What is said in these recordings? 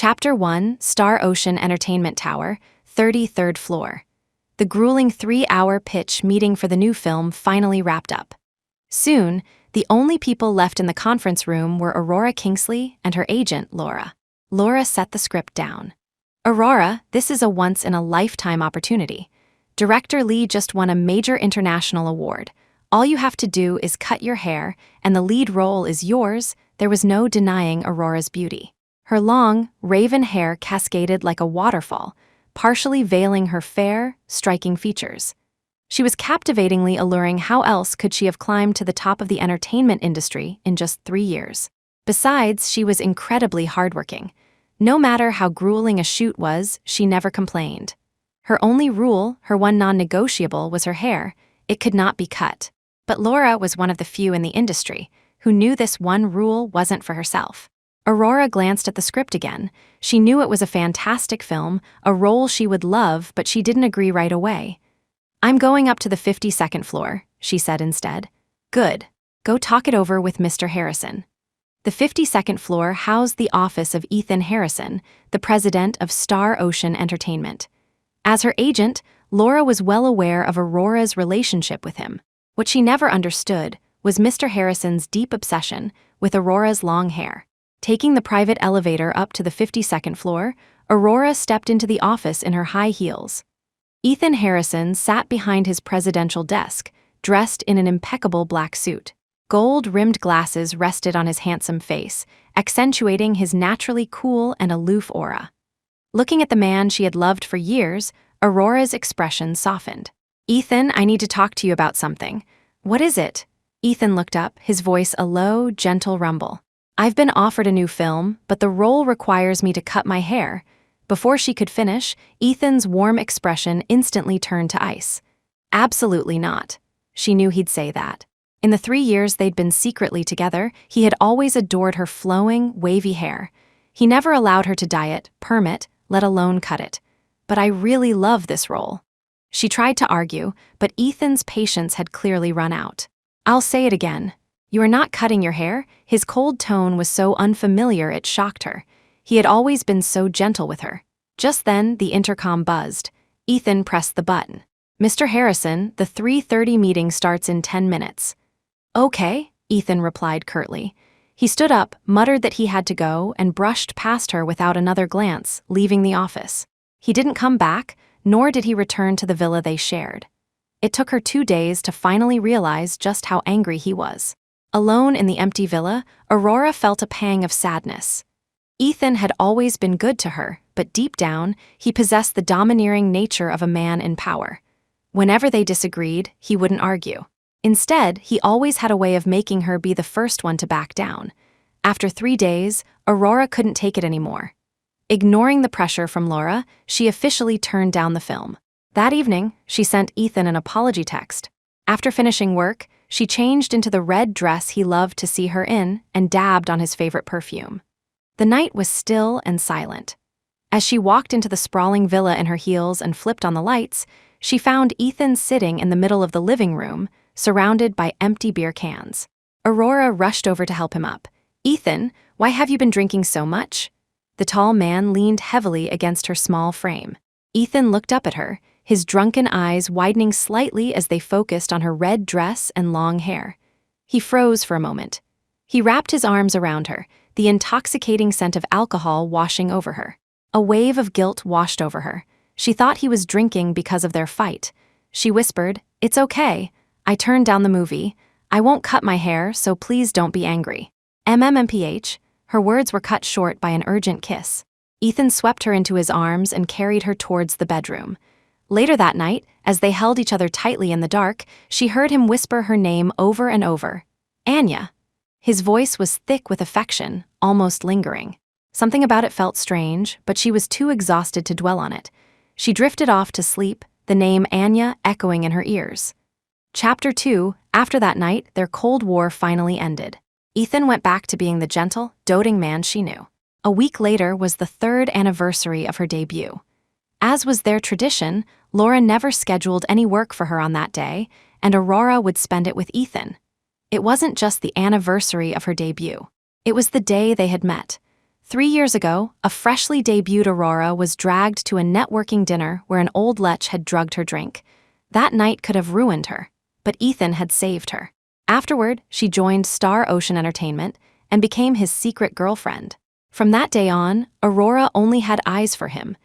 Chapter 1, Star Ocean Entertainment Tower, 33rd floor. The grueling 3-hour pitch meeting for the new film finally wrapped up. Soon, the only people left in the conference room were Aurora Kingsley and her agent, Laura. Laura set the script down. "Aurora, this is a once-in-a-lifetime opportunity. Director Lee just won a major international award. All you have to do is cut your hair, and the lead role is yours." There was no denying Aurora's beauty. Her long, raven hair cascaded like a waterfall, partially veiling her fair, striking features. She was captivatingly alluring. How else could she have climbed to the top of the entertainment industry in just 3 years? Besides, she was incredibly hardworking. No matter how grueling a shoot was, she never complained. Her only rule, her one non-negotiable, was her hair. It could not be cut. But Laura was one of the few in the industry who knew this one rule wasn't for herself. Aurora glanced at the script again. She knew it was a fantastic film, a role she would love, but she didn't agree right away. "I'm going up to the 52nd floor," she said instead. "Good. Go talk it over with Mr. Harrison." The 52nd floor housed the office of Ethan Harrison, the president of Star Ocean Entertainment. As her agent, Laura was well aware of Aurora's relationship with him. What she never understood was Mr. Harrison's deep obsession with Aurora's long hair. Taking the private elevator up to the 52nd floor, Aurora stepped into the office in her high heels. Ethan Harrison sat behind his presidential desk, dressed in an impeccable black suit. Gold-rimmed glasses rested on his handsome face, accentuating his naturally cool and aloof aura. Looking at the man she had loved for years, Aurora's expression softened. "Ethan, I need to talk to you about something." "What is it?" Ethan looked up, his voice a low, gentle rumble. "I've been offered a new film, but the role requires me to cut my hair." Before she could finish, Ethan's warm expression instantly turned to ice. "Absolutely not." She knew he'd say that. In the 3 years they'd been secretly together, he had always adored her flowing, wavy hair. He never allowed her to dye it, perm it, let alone cut it. "But I really love this role." She tried to argue, but Ethan's patience had clearly run out. "I'll say it again. You are not cutting your hair." His cold tone was so unfamiliar it shocked her. He had always been so gentle with her. Just then, the intercom buzzed. Ethan pressed the button. "Mr. Harrison, the 3:30 meeting starts in 10 minutes. "Okay," Ethan replied curtly. He stood up, muttered that he had to go, and brushed past her without another glance, leaving the office. He didn't come back, nor did he return to the villa they shared. It took her 2 days to finally realize just how angry he was. Alone in the empty villa, Aurora felt a pang of sadness. Ethan had always been good to her, but deep down, he possessed the domineering nature of a man in power. Whenever they disagreed, he wouldn't argue. Instead, he always had a way of making her be the first one to back down. After 3 days, Aurora couldn't take it anymore. Ignoring the pressure from Laura, she officially turned down the film. That evening, she sent Ethan an apology text. After finishing work, she changed into the red dress he loved to see her in and dabbed on his favorite perfume. The night was still and silent. As she walked into the sprawling villa in her heels and flipped on the lights, she found Ethan sitting in the middle of the living room, surrounded by empty beer cans. Aurora rushed over to help him up. "Ethan, why have you been drinking so much?" The tall man leaned heavily against her small frame. Ethan looked up at her, his drunken eyes widening slightly as they focused on her red dress and long hair. He froze for a moment. He wrapped his arms around her, the intoxicating scent of alcohol washing over her. A wave of guilt washed over her. She thought he was drinking because of their fight. She whispered, "It's okay. I turned down the movie. I won't cut my hair, so please don't be angry." MMMPH, her words were cut short by an urgent kiss. Ethan swept her into his arms and carried her towards the bedroom. Later that night, as they held each other tightly in the dark, she heard him whisper her name over and over. "Anya." His voice was thick with affection, almost lingering. Something about it felt strange, but she was too exhausted to dwell on it. She drifted off to sleep, the name Anya echoing in her ears. Chapter 2, after that night, their Cold War finally ended. Ethan went back to being the gentle, doting man she knew. A week later was the 3rd anniversary of her debut. As was their tradition, Laura never scheduled any work for her on that day, and Aurora would spend it with Ethan. It wasn't just the anniversary of her debut. It was the day they had met. 3 years ago, a freshly debuted Aurora was dragged to a networking dinner where an old lech had drugged her drink. That night could have ruined her, but Ethan had saved her. Afterward, she joined Star Ocean Entertainment and became his secret girlfriend. From that day on, Aurora only had eyes for him.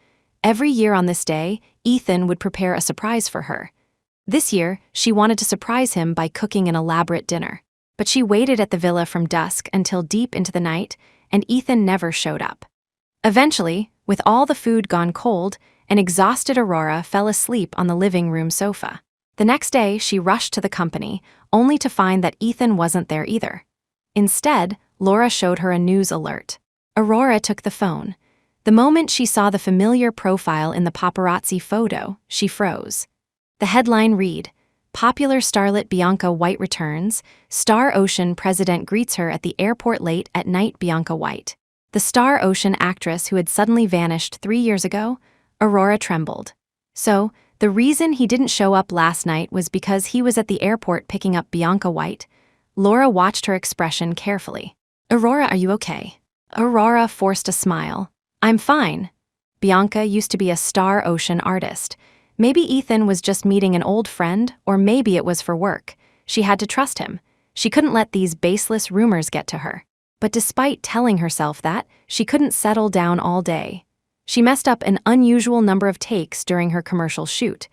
Every year on this day, Ethan would prepare a surprise for her. This year, she wanted to surprise him by cooking an elaborate dinner. But she waited at the villa from dusk until deep into the night, and Ethan never showed up. Eventually, with all the food gone cold, an exhausted Aurora fell asleep on the living room sofa. The next day, she rushed to the company, only to find that Ethan wasn't there either. Instead, Laura showed her a news alert. Aurora took the phone. The moment she saw the familiar profile in the paparazzi photo, she froze. The headline read, "Popular starlet Bianca White returns. Star Ocean president greets her at the airport late at night." Bianca White, the Star Ocean actress who had suddenly vanished 3 years ago. Aurora trembled. So, the reason he didn't show up last night was because he was at the airport picking up Bianca White. Laura watched her expression carefully. "Aurora, are you okay?" Aurora forced a smile. "I'm fine." Bianca used to be a Star Ocean artist. Maybe Ethan was just meeting an old friend, or maybe it was for work. She had to trust him. She couldn't let these baseless rumors get to her. But despite telling herself that, she couldn't settle down all day. She messed up an unusual number of takes during her commercial shoot.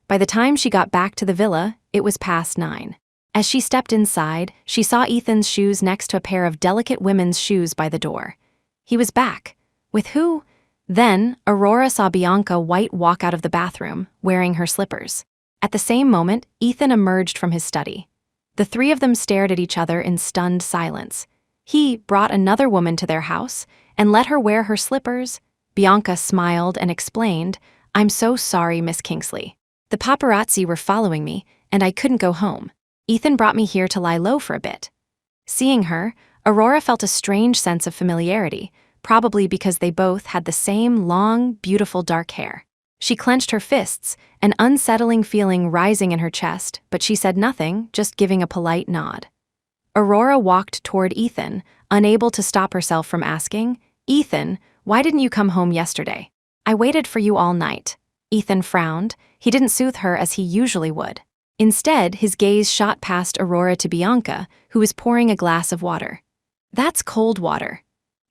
By the time she got back to the villa, it was past 9. As she stepped inside, she saw Ethan's shoes next to a pair of delicate women's shoes by the door. He was back. With who? Then, Aurora saw Bianca White walk out of the bathroom, wearing her slippers. At the same moment, Ethan emerged from his study. The three of them stared at each other in stunned silence. He brought another woman to their house and let her wear her slippers. Bianca smiled and explained, "I'm so sorry, Miss Kingsley. The paparazzi were following me, and I couldn't go home. Ethan brought me here to lie low for a bit." Seeing her, Aurora felt a strange sense of familiarity, probably because they both had the same long, beautiful dark hair. She clenched her fists, an unsettling feeling rising in her chest, but she said nothing, just giving a polite nod. Aurora walked toward Ethan, unable to stop herself from asking, "Ethan, why didn't you come home yesterday?" "I waited for you all night." Ethan frowned. He didn't soothe her as he usually would. Instead, his gaze shot past Aurora to Bianca, who was pouring a glass of water. "That's cold water."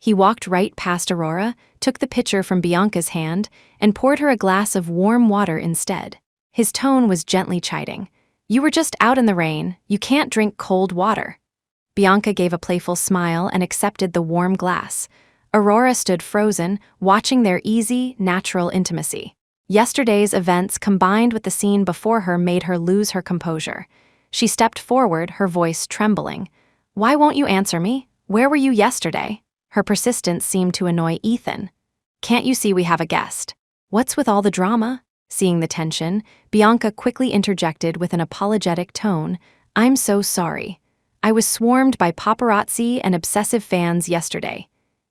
He walked right past Aurora, took the pitcher from Bianca's hand, and poured her a glass of warm water instead. His tone was gently chiding. "You were just out in the rain. You can't drink cold water." Bianca gave a playful smile and accepted the warm glass. Aurora stood frozen, watching their easy, natural intimacy. Yesterday's events combined with the scene before her made her lose her composure. She stepped forward, her voice trembling. "Why won't you answer me? Where were you yesterday?" Her persistence seemed to annoy Ethan. "Can't you see we have a guest? What's with all the drama?" Seeing the tension, Bianca quickly interjected with an apologetic tone, "I'm so sorry. I was swarmed by paparazzi and obsessive fans yesterday."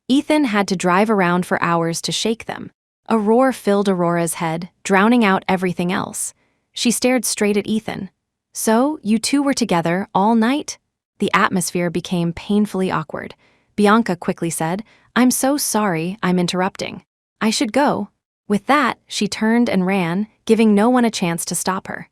Ethan had to drive around for hours to shake them. A roar filled Aurora's head, drowning out everything else. She stared straight at Ethan. "So, you two were together all night?" The atmosphere became painfully awkward. Bianca quickly said, "I'm so sorry, I'm interrupting. I should go." With that, she turned and ran, giving no one a chance to stop her.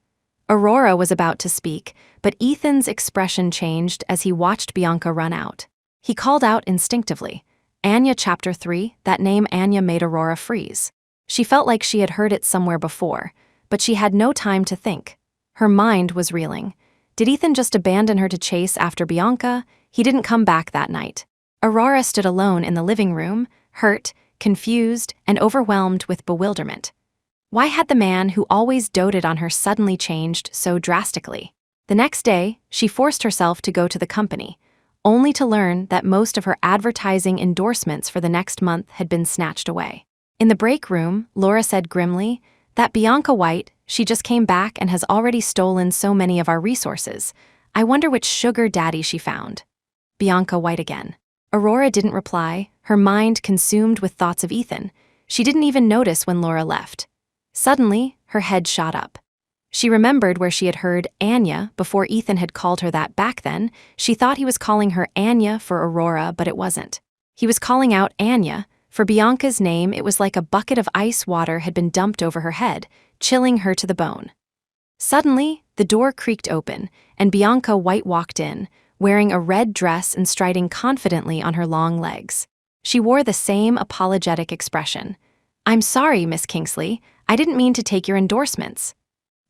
Aurora was about to speak, but Ethan's expression changed as he watched Bianca run out. He called out instinctively, "Anya." Chapter 3, that name Anya made Aurora freeze. She felt like she had heard it somewhere before, but she had no time to think. Her mind was reeling. Did Ethan just abandon her to chase after Bianca? He didn't come back that night. Aurora stood alone in the living room, hurt, confused, and overwhelmed with bewilderment. Why had the man who always doted on her suddenly changed so drastically? The next day, she forced herself to go to the company, only to learn that most of her advertising endorsements for the next month had been snatched away. In the break room, Laura said grimly, "That Bianca White, she just came back and has already stolen so many of our resources. I wonder which sugar daddy she found." Bianca White again. Aurora didn't reply, her mind consumed with thoughts of Ethan. She didn't even notice when Laura left. Suddenly, her head shot up. She remembered where she had heard Anya before Ethan had called her that back then. She thought he was calling her Anya for Aurora, but it wasn't. He was calling out Anya. For Bianca's name, it was like a bucket of ice water had been dumped over her head, chilling her to the bone. Suddenly, the door creaked open, and Bianca White walked in, wearing a red dress and striding confidently on her long legs. She wore the same apologetic expression. "I'm sorry, Miss Kingsley. I didn't mean to take your endorsements."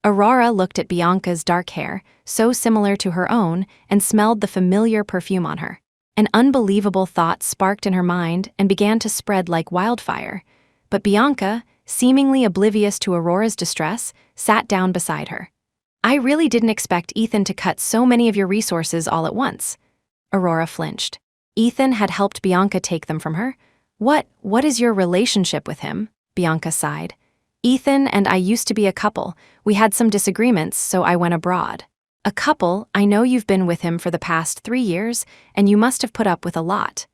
Aurora looked at Bianca's dark hair, so similar to her own, and smelled the familiar perfume on her. An unbelievable thought sparked in her mind and began to spread like wildfire. But Bianca, seemingly oblivious to Aurora's distress, sat down beside her. "I really didn't expect Ethan to cut so many of your resources all at once." Aurora flinched. Ethan had helped Bianca take them from her? What is your relationship with him?" Bianca sighed. "Ethan and I used to be a couple. We had some disagreements, so I went abroad." "A couple? I know you've been with him for the past 3 years, and you must have put up with a lot."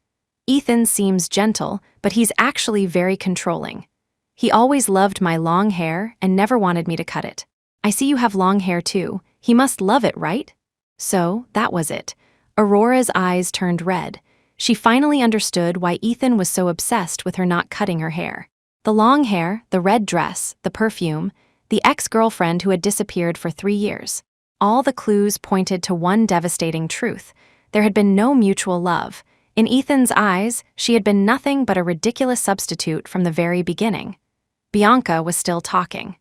"Ethan seems gentle, but he's actually very controlling. He always loved my long hair and never wanted me to cut it. I see you have long hair too. He must love it, right?" So, that was it. Aurora's eyes turned red. She finally understood why Ethan was so obsessed with her not cutting her hair. The long hair, the red dress, the perfume, the ex-girlfriend who had disappeared for 3 years. All the clues pointed to one devastating truth. There had been no mutual love. In Ethan's eyes, she had been nothing but a ridiculous substitute from the very beginning. Bianca was still talking.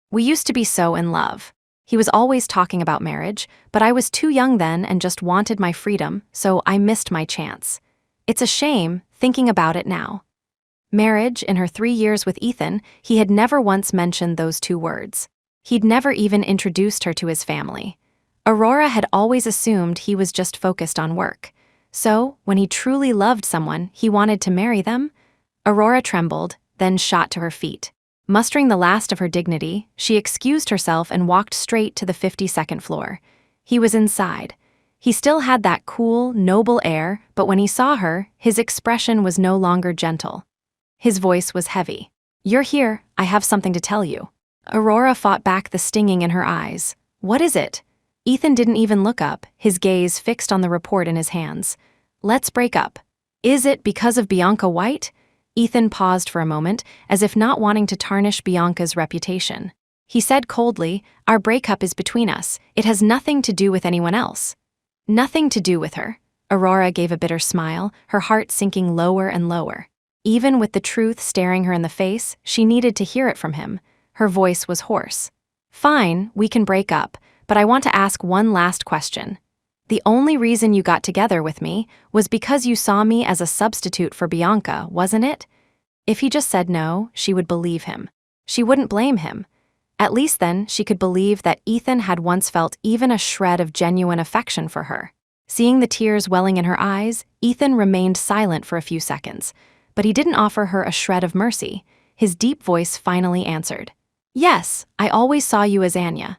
"We used to be so in love. He was always talking about marriage, but I was too young then and just wanted my freedom, so I missed my chance. It's a shame, thinking about it now." Marriage, in her 3 years with Ethan, he had never once mentioned those 2 words. He'd never even introduced her to his family. Aurora had always assumed he was just focused on work. So, when he truly loved someone, he wanted to marry them? Aurora trembled, then shot to her feet. Mustering the last of her dignity, she excused herself and walked straight to the 52nd floor. He was inside. He still had that cool, noble air, but when he saw her, his expression was no longer gentle. His voice was heavy. "You're here, I have something to tell you." Aurora fought back the stinging in her eyes. "What is it?" Ethan didn't even look up, his gaze fixed on the report in his hands. "Let's break up." "Is it because of Bianca White?" Ethan paused for a moment, as if not wanting to tarnish Bianca's reputation. He said coldly, "Our breakup is between us. It has nothing to do with anyone else." "Nothing to do with her." Aurora gave a bitter smile, her heart sinking lower and lower. Even with the truth staring her in the face, she needed to hear it from him. Her voice was hoarse. "Fine, we can break up, but I want to ask one last question. The only reason you got together with me was because you saw me as a substitute for Bianca, wasn't it?" If he just said no, she would believe him. She wouldn't blame him. At least then, she could believe that Ethan had once felt even a shred of genuine affection for her. Seeing the tears welling in her eyes, Ethan remained silent for a few seconds, but he didn't offer her a shred of mercy. His deep voice finally answered. "Yes, I always saw you as Anya."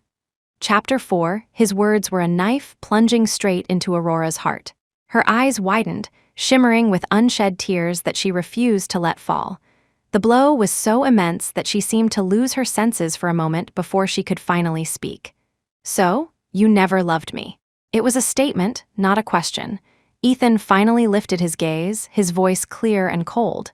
Chapter 4, his words were a knife plunging straight into Aurora's heart. Her eyes widened, shimmering with unshed tears that she refused to let fall. The blow was so immense that she seemed to lose her senses for a moment before she could finally speak. "So, you never loved me." It was a statement, not a question. Ethan finally lifted his gaze, his voice clear and cold.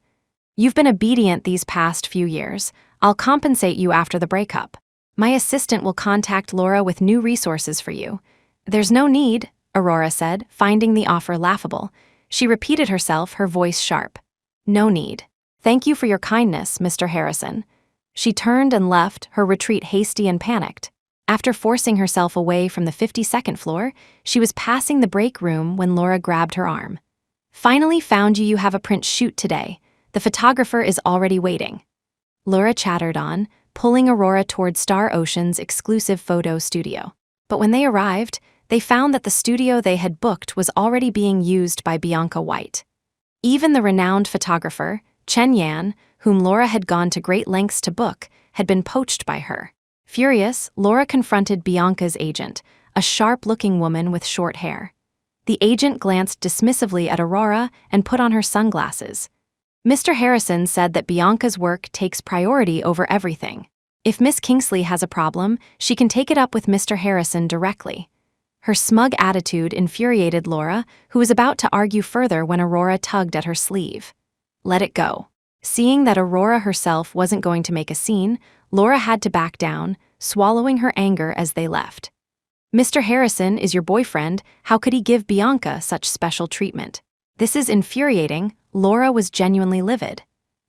"You've been obedient these past few years. I'll compensate you after the breakup. My assistant will contact Laura with new resources for you." "There's no need," Aurora said, finding the offer laughable. She repeated herself, her voice sharp. "No need. Thank you for your kindness, Mr. Harrison." She turned and left, her retreat hasty and panicked. After forcing herself away from the 52nd floor, she was passing the break room when Laura grabbed her arm. "Finally found you have a print shoot today. The photographer is already waiting." Laura chattered on, pulling Aurora toward Star Ocean's exclusive photo studio. But when they arrived, they found that the studio they had booked was already being used by Bianca White. Even the renowned photographer, Chen Yan, whom Laura had gone to great lengths to book, had been poached by her. Furious, Laura confronted Bianca's agent, a sharp-looking woman with short hair. The agent glanced dismissively at Aurora and put on her sunglasses. "Mr. Harrison said that Bianca's work takes priority over everything. If Miss Kingsley has a problem, she can take it up with Mr. Harrison directly." Her smug attitude infuriated Laura, who was about to argue further when Aurora tugged at her sleeve. Let it go. Seeing that Aurora herself wasn't going to make a scene, Laura had to back down, swallowing her anger as they left. Mr. Harrison is your boyfriend, how could he give Bianca such special treatment? This is infuriating. Laura was genuinely livid.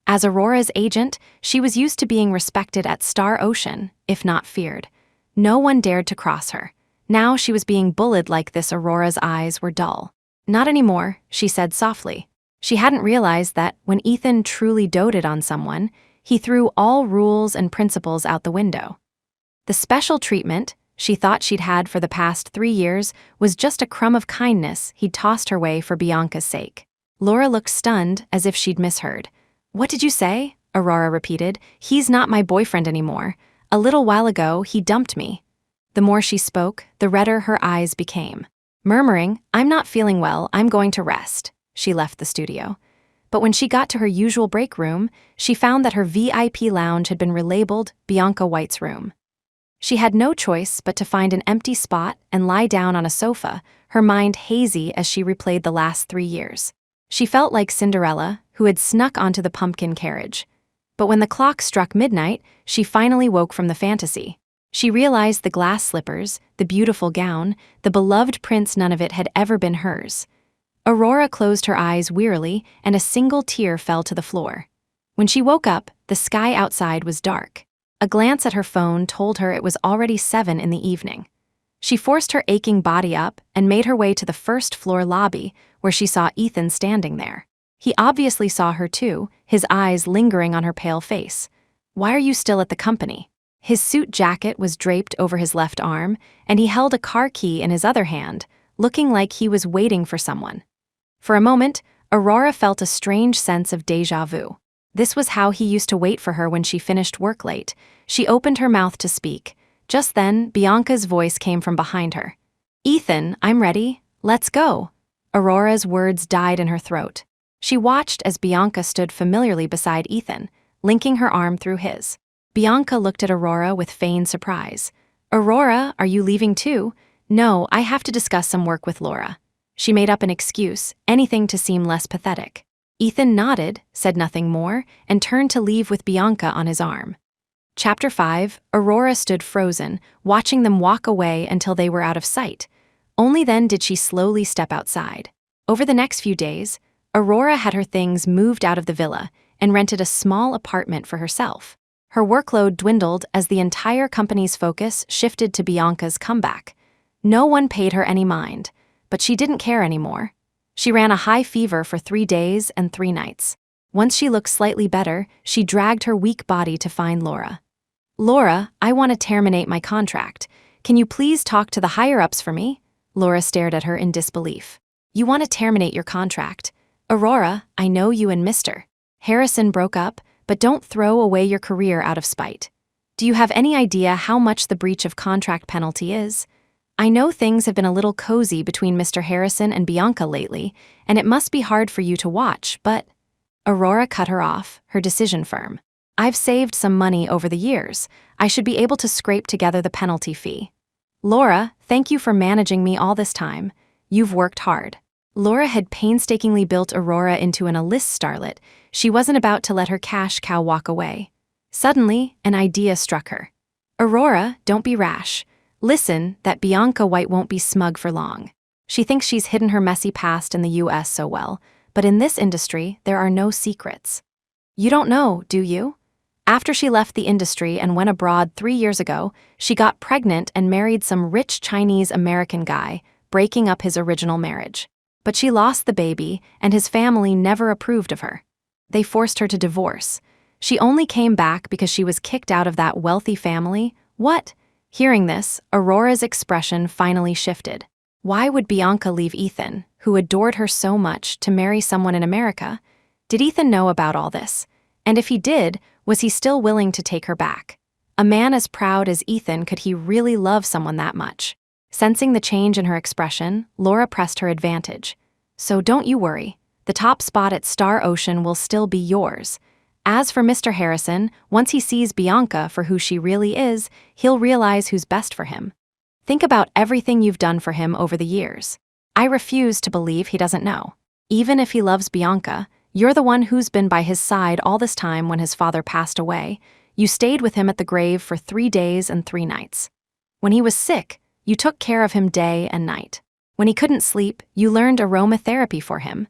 As Aurora's agent, she was used to being respected at Star Ocean, if not feared. No one dared to cross her. Now she was being bullied like this. Aurora's eyes were dull. Not anymore, she said softly. She hadn't realized that when Ethan truly doted on someone, he threw all rules and principles out the window. The special treatment she thought she'd had for the past 3 years was just a crumb of kindness he'd tossed her way for Bianca's sake. Laura looked stunned, as if she'd misheard. What did you say? Aurora repeated. He's not my boyfriend anymore. A little while ago, he dumped me. The more she spoke, the redder her eyes became. Murmuring, I'm not feeling well, I'm going to rest. She left the studio. But when she got to her usual break room, she found that her VIP lounge had been relabeled Bianca White's room. She had no choice but to find an empty spot and lie down on a sofa, her mind hazy as she replayed the last 3 years. She felt like Cinderella, who had snuck onto the pumpkin carriage. But when the clock struck midnight, she finally woke from the fantasy. She realized the glass slippers, the beautiful gown, the beloved prince, none of it had ever been hers. Aurora closed her eyes wearily, and a single tear fell to the floor. When she woke up, the sky outside was dark. A glance at her phone told her it was already 7 in the evening. She forced her aching body up and made her way to the first-floor lobby, where she saw Ethan standing there. He obviously saw her too, his eyes lingering on her pale face. Why are you still at the company? His suit jacket was draped over his left arm, and he held a car key in his other hand, looking like he was waiting for someone. For a moment, Aurora felt a strange sense of déjà vu. This was how he used to wait for her when she finished work late. She opened her mouth to speak. Just then, Bianca's voice came from behind her. Ethan, I'm ready. Let's go. Aurora's words died in her throat. She watched as Bianca stood familiarly beside Ethan, linking her arm through his. Bianca looked at Aurora with feigned surprise. Aurora, are you leaving too? No, I have to discuss some work with Laura. She made up an excuse, anything to seem less pathetic. Ethan nodded, said nothing more, and turned to leave with Bianca on his arm. Chapter 5, Aurora stood frozen, watching them walk away until they were out of sight. Only then did she slowly step outside. Over the next few days, Aurora had her things moved out of the villa and rented a small apartment for herself. Her workload dwindled as the entire company's focus shifted to Bianca's comeback. No one paid her any mind, but she didn't care anymore. She ran a high fever for 3 days and 3 nights. Once she looked slightly better, she dragged her weak body to find Laura. Laura, I want to terminate my contract. Can you please talk to the higher-ups for me? Laura stared at her in disbelief. You want to terminate your contract? Aurora, I know you and Mr. Harrison broke up, but don't throw away your career out of spite. Do you have any idea how much the breach of contract penalty is? I know things have been a little cozy between Mr. Harrison and Bianca lately, and it must be hard for you to watch, but… Aurora cut her off, her decision firm. I've saved some money over the years. I should be able to scrape together the penalty fee. Laura, thank you for managing me all this time. You've worked hard. Laura had painstakingly built Aurora into an A-list starlet. She wasn't about to let her cash cow walk away. Suddenly, an idea struck her. Aurora, don't be rash. Listen, that Bianca White won't be smug for long. She thinks she's hidden her messy past in the US so well, but in this industry, there are no secrets. You don't know, do you? After she left the industry and went abroad 3 years ago, she got pregnant and married some rich Chinese-American guy, breaking up his original marriage. But she lost the baby, and his family never approved of her. They forced her to divorce. She only came back because she was kicked out of that wealthy family. What? Hearing this, Aurora's expression finally shifted. Why would Bianca leave Ethan, who adored her so much, to marry someone in America? Did Ethan know about all this? And if he did, was he still willing to take her back? A man as proud as Ethan, could he really love someone that much? Sensing the change in her expression, Laura pressed her advantage. So don't you worry. The top spot at Star Ocean will still be yours. As for Mr. Harrison, once he sees Bianca for who she really is, he'll realize who's best for him. Think about everything you've done for him over the years. I refuse to believe he doesn't know. Even if he loves Bianca, you're the one who's been by his side all this time when his father passed away. You stayed with him at the grave for 3 days and 3 nights. When he was sick, you took care of him day and night. When he couldn't sleep, you learned aromatherapy for him.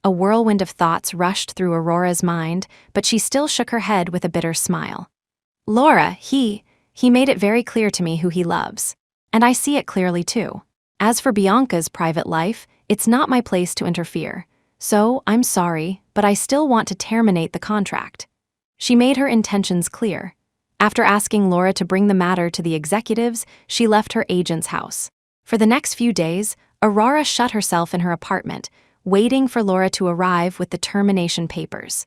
A whirlwind of thoughts rushed through Aurora's mind, but she still shook her head with a bitter smile. Laura, he made it very clear to me who he loves. And I see it clearly too. As for Bianca's private life, it's not my place to interfere. So, I'm sorry, but I still want to terminate the contract. She made her intentions clear. After asking Laura to bring the matter to the executives, she left her agent's house. For the next few days, Aurora shut herself in her apartment, waiting for Laura to arrive with the termination papers.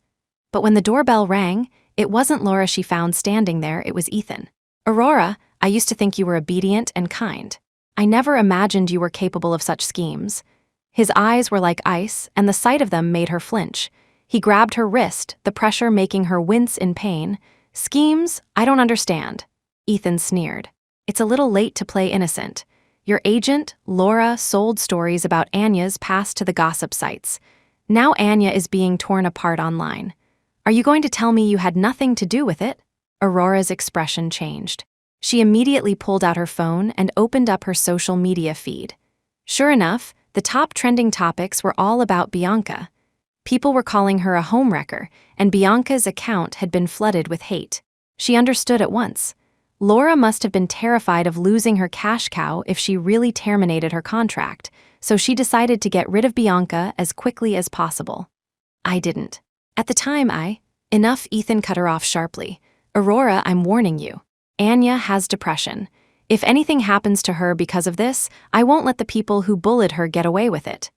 But when the doorbell rang, it wasn't Laura she found standing there, it was Ethan. Aurora, I used to think you were obedient and kind. I never imagined you were capable of such schemes. His eyes were like ice, and the sight of them made her flinch. He grabbed her wrist, the pressure making her wince in pain. Schemes? I don't understand. Ethan sneered. It's a little late to play innocent. Your agent, Laura, sold stories about Anya's past to the gossip sites. Now Anya is being torn apart online. Are you going to tell me you had nothing to do with it? Aurora's expression changed. She immediately pulled out her phone and opened up her social media feed. Sure enough, the top trending topics were all about Bianca. People were calling her a homewrecker, and Bianca's account had been flooded with hate. She understood at once. Laura must have been terrified of losing her cash cow if she really terminated her contract, so she decided to get rid of Bianca as quickly as possible. I didn't. At the time Enough, Ethan cut her off sharply. Aurora, I'm warning you. Anya has depression. If anything happens to her because of this, I won't let the people who bullied her get away with it.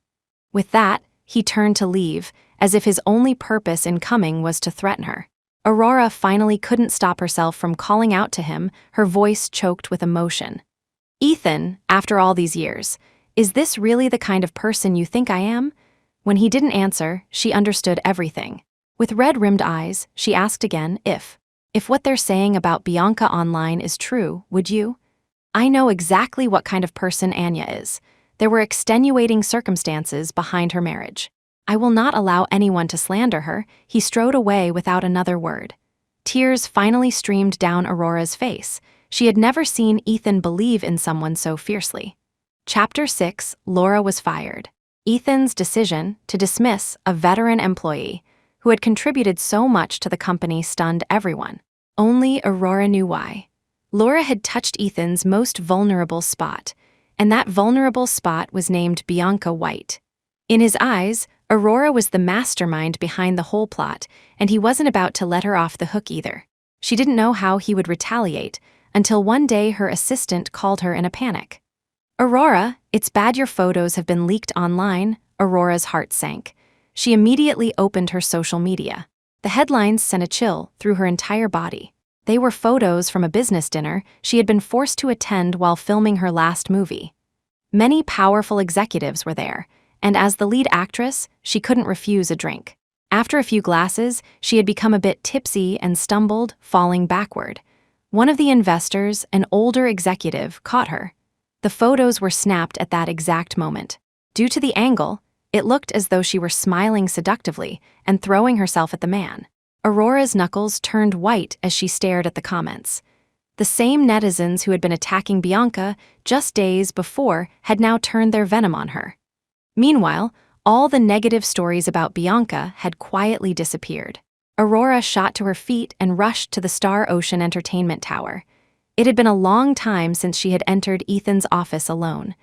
With that, he turned to leave, as if his only purpose in coming was to threaten her. Aurora finally couldn't stop herself from calling out to him, her voice choked with emotion. Ethan, after all these years, is this really the kind of person you think I am? When he didn't answer, she understood everything. With red-rimmed eyes, she asked again if what they're saying about Bianca online is true, would you? I know exactly what kind of person Anya is. There were extenuating circumstances behind her marriage. I will not allow anyone to slander her. He strode away without another word. Tears finally streamed down Aurora's face. She had never seen Ethan believe in someone so fiercely. Chapter 6, Laura was fired. Ethan's decision to dismiss a veteran employee who had contributed so much to the company stunned everyone. Only Aurora knew why. Laura had touched Ethan's most vulnerable spot, and that vulnerable spot was named Bianca White. In his eyes, Aurora was the mastermind behind the whole plot, and he wasn't about to let her off the hook either. She didn't know how he would retaliate, until one day her assistant called her in a panic. Aurora, it's bad your photos have been leaked online. Aurora's heart sank. She immediately opened her social media. The headlines sent a chill through her entire body. They were photos from a business dinner she had been forced to attend while filming her last movie. Many powerful executives were there, and as the lead actress, she couldn't refuse a drink. After a few glasses, she had become a bit tipsy and stumbled, falling backward. One of the investors, an older executive, caught her. The photos were snapped at that exact moment. Due to the angle, it looked as though she were smiling seductively and throwing herself at the man. Aurora's knuckles turned white as she stared at the comments. The same netizens who had been attacking Bianca just days before had now turned their venom on her. Meanwhile, all the negative stories about Bianca had quietly disappeared. Aurora shot to her feet and rushed to the Star Ocean Entertainment Tower. It had been a long time since she had entered Ethan's office alone.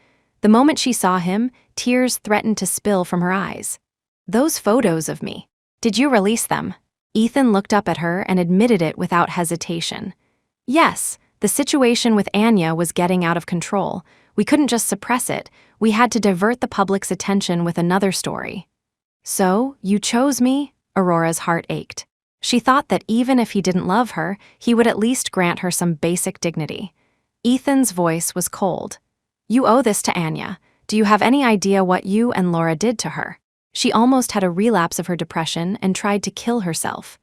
The moment she saw him, tears threatened to spill from her eyes. Those photos of me. Did you release them? Ethan looked up at her and admitted it without hesitation. Yes, the situation with Anya was getting out of control. We couldn't just suppress it. We had to divert the public's attention with another story. So, you chose me? Aurora's heart ached. She thought that even if he didn't love her, he would at least grant her some basic dignity. Ethan's voice was cold. You owe this to Anya. Do you have any idea what you and Laura did to her? She almost had a relapse of her depression and tried to kill herself.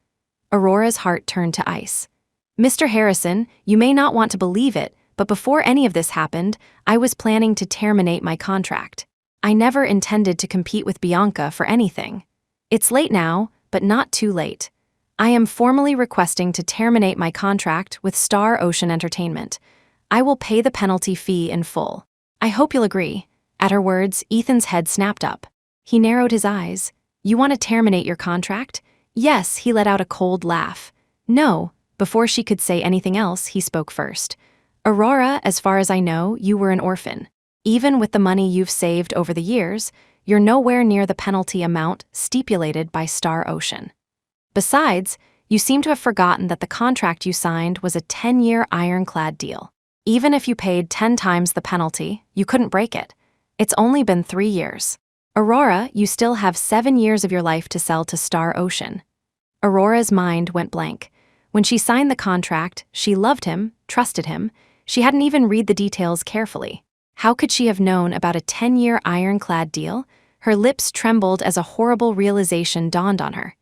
Aurora's heart turned to ice. Mr. Harrison, you may not want to believe it, but before any of this happened, I was planning to terminate my contract. I never intended to compete with Bianca for anything. It's late now, but not too late. I am formally requesting to terminate my contract with Star Ocean Entertainment. I will pay the penalty fee in full. I hope you'll agree." At her words, Ethan's head snapped up. He narrowed his eyes. "You want to terminate your contract?" "Yes," he let out a cold laugh. "No." Before she could say anything else, he spoke first. "Aurora, as far as I know, you were an orphan. Even with the money you've saved over the years, you're nowhere near the penalty amount stipulated by Star Ocean. Besides, you seem to have forgotten that the contract you signed was a 10-year ironclad deal. Even if you paid 10 times the penalty, you couldn't break it. It's only been 3 years. Aurora, you still have 7 years of your life to sell to Star Ocean." Aurora's mind went blank. When she signed the contract, she loved him, trusted him. She hadn't even read the details carefully. How could she have known about a 10-year ironclad deal? Her lips trembled as a horrible realization dawned on her.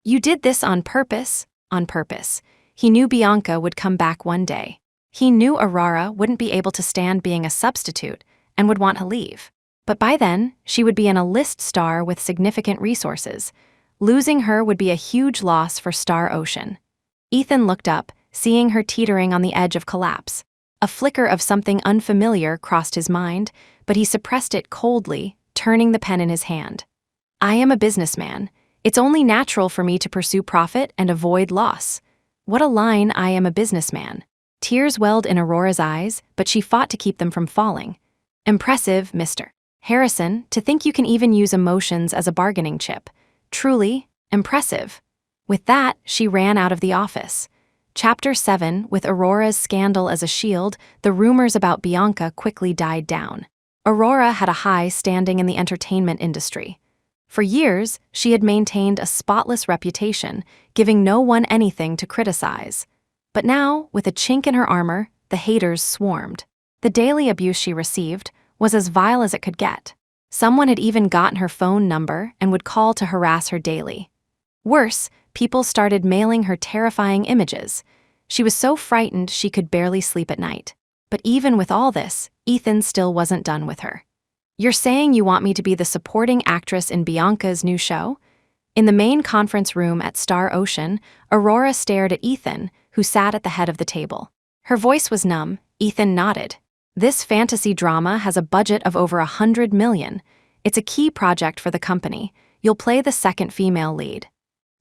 "You did this on purpose." On purpose. He knew Bianca would come back one day. He knew Aurora wouldn't be able to stand being a substitute and would want to leave. But by then, she would be an A-list star with significant resources. Losing her would be a huge loss for Star Ocean. Ethan looked up, seeing her teetering on the edge of collapse. A flicker of something unfamiliar crossed his mind, but he suppressed it coldly, turning the pen in his hand. "I am a businessman. It's only natural for me to pursue profit and avoid loss." What a line, "I am a businessman." Tears welled in Aurora's eyes, but she fought to keep them from falling. "Impressive, Mr. Harrison, to think you can even use emotions as a bargaining chip. Truly, impressive." With that, she ran out of the office. Chapter 7, with Aurora's scandal as a shield, the rumors about Bianca quickly died down. Aurora had a high standing in the entertainment industry. For years, she had maintained a spotless reputation, giving no one anything to criticize. But now, with a chink in her armor, the haters swarmed. The daily abuse she received was as vile as it could get. Someone had even gotten her phone number and would call to harass her daily. Worse, people started mailing her terrifying images. She was so frightened she could barely sleep at night. But even with all this, Ethan still wasn't done with her. "You're saying you want me to be the supporting actress in Bianca's new show?" In the main conference room at Star Ocean, Aurora stared at Ethan, who sat at the head of the table. Her voice was numb. Ethan nodded. "This fantasy drama has a budget of over $100 million. It's a key project for the company. You'll play the second female lead."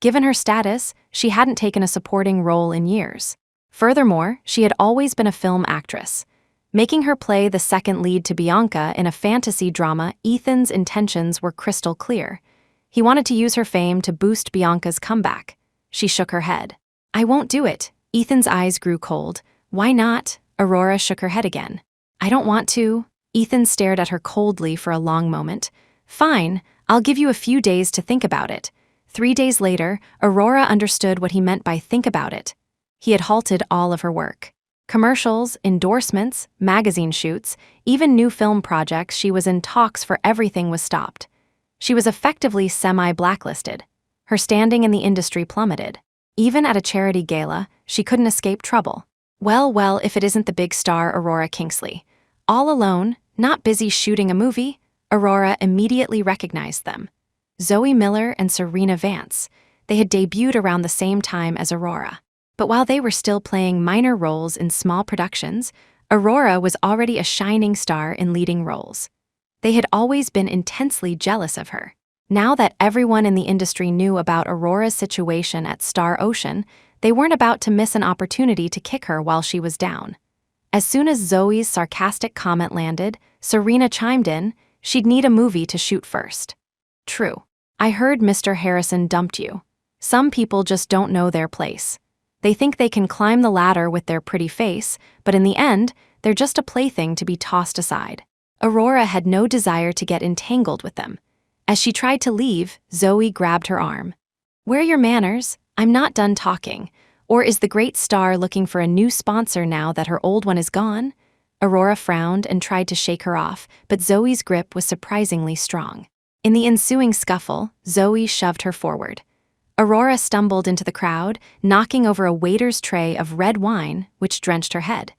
Given her status, she hadn't taken a supporting role in years. Furthermore, she had always been a film actress. Making her play the second lead to Bianca in a fantasy drama, Ethan's intentions were crystal clear. He wanted to use her fame to boost Bianca's comeback. She shook her head. "I won't do it." Ethan's eyes grew cold. "Why not?" Aurora shook her head again. "I don't want to." Ethan stared at her coldly for a long moment. "Fine, I'll give you a few days to think about it." 3 days later, Aurora understood what he meant by "think about it." He had halted all of her work. Commercials, endorsements, magazine shoots, even new film projects she was in talks for, everything was stopped. She was effectively semi-blacklisted. Her standing in the industry plummeted. Even at a charity gala, she couldn't escape trouble. Well, if it isn't the big star Aurora Kingsley. All alone, not busy shooting a movie, Aurora immediately recognized them. Zoe Miller and Serena Vance. They had debuted around the same time as Aurora. But while they were still playing minor roles in small productions, Aurora was already a shining star in leading roles. They had always been intensely jealous of her. Now that everyone in the industry knew about Aurora's situation at Star Ocean, they weren't about to miss an opportunity to kick her while she was down. As soon as Zoe's sarcastic comment landed, Serena chimed in. She'd need a movie to shoot first. "True. I heard Mr. Harrison dumped you. Some people just don't know their place. They think they can climb the ladder with their pretty face, but in the end, they're just a plaything to be tossed aside." Aurora had no desire to get entangled with them. As she tried to leave, Zoe grabbed her arm. "Where are your manners? I'm not done talking. Or is the great star looking for a new sponsor now that her old one is gone?" Aurora frowned and tried to shake her off, but Zoe's grip was surprisingly strong. In the ensuing scuffle, Zoe shoved her forward. Aurora stumbled into the crowd, knocking over a waiter's tray of red wine, which drenched her head.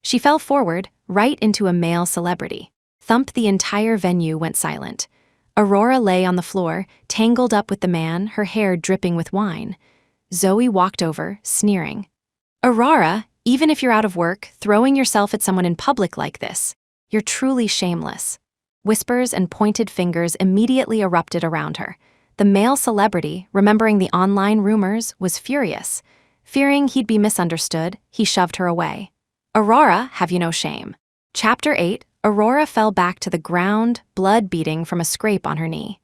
She fell forward, right into a male celebrity. Thump, the entire venue went silent. Aurora lay on the floor, tangled up with the man, her hair dripping with wine. Zoe walked over, sneering. Aurora, even if you're out of work, throwing yourself at someone in public like this, you're truly shameless. Whispers and pointed fingers immediately erupted around her. The male celebrity, remembering the online rumors, was furious. Fearing he'd be misunderstood, he shoved her away. Aurora, have you no shame? Chapter 8, Aurora fell back to the ground, blood beading from a scrape on her knee.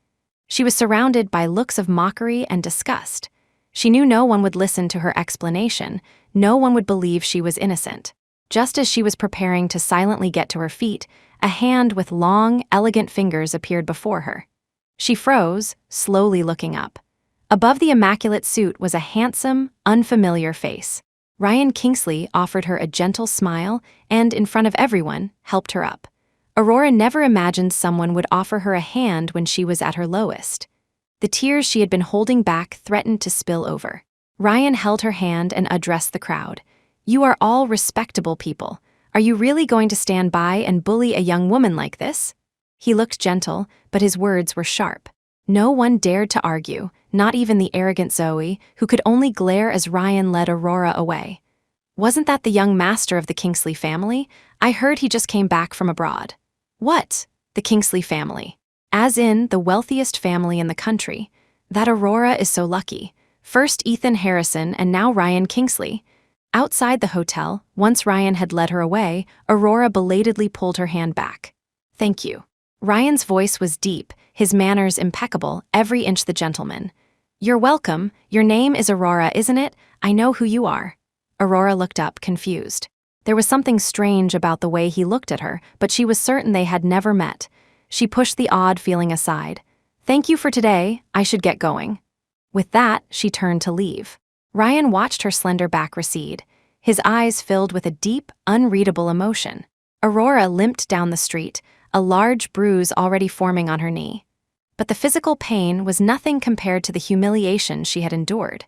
She was surrounded by looks of mockery and disgust. She knew no one would listen to her explanation, no one would believe she was innocent. Just as she was preparing to silently get to her feet, a hand with long, elegant fingers appeared before her. She froze, slowly looking up. Above the immaculate suit was a handsome, unfamiliar face. Ryan Kingsley offered her a gentle smile and, in front of everyone, helped her up. Aurora never imagined someone would offer her a hand when she was at her lowest. The tears she had been holding back threatened to spill over. Ryan held her hand and addressed the crowd. You are all respectable people. Are you really going to stand by and bully a young woman like this? He looked gentle, but his words were sharp. No one dared to argue, not even the arrogant Zoe, who could only glare as Ryan led Aurora away. Wasn't that the young master of the Kingsley family? I heard he just came back from abroad. What? The Kingsley family? As in, the wealthiest family in the country. That Aurora is so lucky. First Ethan Harrison and now Ryan Kingsley. Outside the hotel, once Ryan had led her away, Aurora belatedly pulled her hand back. Thank you. Ryan's voice was deep, his manners impeccable, every inch the gentleman. You're welcome. Your name is Aurora, isn't it? I know who you are. Aurora looked up, confused. There was something strange about the way he looked at her, but she was certain they had never met. She pushed the odd feeling aside. Thank you for today, I should get going. With that, she turned to leave. Ryan watched her slender back recede. His eyes filled with a deep, unreadable emotion. Aurora limped down the street, a large bruise already forming on her knee. But the physical pain was nothing compared to the humiliation she had endured.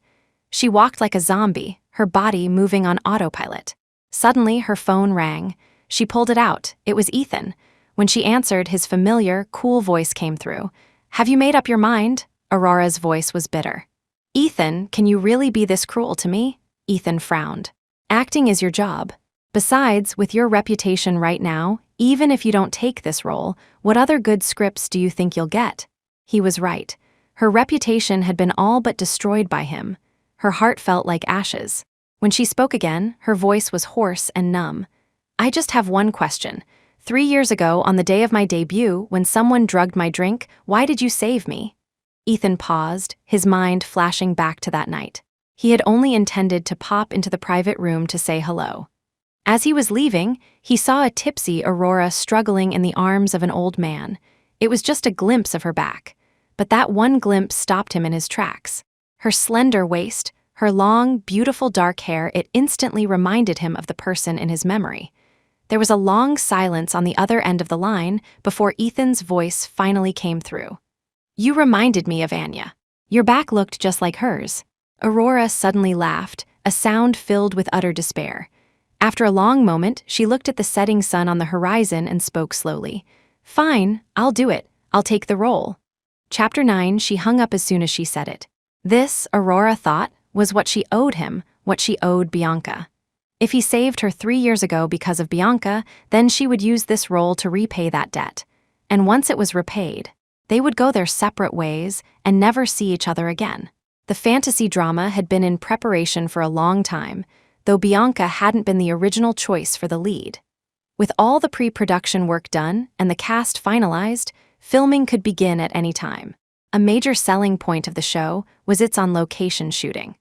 She walked like a zombie, her body moving on autopilot. Suddenly, her phone rang. She pulled it out. It was Ethan. When she answered, his familiar, cool voice came through. Have you made up your mind? Aurora's voice was bitter. Ethan, can you really be this cruel to me? Ethan frowned. Acting is your job. Besides, with your reputation right now, even if you don't take this role, what other good scripts do you think you'll get? He was right. Her reputation had been all but destroyed by him. Her heart felt like ashes. When she spoke again, her voice was hoarse and numb. I just have one question. 3 years ago, on the day of my debut, when someone drugged my drink, why did you save me? Ethan paused, his mind flashing back to that night. He had only intended to pop into the private room to say hello. As he was leaving, he saw a tipsy Aurora struggling in the arms of an old man. It was just a glimpse of her back. But that one glimpse stopped him in his tracks. Her slender waist, her long, beautiful dark hair, it instantly reminded him of the person in his memory. There was a long silence on the other end of the line before Ethan's voice finally came through. You reminded me of Anya. Your back looked just like hers. Aurora suddenly laughed, a sound filled with utter despair. After a long moment, she looked at the setting sun on the horizon and spoke slowly. Fine, I'll do it. I'll take the role. Chapter 9, she hung up as soon as she said it. This, Aurora thought, was what she owed him, what she owed Bianca. If he saved her 3 years ago because of Bianca, then she would use this role to repay that debt. And once it was repaid, they would go their separate ways and never see each other again. The fantasy drama had been in preparation for a long time, though Bianca hadn't been the original choice for the lead. With all the pre-production work done and the cast finalized, filming could begin at any time. A major selling point of the show was its on-location shooting.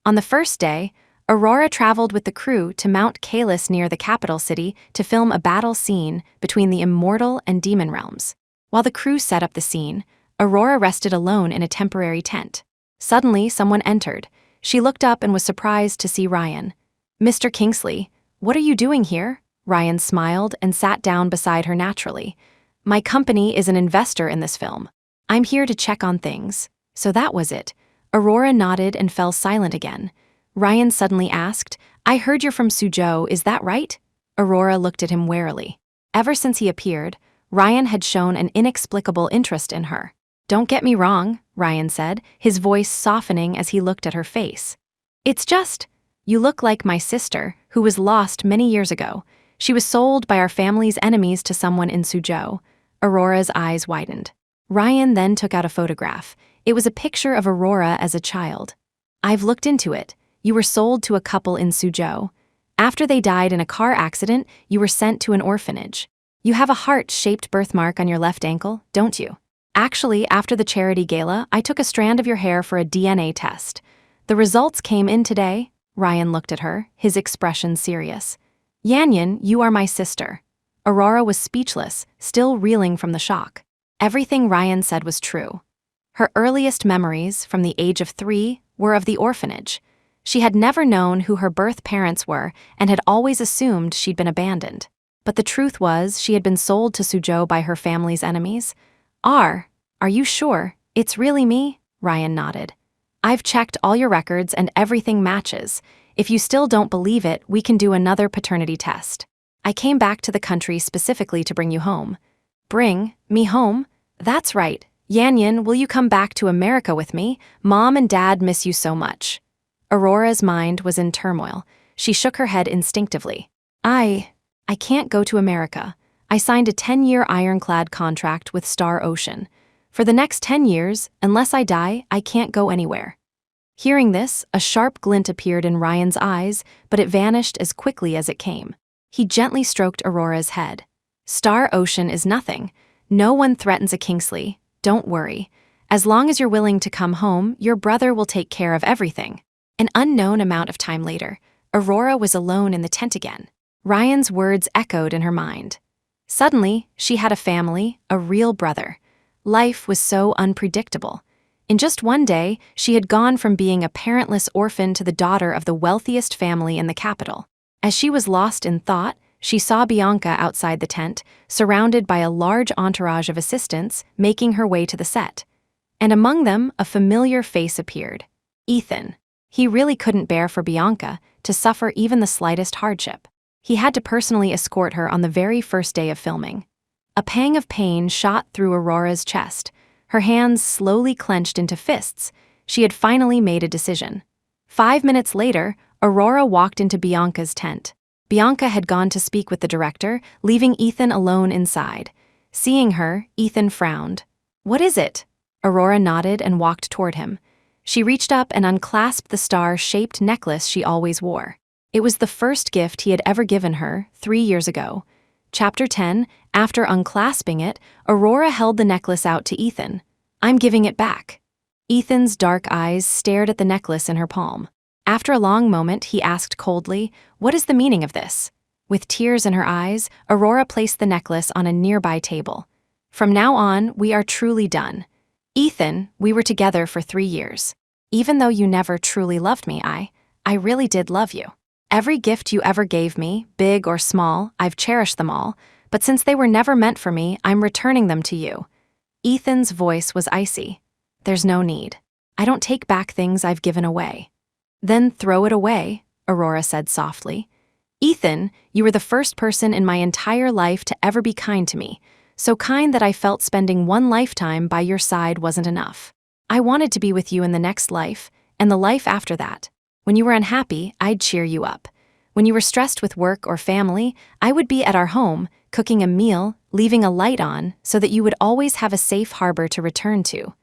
On the first day, Aurora traveled with the crew to Mount Caelus near the capital city to film a battle scene between the immortal and demon realms. While the crew set up the scene, Aurora rested alone in a temporary tent. Suddenly, someone entered. She looked up and was surprised to see Ryan. Mr. Kingsley, what are you doing here? Ryan smiled and sat down beside her naturally. My company is an investor in this film. I'm here to check on things. So that was it. Aurora nodded and fell silent again. Ryan suddenly asked, I heard you're from Suzhou, is that right? Aurora looked at him warily. Ever since he appeared, Ryan had shown an inexplicable interest in her. "Don't get me wrong," Ryan said, his voice softening as he looked at her face. "It's just, you look like my sister, who was lost many years ago. She was sold by our family's enemies to someone in Suzhou." Aurora's eyes widened. Ryan then took out a photograph. It was a picture of Aurora as a child. "I've looked into it. You were sold to a couple in Suzhou. After they died in a car accident, you were sent to an orphanage. You have a heart-shaped birthmark on your left ankle, don't you? Actually, after the charity gala, I took a strand of your hair for a DNA test. The results came in today." Ryan looked at her, his expression serious. "Yanyan, you are my sister." Aurora was speechless, still reeling from the shock. Everything Ryan said was true. Her earliest memories, from the age of 3, were of the orphanage. She had never known who her birth parents were and had always assumed she'd been abandoned. But the truth was, she had been sold to Suzhou by her family's enemies. Are you sure? It's really me?" Ryan nodded. "I've checked all your records and everything matches. If you still don't believe it, we can do another paternity test. I came back to the country specifically to bring you home." "Bring me home?" "That's right. Yanyan, will you come back to America with me? Mom and Dad miss you so much." Aurora's mind was in turmoil. She shook her head instinctively. I can't go to America. I signed a 10-year ironclad contract with Star Ocean. For the next 10 years, unless I die, I can't go anywhere." Hearing this, a sharp glint appeared in Ryan's eyes, but it vanished as quickly as it came. He gently stroked Aurora's head. "Star Ocean is nothing. No one threatens a Kingsley. Don't worry. As long as you're willing to come home, your brother will take care of everything." An unknown amount of time later, Aurora was alone in the tent again. Ryan's words echoed in her mind. Suddenly, she had a family, a real brother. Life was so unpredictable. In just one day, she had gone from being a parentless orphan to the daughter of the wealthiest family in the capital. As she was lost in thought, she saw Bianca outside the tent, surrounded by a large entourage of assistants, making her way to the set. And among them, a familiar face appeared. Ethan. He really couldn't bear for Bianca to suffer even the slightest hardship. He had to personally escort her on the very first day of filming. A pang of pain shot through Aurora's chest. Her hands slowly clenched into fists. She had finally made a decision. 5 minutes later, Aurora walked into Bianca's tent. Bianca had gone to speak with the director, leaving Ethan alone inside. Seeing her, Ethan frowned. "What is it?" Aurora nodded and walked toward him. She reached up and unclasped the star-shaped necklace she always wore. It was the first gift he had ever given her, 3 years ago. Chapter 10, after unclasping it, Aurora held the necklace out to Ethan. "I'm giving it back." Ethan's dark eyes stared at the necklace in her palm. After a long moment, he asked coldly, "What is the meaning of this?" With tears in her eyes, Aurora placed the necklace on a nearby table. "From now on, we are truly done. Ethan, we were together for 3 years. Even though you never truly loved me, I really did love you. Every gift you ever gave me, big or small, I've cherished them all, but since they were never meant for me, I'm returning them to you." Ethan's voice was icy. "There's no need. I don't take back things I've given away." "Then throw it away," Aurora said softly. "Ethan, you were the first person in my entire life to ever be kind to me, so kind that I felt spending one lifetime by your side wasn't enough. I wanted to be with you in the next life, and the life after that. When you were unhappy, I'd cheer you up. When you were stressed with work or family, I would be at our home, cooking a meal, leaving a light on, so that you would always have a safe harbor to return to."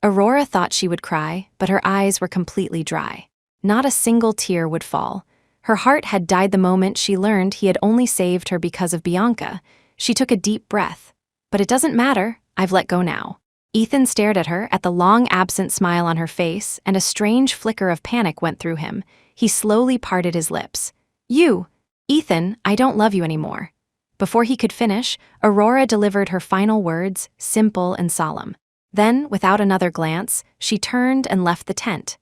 Aurora thought she would cry, but her eyes were completely dry. Not a single tear would fall. Her heart had died the moment she learned he had only saved her because of Bianca. She took a deep breath. "But it doesn't matter, I've let go now." Ethan stared at her, at the long-absent smile on her face, and a strange flicker of panic went through him. He slowly parted his lips. Ethan, I don't love you anymore." Before he could finish, Aurora delivered her final words, simple and solemn. Then, without another glance, she turned and left the tent.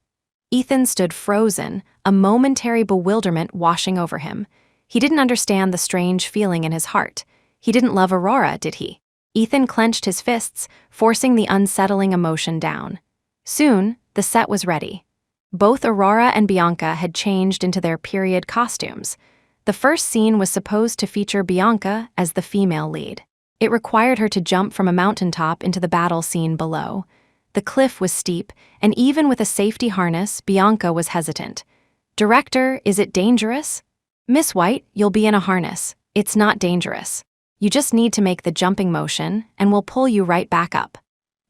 Ethan stood frozen, a momentary bewilderment washing over him. He didn't understand the strange feeling in his heart. He didn't love Aurora, did he? Ethan clenched his fists, forcing the unsettling emotion down. Soon, the set was ready. Both Aurora and Bianca had changed into their period costumes. The first scene was supposed to feature Bianca as the female lead. It required her to jump from a mountaintop into the battle scene below. The cliff was steep, and even with a safety harness, Bianca was hesitant. "Director, is it dangerous?" "Miss White, you'll be in a harness. It's not dangerous. You just need to make the jumping motion, and we'll pull you right back up."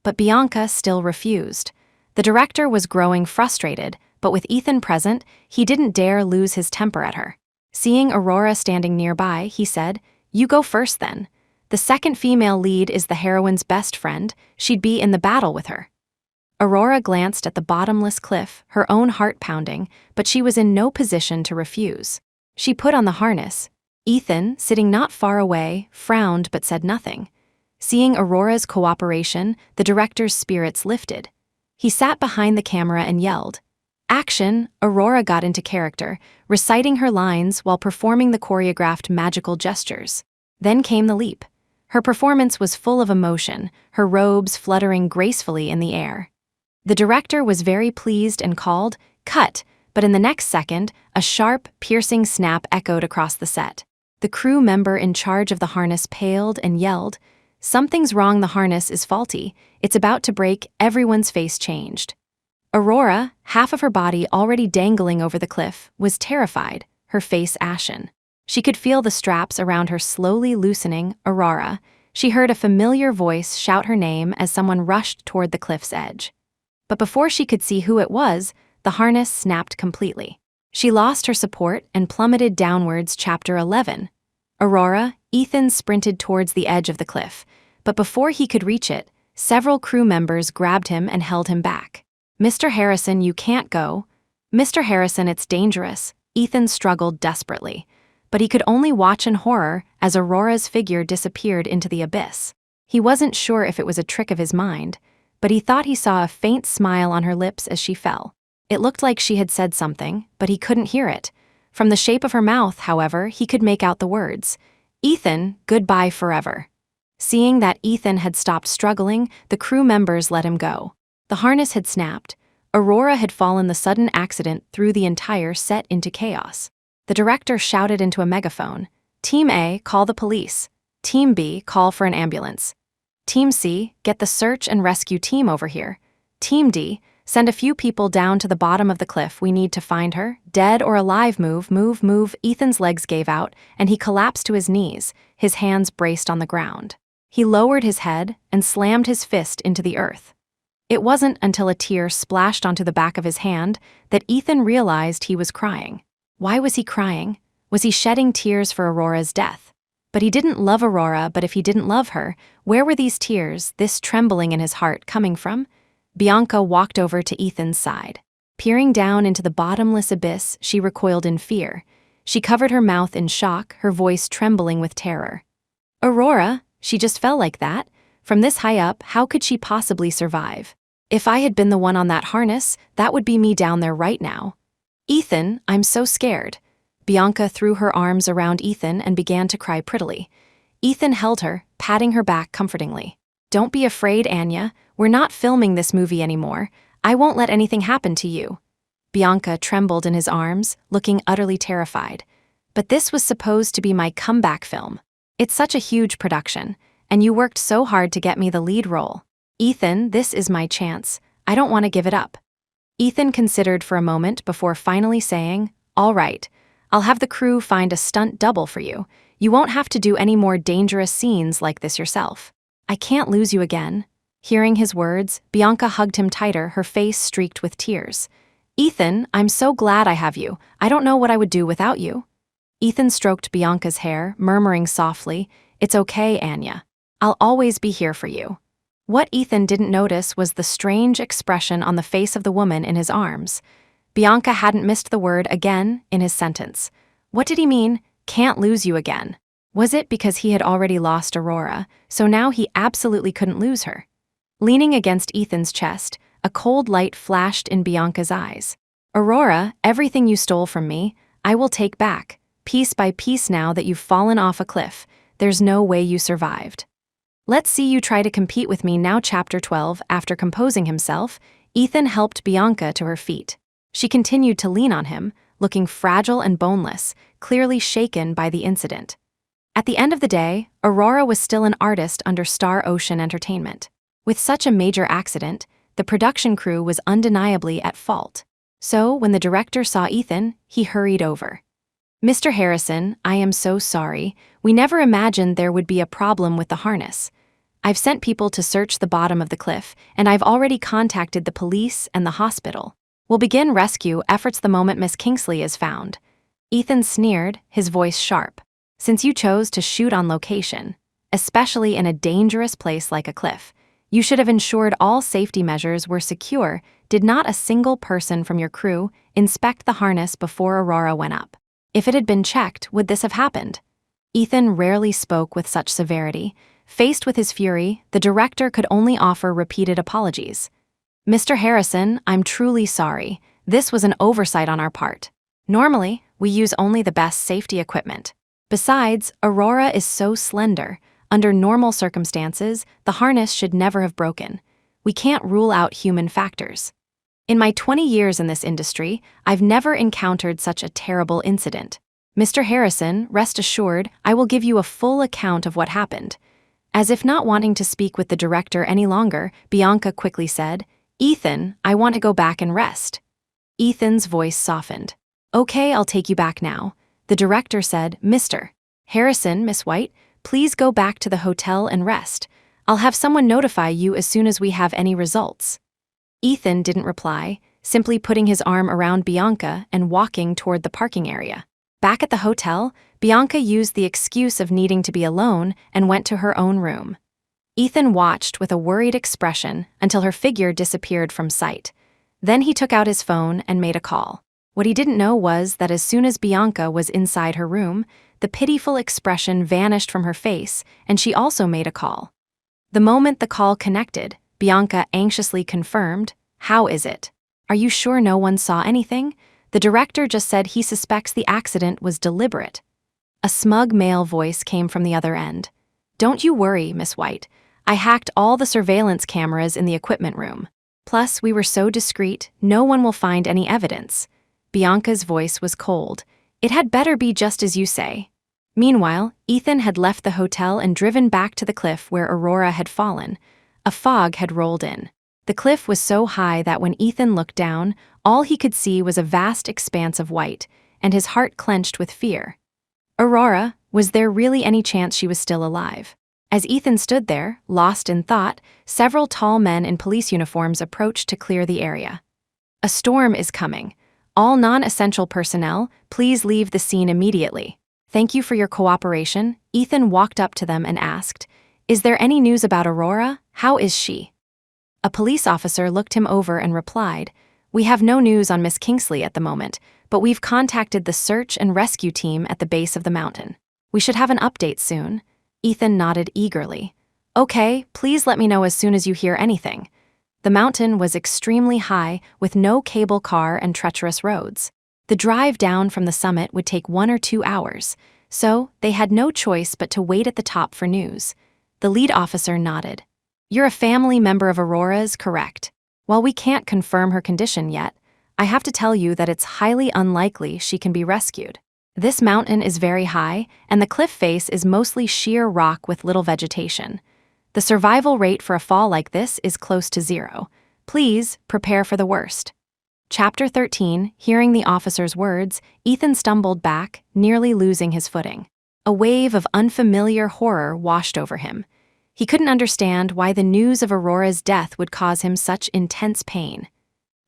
But Bianca still refused. The director was growing frustrated, but with Ethan present, he didn't dare lose his temper at her. Seeing Aurora standing nearby, he said, "You go first then. The second female lead is the heroine's best friend. She'd be in the battle with her." Aurora glanced at the bottomless cliff, her own heart pounding, but she was in no position to refuse. She put on the harness. Ethan, sitting not far away, frowned but said nothing. Seeing Aurora's cooperation, the director's spirits lifted. He sat behind the camera and yelled, "Action!" Aurora got into character, reciting her lines while performing the choreographed magical gestures. Then came the leap. Her performance was full of emotion, her robes fluttering gracefully in the air. The director was very pleased and called, "Cut," but in the next second, a sharp, piercing snap echoed across the set. The crew member in charge of the harness paled and yelled, "Something's wrong, the harness is faulty. It's about to break." Everyone's face changed. Aurora, half of her body already dangling over the cliff, was terrified, her face ashen. She could feel the straps around her slowly loosening. "Aurora." She heard a familiar voice shout her name as someone rushed toward the cliff's edge. But before she could see who it was, the harness snapped completely. She lost her support and plummeted downwards. Chapter 11. "Aurora." Ethan sprinted towards the edge of the cliff, but before he could reach it, several crew members grabbed him and held him back. "Mr. Harrison, you can't go." "Mr. Harrison, it's dangerous." Ethan struggled desperately, but he could only watch in horror as Aurora's figure disappeared into the abyss. He wasn't sure if it was a trick of his mind, but he thought he saw a faint smile on her lips as she fell. It looked like she had said something, but he couldn't hear it. From the shape of her mouth, however, he could make out the words, "Ethan, goodbye forever." Seeing that Ethan had stopped struggling, the crew members let him go. The harness had snapped. Aurora had fallen. The sudden accident threw the entire set into chaos. The director shouted into a megaphone, "Team A, call the police. Team B, call for an ambulance. Team C, get the search and rescue team over here. Team D, send a few people down to the bottom of the cliff. We need to find her. Dead or alive, move, move, move." Ethan's legs gave out, and he collapsed to his knees, his hands braced on the ground. He lowered his head and slammed his fist into the earth. It wasn't until a tear splashed onto the back of his hand that Ethan realized he was crying. Why was he crying? Was he shedding tears for Aurora's death? But he didn't love Aurora. But if he didn't love her, where were these tears, this trembling in his heart, coming from? Bianca walked over to Ethan's side. Peering down into the bottomless abyss, she recoiled in fear. She covered her mouth in shock, her voice trembling with terror. "Aurora, she just fell like that? From this high up, how could she possibly survive? If I had been the one on that harness, that would be me down there right now." "Ethan, I'm so scared." Bianca threw her arms around Ethan and began to cry prettily. Ethan held her, patting her back comfortingly. "Don't be afraid, Anya. We're not filming this movie anymore. I won't let anything happen to you." Bianca trembled in his arms, looking utterly terrified. "But this was supposed to be my comeback film. It's such a huge production, and you worked so hard to get me the lead role. Ethan, this is my chance. I don't want to give it up." Ethan considered for a moment before finally saying, "All right. I'll have the crew find a stunt double for you. You won't have to do any more dangerous scenes like this yourself. I can't lose you again." Hearing his words, Bianca hugged him tighter, her face streaked with tears. "Ethan, I'm so glad I have you. I don't know what I would do without you." Ethan stroked Bianca's hair, murmuring softly, "It's okay, Anya. I'll always be here for you." What Ethan didn't notice was the strange expression on the face of the woman in his arms. Bianca hadn't missed the word "again" in his sentence. What did he mean, "can't lose you again"? Was it because he had already lost Aurora, so now he absolutely couldn't lose her? Leaning against Ethan's chest, a cold light flashed in Bianca's eyes. "Aurora, everything you stole from me, I will take back, piece by piece. Now that you've fallen off a cliff, there's no way you survived. Let's see you try to compete with me now." Chapter 12. After composing himself, Ethan helped Bianca to her feet. She continued to lean on him, looking fragile and boneless, clearly shaken by the incident. At the end of the day, Aurora was still an artist under Star Ocean Entertainment. With such a major accident, the production crew was undeniably at fault. So, when the director saw Ethan, he hurried over. "Mr. Harrison, I am so sorry. We never imagined there would be a problem with the harness. I've sent people to search the bottom of the cliff, and I've already contacted the police and the hospital. We'll begin rescue efforts the moment Miss Kingsley is found." Ethan sneered, his voice sharp. "Since you chose to shoot on location, especially in a dangerous place like a cliff, you should have ensured all safety measures were secure. Did not a single person from your crew inspect the harness before Aurora went up? If it had been checked, would this have happened?" Ethan rarely spoke with such severity. Faced with his fury, the director could only offer repeated apologies. "Mr. Harrison, I'm truly sorry. This was an oversight on our part. Normally, we use only the best safety equipment. Besides, Aurora is so slender. Under normal circumstances, the harness should never have broken. We can't rule out human factors. In my 20 years in this industry, I've never encountered such a terrible incident. Mr. Harrison, rest assured, I will give you a full account of what happened." As if not wanting to speak with the director any longer, Bianca quickly said, "Ethan, I want to go back and rest." Ethan's voice softened. "Okay, I'll take you back now." The director said, "Mr. Harrison, Miss White, please go back to the hotel and rest. I'll have someone notify you as soon as we have any results." Ethan didn't reply, simply putting his arm around Bianca and walking toward the parking area. Back at the hotel, Bianca used the excuse of needing to be alone and went to her own room. Ethan watched with a worried expression until her figure disappeared from sight. Then he took out his phone and made a call. What he didn't know was that as soon as Bianca was inside her room, the pitiful expression vanished from her face, and she also made a call. The moment the call connected, Bianca anxiously confirmed, "How is it? Are you sure no one saw anything? The director just said he suspects the accident was deliberate." A smug male voice came from the other end. "Don't you worry, Miss White. I hacked all the surveillance cameras in the equipment room. Plus, we were so discreet, no one will find any evidence." Bianca's voice was cold. "It had better be just as you say." Meanwhile, Ethan had left the hotel and driven back to the cliff where Aurora had fallen. A fog had rolled in. The cliff was so high that when Ethan looked down, all he could see was a vast expanse of white, and his heart clenched with fear. Aurora, was there really any chance she was still alive? As Ethan stood there, lost in thought, several tall men in police uniforms approached to clear the area. "A storm is coming. All non-essential personnel, please leave the scene immediately. Thank you for your cooperation." Ethan walked up to them and asked, "Is there any news about Aurora? How is she?" A police officer looked him over and replied, "We have no news on Miss Kingsley at the moment, but we've contacted the search and rescue team at the base of the mountain. We should have an update soon." Ethan nodded eagerly. "Okay, please let me know as soon as you hear anything." The mountain was extremely high, with no cable car and treacherous roads. The drive down from the summit would take 1 or 2 hours, so they had no choice but to wait at the top for news. The lead officer nodded. "You're a family member of Aurora's, correct? While we can't confirm her condition yet, I have to tell you that it's highly unlikely she can be rescued. This mountain is very high, and the cliff face is mostly sheer rock with little vegetation. The survival rate for a fall like this is close to 0. Please prepare for the worst." Chapter 13, hearing the officer's words, Ethan stumbled back, nearly losing his footing. A wave of unfamiliar horror washed over him. He couldn't understand why the news of Aurora's death would cause him such intense pain.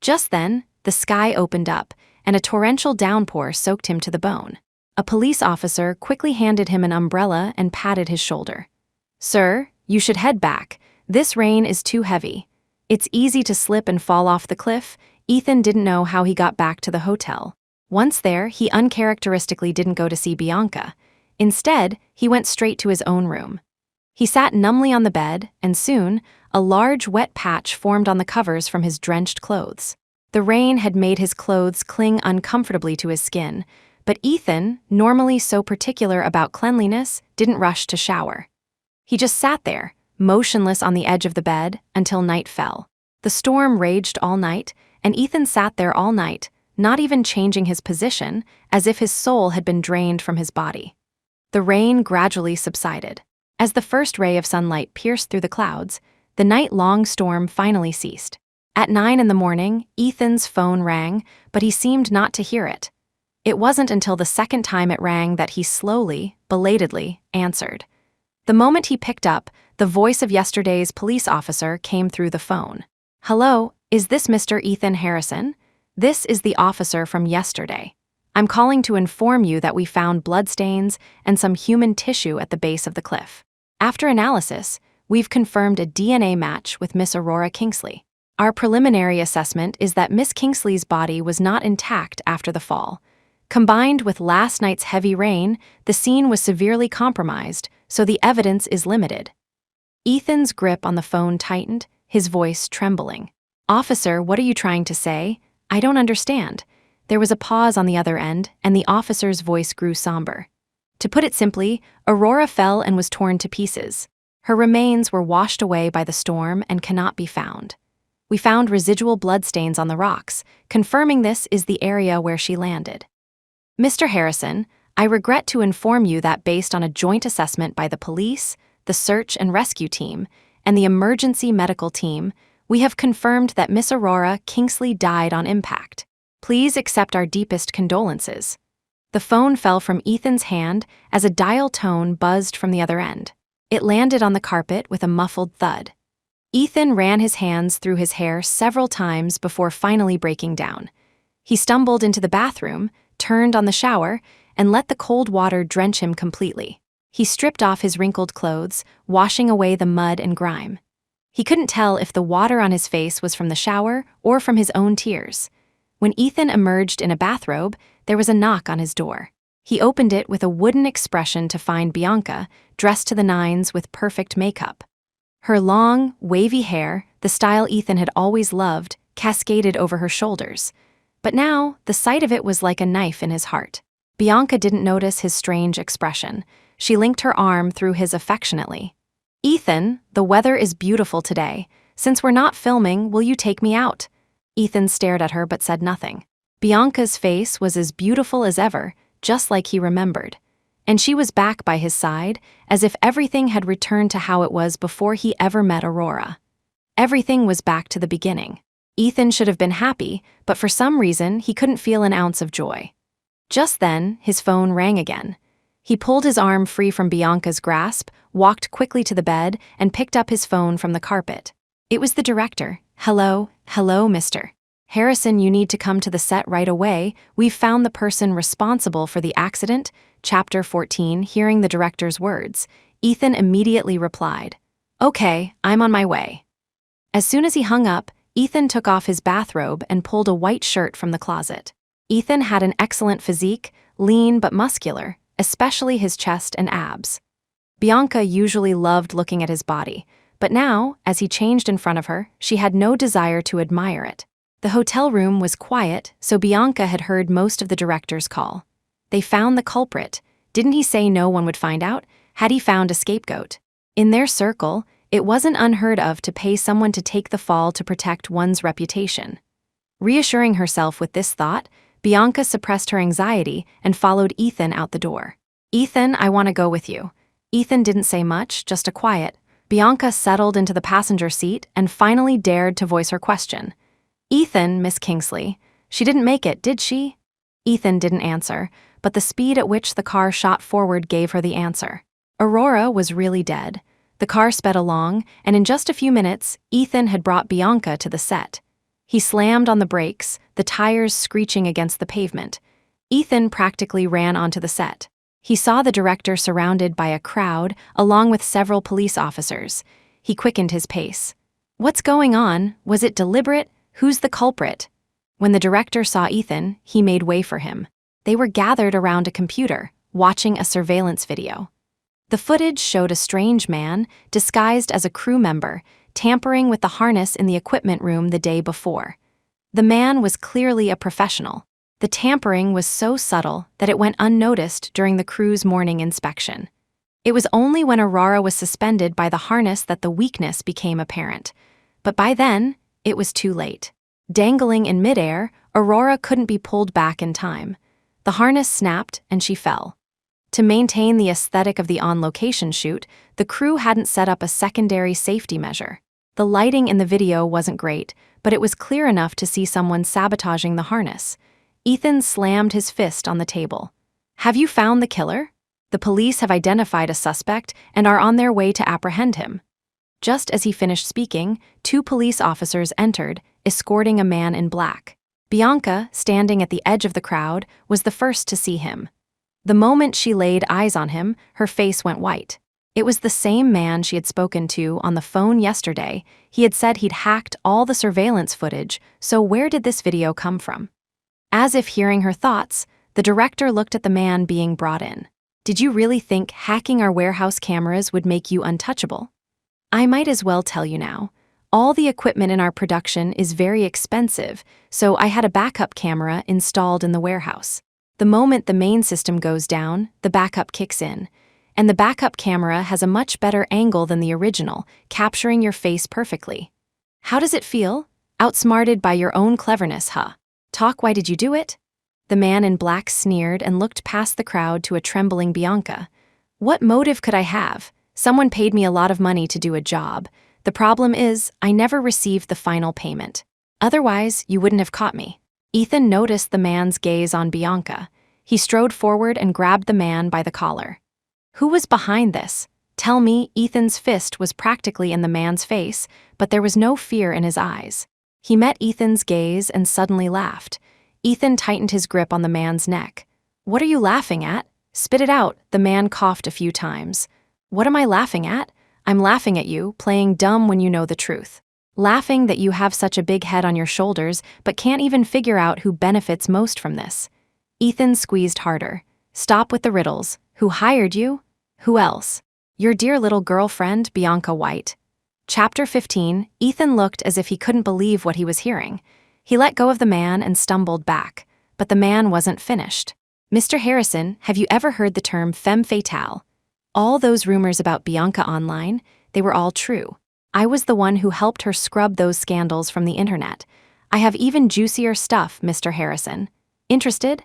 Just then, the sky opened up, and a torrential downpour soaked him to the bone. A police officer quickly handed him an umbrella and patted his shoulder. "Sir, you should head back. This rain is too heavy. It's easy to slip and fall off the cliff." Ethan didn't know how he got back to the hotel. Once there, he uncharacteristically didn't go to see Bianca. Instead, he went straight to his own room. He sat numbly on the bed, and soon, a large wet patch formed on the covers from his drenched clothes. The rain had made his clothes cling uncomfortably to his skin, but Ethan, normally so particular about cleanliness, didn't rush to shower. He just sat there, motionless on the edge of the bed, until night fell. The storm raged all night, and Ethan sat there all night, not even changing his position, as if his soul had been drained from his body. The rain gradually subsided. As the first ray of sunlight pierced through the clouds, the night-long storm finally ceased. At 9 in the morning, Ethan's phone rang, but he seemed not to hear it. It wasn't until the second time it rang that he slowly, belatedly, answered. The moment he picked up, the voice of yesterday's police officer came through the phone. "Hello, is this Mr. Ethan Harrison? This is the officer from yesterday. I'm calling to inform you that we found bloodstains and some human tissue at the base of the cliff. After analysis, we've confirmed a DNA match with Miss Aurora Kingsley. Our preliminary assessment is that Miss Kingsley's body was not intact after the fall. Combined with last night's heavy rain, the scene was severely compromised, so the evidence is limited." Ethan's grip on the phone tightened, his voice trembling. "Officer, what are you trying to say? I don't understand." There was a pause on the other end, and the officer's voice grew somber. "To put it simply, Aurora fell and was torn to pieces. Her remains were washed away by the storm and cannot be found. We found residual bloodstains on the rocks, confirming this is the area where she landed. Mr. Harrison, I regret to inform you that based on a joint assessment by the police, the search and rescue team, and the emergency medical team, we have confirmed that Miss Aurora Kingsley died on impact. Please accept our deepest condolences." The phone fell from Ethan's hand as a dial tone buzzed from the other end. It landed on the carpet with a muffled thud. Ethan ran his hands through his hair several times before finally breaking down. He stumbled into the bathroom, turned on the shower, and let the cold water drench him completely. He stripped off his wrinkled clothes, washing away the mud and grime. He couldn't tell if the water on his face was from the shower or from his own tears. When Ethan emerged in a bathrobe, there was a knock on his door. He opened it with a wooden expression to find Bianca, dressed to the nines with perfect makeup. Her long, wavy hair, the style Ethan had always loved, cascaded over her shoulders. But now, the sight of it was like a knife in his heart. Bianca didn't notice his strange expression. She linked her arm through his affectionately. "Ethan, the weather is beautiful today. Since we're not filming, will you take me out?" Ethan stared at her but said nothing. Bianca's face was as beautiful as ever, just like he remembered. And she was back by his side, as if everything had returned to how it was before he ever met Aurora. Everything was back to the beginning. Ethan should have been happy, but for some reason, he couldn't feel an ounce of joy. Just then, his phone rang again. He pulled his arm free from Bianca's grasp, walked quickly to the bed, and picked up his phone from the carpet. It was the director. Hello, Mr. Harrison, you need to come to the set right away. We've found the person responsible for the accident." Chapter 14. Hearing the director's words, Ethan immediately replied, "Okay, I'm on my way." As soon as he hung up, Ethan took off his bathrobe and pulled a white shirt from the closet. Ethan had an excellent physique, lean but muscular, especially his chest and abs. Bianca usually loved looking at his body, but now, as he changed in front of her, she had no desire to admire it. The hotel room was quiet, so Bianca had heard most of the director's call. They found the culprit. Didn't he say no one would find out? Had he found a scapegoat? In their circle, it wasn't unheard of to pay someone to take the fall to protect one's reputation. Reassuring herself with this thought, Bianca suppressed her anxiety and followed Ethan out the door. "Ethan, I want to go with you." Ethan didn't say much, just a quiet. Bianca settled into the passenger seat and finally dared to voice her question. "Ethan, Miss Kingsley, she didn't make it, did she?" Ethan didn't answer, but the speed at which the car shot forward gave her the answer. Aurora was really dead. The car sped along, and in just a few minutes, Ethan had brought Bianca to the set. He slammed on the brakes, the tires screeching against the pavement. Ethan practically ran onto the set. He saw the director surrounded by a crowd, along with several police officers. He quickened his pace. "What's going on? Was it deliberate? Who's the culprit?" When the director saw Ethan, he made way for him. They were gathered around a computer, watching a surveillance video. The footage showed a strange man, disguised as a crew member, tampering with the harness in the equipment room the day before. The man was clearly a professional. The tampering was so subtle that it went unnoticed during the crew's morning inspection. It was only when Aurora was suspended by the harness that the weakness became apparent. But by then, it was too late. Dangling in midair, Aurora couldn't be pulled back in time. The harness snapped and she fell. To maintain the aesthetic of the on-location shoot, the crew hadn't set up a secondary safety measure. The lighting in the video wasn't great, but it was clear enough to see someone sabotaging the harness. Ethan slammed his fist on the table. "Have you found the killer? The police have identified a suspect and are on their way to apprehend him." Just as he finished speaking, 2 police officers entered, escorting a man in black. Bianca, standing at the edge of the crowd, was the first to see him. The moment she laid eyes on him, her face went white. It was the same man she had spoken to on the phone yesterday. He had said he'd hacked all the surveillance footage, so where did this video come from? As if hearing her thoughts, the director looked at the man being brought in. "Did you really think hacking our warehouse cameras would make you untouchable? I might as well tell you now. All the equipment in our production is very expensive, so I had a backup camera installed in the warehouse. The moment the main system goes down, the backup kicks in. And the backup camera has a much better angle than the original, capturing your face perfectly. How does it feel? Outsmarted by your own cleverness, huh? Talk, why did you do it?" The man in black sneered and looked past the crowd to a trembling Bianca. "What motive could I have? Someone paid me a lot of money to do a job. The problem is, I never received the final payment. Otherwise, you wouldn't have caught me." Ethan noticed the man's gaze on Bianca. He strode forward and grabbed the man by the collar. "Who was behind this? Tell me." Ethan's fist was practically in the man's face, but there was no fear in his eyes. He met Ethan's gaze and suddenly laughed. Ethan tightened his grip on the man's neck. "What are you laughing at? Spit it out." The man coughed a few times. "What am I laughing at? I'm laughing at you, playing dumb when you know the truth. Laughing that you have such a big head on your shoulders, but can't even figure out who benefits most from this." Ethan squeezed harder. "Stop with the riddles. Who hired you? Who else? Your dear little girlfriend, Bianca White." Chapter 15, Ethan looked as if he couldn't believe what he was hearing. He let go of the man and stumbled back, but the man wasn't finished. "Mr. Harrison, have you ever heard the term femme fatale? All those rumors about Bianca online, they were all true. I was the one who helped her scrub those scandals from the internet. I have even juicier stuff, Mr. Harrison. Interested?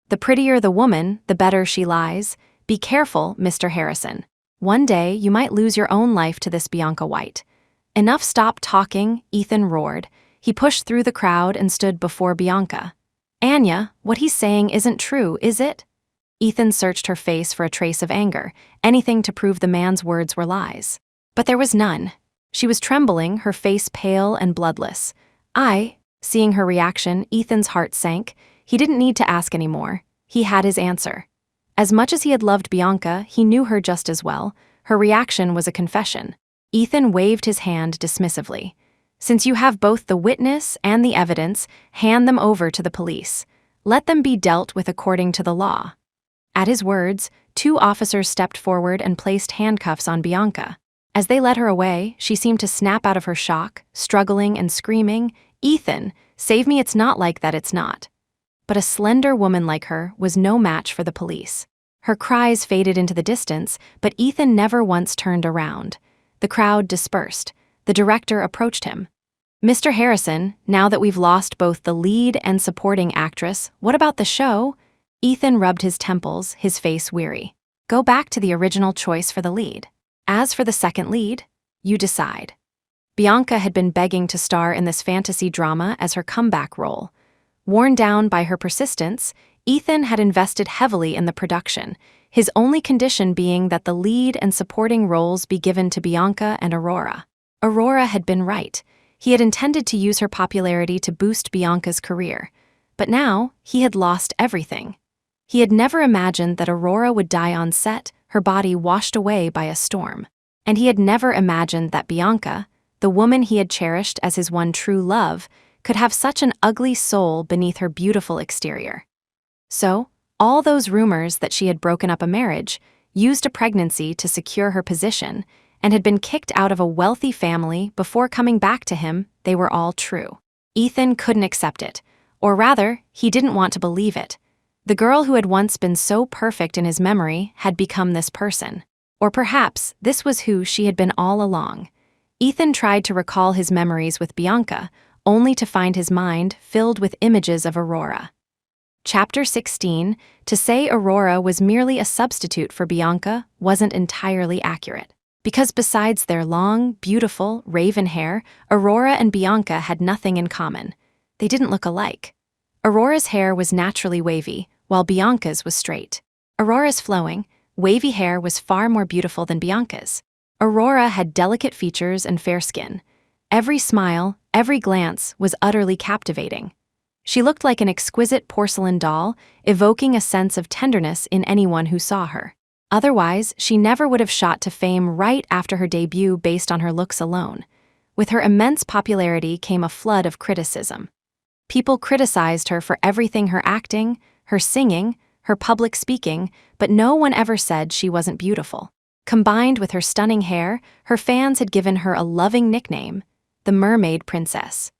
The prettier the woman, the better she lies. Be careful, Mr. Harrison. One day you might lose your own life to this Bianca White." "Enough, stop talking," Ethan roared. He pushed through the crowd and stood before Bianca. "Anya, what he's saying isn't true, is it?" Ethan searched her face for a trace of anger, anything to prove the man's words were lies. But there was none. She was trembling, her face pale and bloodless. Seeing her reaction, Ethan's heart sank. He didn't need to ask anymore. He had his answer. As much as he had loved Bianca, he knew her just as well. Her reaction was a confession. Ethan waved his hand dismissively. "Since you have both the witness and the evidence, hand them over to the police. Let them be dealt with according to the law." At his words, 2 officers stepped forward and placed handcuffs on Bianca. As they led her away, she seemed to snap out of her shock, struggling and screaming, "Ethan, save me, it's not like that, it's not." But a slender woman like her was no match for the police. Her cries faded into the distance, but Ethan never once turned around. The crowd dispersed. The director approached him. "Mr. Harrison, now that we've lost both the lead and supporting actress, what about the show?" Ethan rubbed his temples, his face weary. "Go back to the original choice for the lead. As for the second lead, you decide." Bianca had been begging to star in this fantasy drama as her comeback role. Worn down by her persistence, Ethan had invested heavily in the production, his only condition being that the lead and supporting roles be given to Bianca and Aurora. Aurora had been right. He had intended to use her popularity to boost Bianca's career. But now, he had lost everything. He had never imagined that Aurora would die on set, her body washed away by a storm. And he had never imagined that Bianca, the woman he had cherished as his one true love, could have such an ugly soul beneath her beautiful exterior. So, all those rumors that she had broken up a marriage, used a pregnancy to secure her position, and had been kicked out of a wealthy family before coming back to him, they were all true. Ethan couldn't accept it, or rather, he didn't want to believe it. The girl who had once been so perfect in his memory had become this person. Or perhaps this was who she had been all along. Ethan tried to recall his memories with Bianca, only to find his mind filled with images of Aurora. Chapter 16, to say Aurora was merely a substitute for Bianca wasn't entirely accurate. Because besides their long, beautiful, raven hair, Aurora and Bianca had nothing in common. They didn't look alike. Aurora's hair was naturally wavy, while Bianca's was straight. Aurora's flowing, wavy hair was far more beautiful than Bianca's. Aurora had delicate features and fair skin. Every smile, every glance was utterly captivating. She looked like an exquisite porcelain doll, evoking a sense of tenderness in anyone who saw her. Otherwise, she never would have shot to fame right after her debut based on her looks alone. With her immense popularity came a flood of criticism. People criticized her for everything: her acting, her singing, her public speaking, but no one ever said she wasn't beautiful. Combined with her stunning hair, her fans had given her a loving nickname, the Mermaid Princess.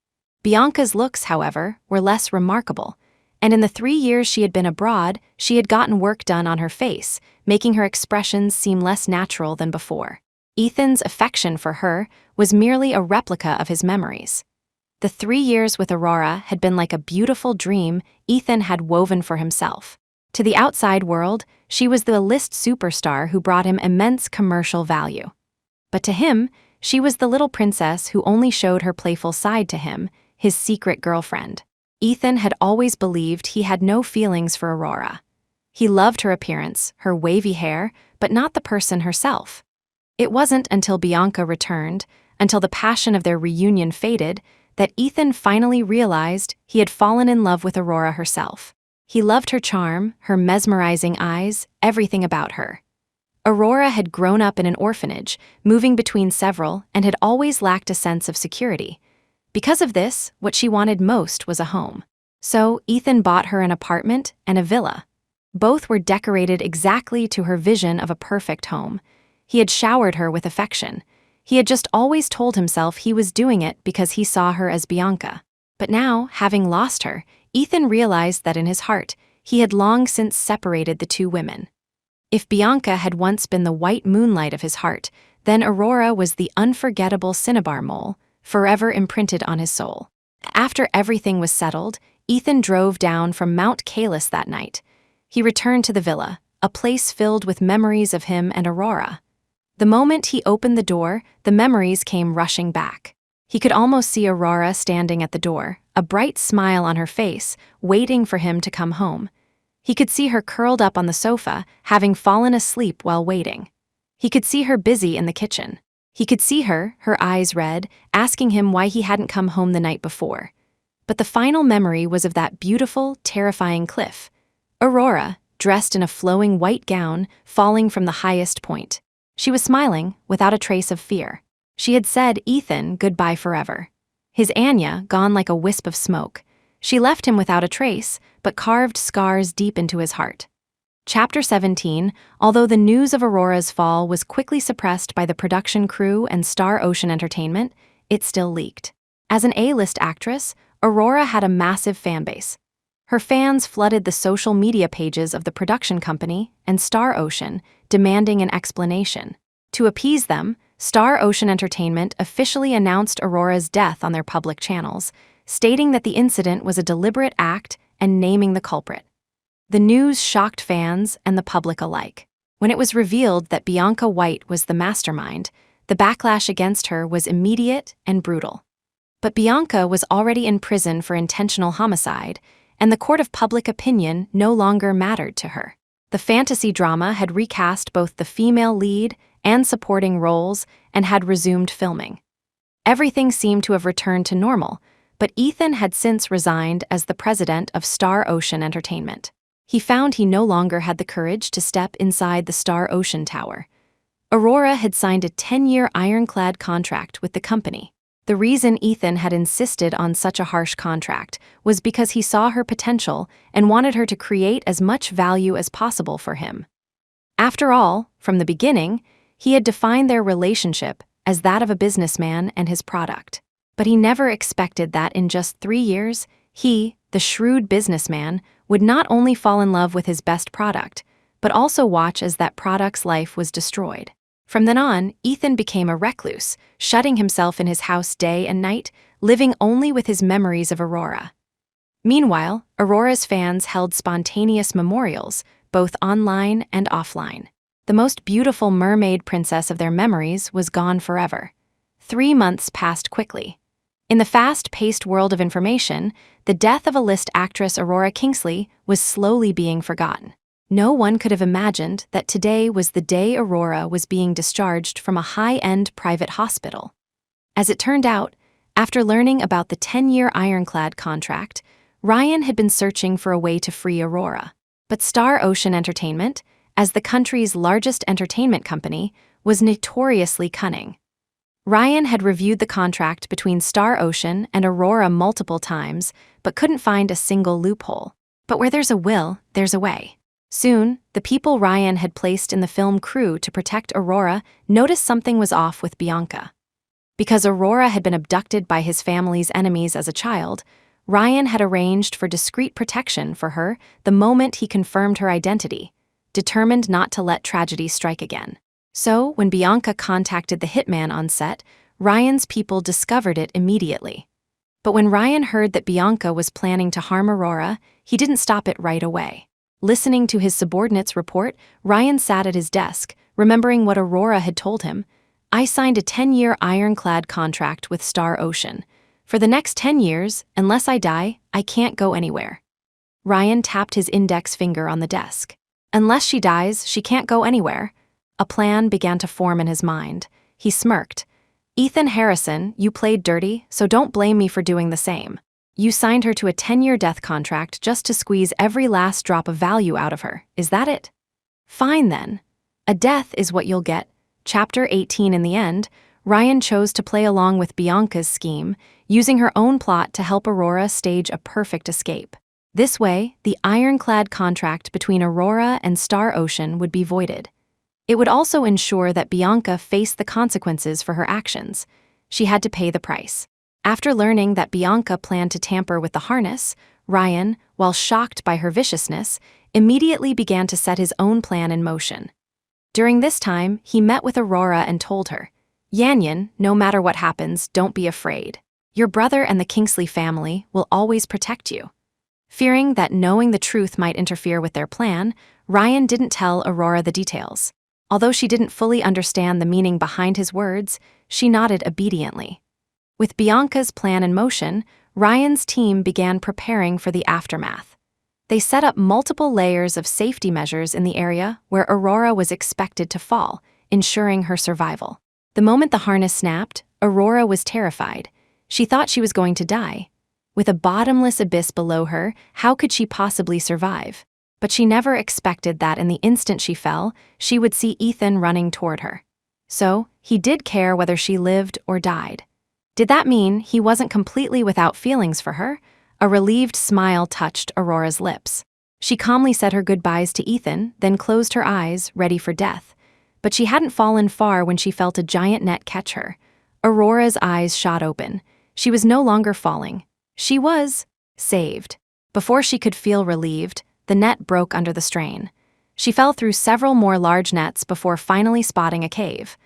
Bianca's looks, however, were less remarkable, and in the 3 years she had been abroad, she had gotten work done on her face, making her expressions seem less natural than before. Ethan's affection for her was merely a replica of his memories. The 3 years with Aurora had been like a beautiful dream Ethan had woven for himself. To the outside world, she was the A-list superstar who brought him immense commercial value. But to him, she was the little princess who only showed her playful side to him, his secret girlfriend. Ethan had always believed he had no feelings for Aurora. He loved her appearance, her wavy hair, but not the person herself. It wasn't until Bianca returned, until the passion of their reunion faded, that Ethan finally realized he had fallen in love with Aurora herself. He loved her charm, her mesmerizing eyes, everything about her. Aurora had grown up in an orphanage, moving between several, and had always lacked a sense of security. Because of this, what she wanted most was a home. So Ethan bought her an apartment and a villa. Both were decorated exactly to her vision of a perfect home. He had showered her with affection. He had just always told himself he was doing it because he saw her as Bianca. But now, having lost her, Ethan realized that in his heart, he had long since separated the two women. If Bianca had once been the white moonlight of his heart, then Aurora was the unforgettable cinnabar mole, forever imprinted on his soul. After everything was settled, Ethan drove down from Mount Caelus that night. He returned to the villa, a place filled with memories of him and Aurora. The moment he opened the door, the memories came rushing back. He could almost see Aurora standing at the door, a bright smile on her face, waiting for him to come home. He could see her curled up on the sofa, having fallen asleep while waiting. He could see her busy in the kitchen. He could see her, her eyes red, asking him why he hadn't come home the night before. But the final memory was of that beautiful, terrifying cliff. Aurora, dressed in a flowing white gown, falling from the highest point. She was smiling, without a trace of fear. She had said Ethan goodbye forever. His Anya gone like a wisp of smoke. She left him without a trace, but carved scars deep into his heart. Chapter 17, although the news of Aurora's fall was quickly suppressed by the production crew and Star Ocean Entertainment, it still leaked. As an A-list actress, Aurora had a massive fanbase. Her fans flooded the social media pages of the production company and Star Ocean, demanding an explanation. To appease them, Star Ocean Entertainment officially announced Aurora's death on their public channels, stating that the incident was a deliberate act and naming the culprit. The news shocked fans and the public alike. When it was revealed that Bianca White was the mastermind, the backlash against her was immediate and brutal. But Bianca was already in prison for intentional homicide, and the court of public opinion no longer mattered to her. The fantasy drama had recast both the female lead and supporting roles and had resumed filming. Everything seemed to have returned to normal, but Ethan had since resigned as the president of Star Ocean Entertainment. He found he no longer had the courage to step inside the Star Ocean Tower. Aurora had signed a 10-year ironclad contract with the company. The reason Ethan had insisted on such a harsh contract was because he saw her potential and wanted her to create as much value as possible for him. After all, from the beginning, he had defined their relationship as that of a businessman and his product. But he never expected that in just 3 years, he, the shrewd businessman, would not only fall in love with his best product, but also watch as that product's life was destroyed. From then on, Ethan became a recluse, shutting himself in his house day and night, living only with his memories of Aurora. Meanwhile, Aurora's fans held spontaneous memorials, both online and offline. The most beautiful mermaid princess of their memories was gone forever. 3 months passed quickly. In the fast-paced world of information, the death of A-list actress Aurora Kingsley was slowly being forgotten. No one could have imagined that today was the day Aurora was being discharged from a high-end private hospital. As it turned out, after learning about the 10-year ironclad contract, Ryan had been searching for a way to free Aurora. But Star Ocean Entertainment, as the country's largest entertainment company, was notoriously cunning. Ryan had reviewed the contract between Star Ocean and Aurora multiple times, but couldn't find a single loophole. But where there's a will, there's a way. Soon, the people Ryan had placed in the film crew to protect Aurora noticed something was off with Bianca. Because Aurora had been abducted by his family's enemies as a child, Ryan had arranged for discreet protection for her the moment he confirmed her identity, determined not to let tragedy strike again. So, when Bianca contacted the hitman on set, Ryan's people discovered it immediately. But when Ryan heard that Bianca was planning to harm Aurora, he didn't stop it right away. Listening to his subordinates report, Ryan sat at his desk, remembering what Aurora had told him. "I signed a 10-year ironclad contract with Star Ocean. For the next 10 years, unless I die, I can't go anywhere." Ryan tapped his index finger on the desk. Unless she dies, she can't go anywhere. A plan began to form in his mind. He smirked. "Ethan Harrison, you played dirty, so don't blame me for doing the same. You signed her to a 10-year death contract just to squeeze every last drop of value out of her. Is that it? Fine then. A death is what you'll get." Chapter 18. In the end, Ryan chose to play along with Bianca's scheme, using her own plot to help Aurora stage a perfect escape. This way, the ironclad contract between Aurora and Star Ocean would be voided. It would also ensure that Bianca faced the consequences for her actions. She had to pay the price. After learning that Bianca planned to tamper with the harness, Ryan, while shocked by her viciousness, immediately began to set his own plan in motion. During this time, he met with Aurora and told her, "Yanyan, no matter what happens, don't be afraid. Your brother and the Kingsley family will always protect you." Fearing that knowing the truth might interfere with their plan, Ryan didn't tell Aurora the details. Although she didn't fully understand the meaning behind his words, she nodded obediently. With Bianca's plan in motion, Ryan's team began preparing for the aftermath. They set up multiple layers of safety measures in the area where Aurora was expected to fall, ensuring her survival. The moment the harness snapped, Aurora was terrified. She thought she was going to die. With a bottomless abyss below her, how could she possibly survive? But she never expected that in the instant she fell, she would see Ethan running toward her. So, he did care whether she lived or died. Did that mean he wasn't completely without feelings for her? A relieved smile touched Aurora's lips. She calmly said her goodbyes to Ethan, then closed her eyes, ready for death. But she hadn't fallen far when she felt a giant net catch her. Aurora's eyes shot open. She was no longer falling. She was saved. Before she could feel relieved, the net broke under the strain. She fell through several more large nets before finally spotting a cave.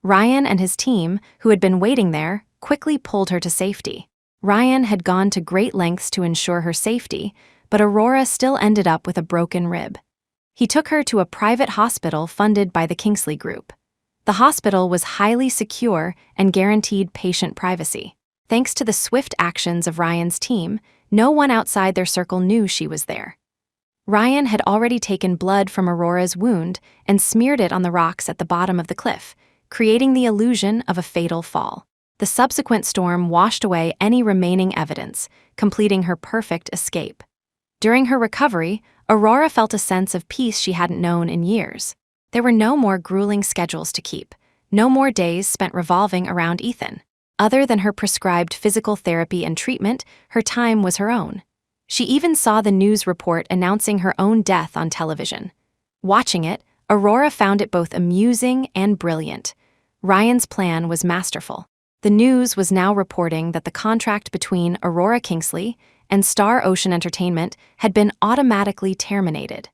Ryan and his team, who had been waiting there, quickly pulled her to safety. Ryan had gone to great lengths to ensure her safety, but Aurora still ended up with a broken rib. He took her to a private hospital funded by the Kingsley Group. The hospital was highly secure and guaranteed patient privacy. Thanks to the swift actions of Ryan's team, no one outside their circle knew she was there. Ryan had already taken blood from Aurora's wound and smeared it on the rocks at the bottom of the cliff, creating the illusion of a fatal fall. The subsequent storm washed away any remaining evidence, completing her perfect escape. During her recovery, Aurora felt a sense of peace she hadn't known in years. There were no more grueling schedules to keep, no more days spent revolving around Ethan. Other than her prescribed physical therapy and treatment, her time was her own. She even saw the news report announcing her own death on television. Watching it, Aurora found it both amusing and brilliant. Ryan's plan was masterful. The news was now reporting that the contract between Aurora Kingsley and Star Ocean Entertainment had been automatically terminated.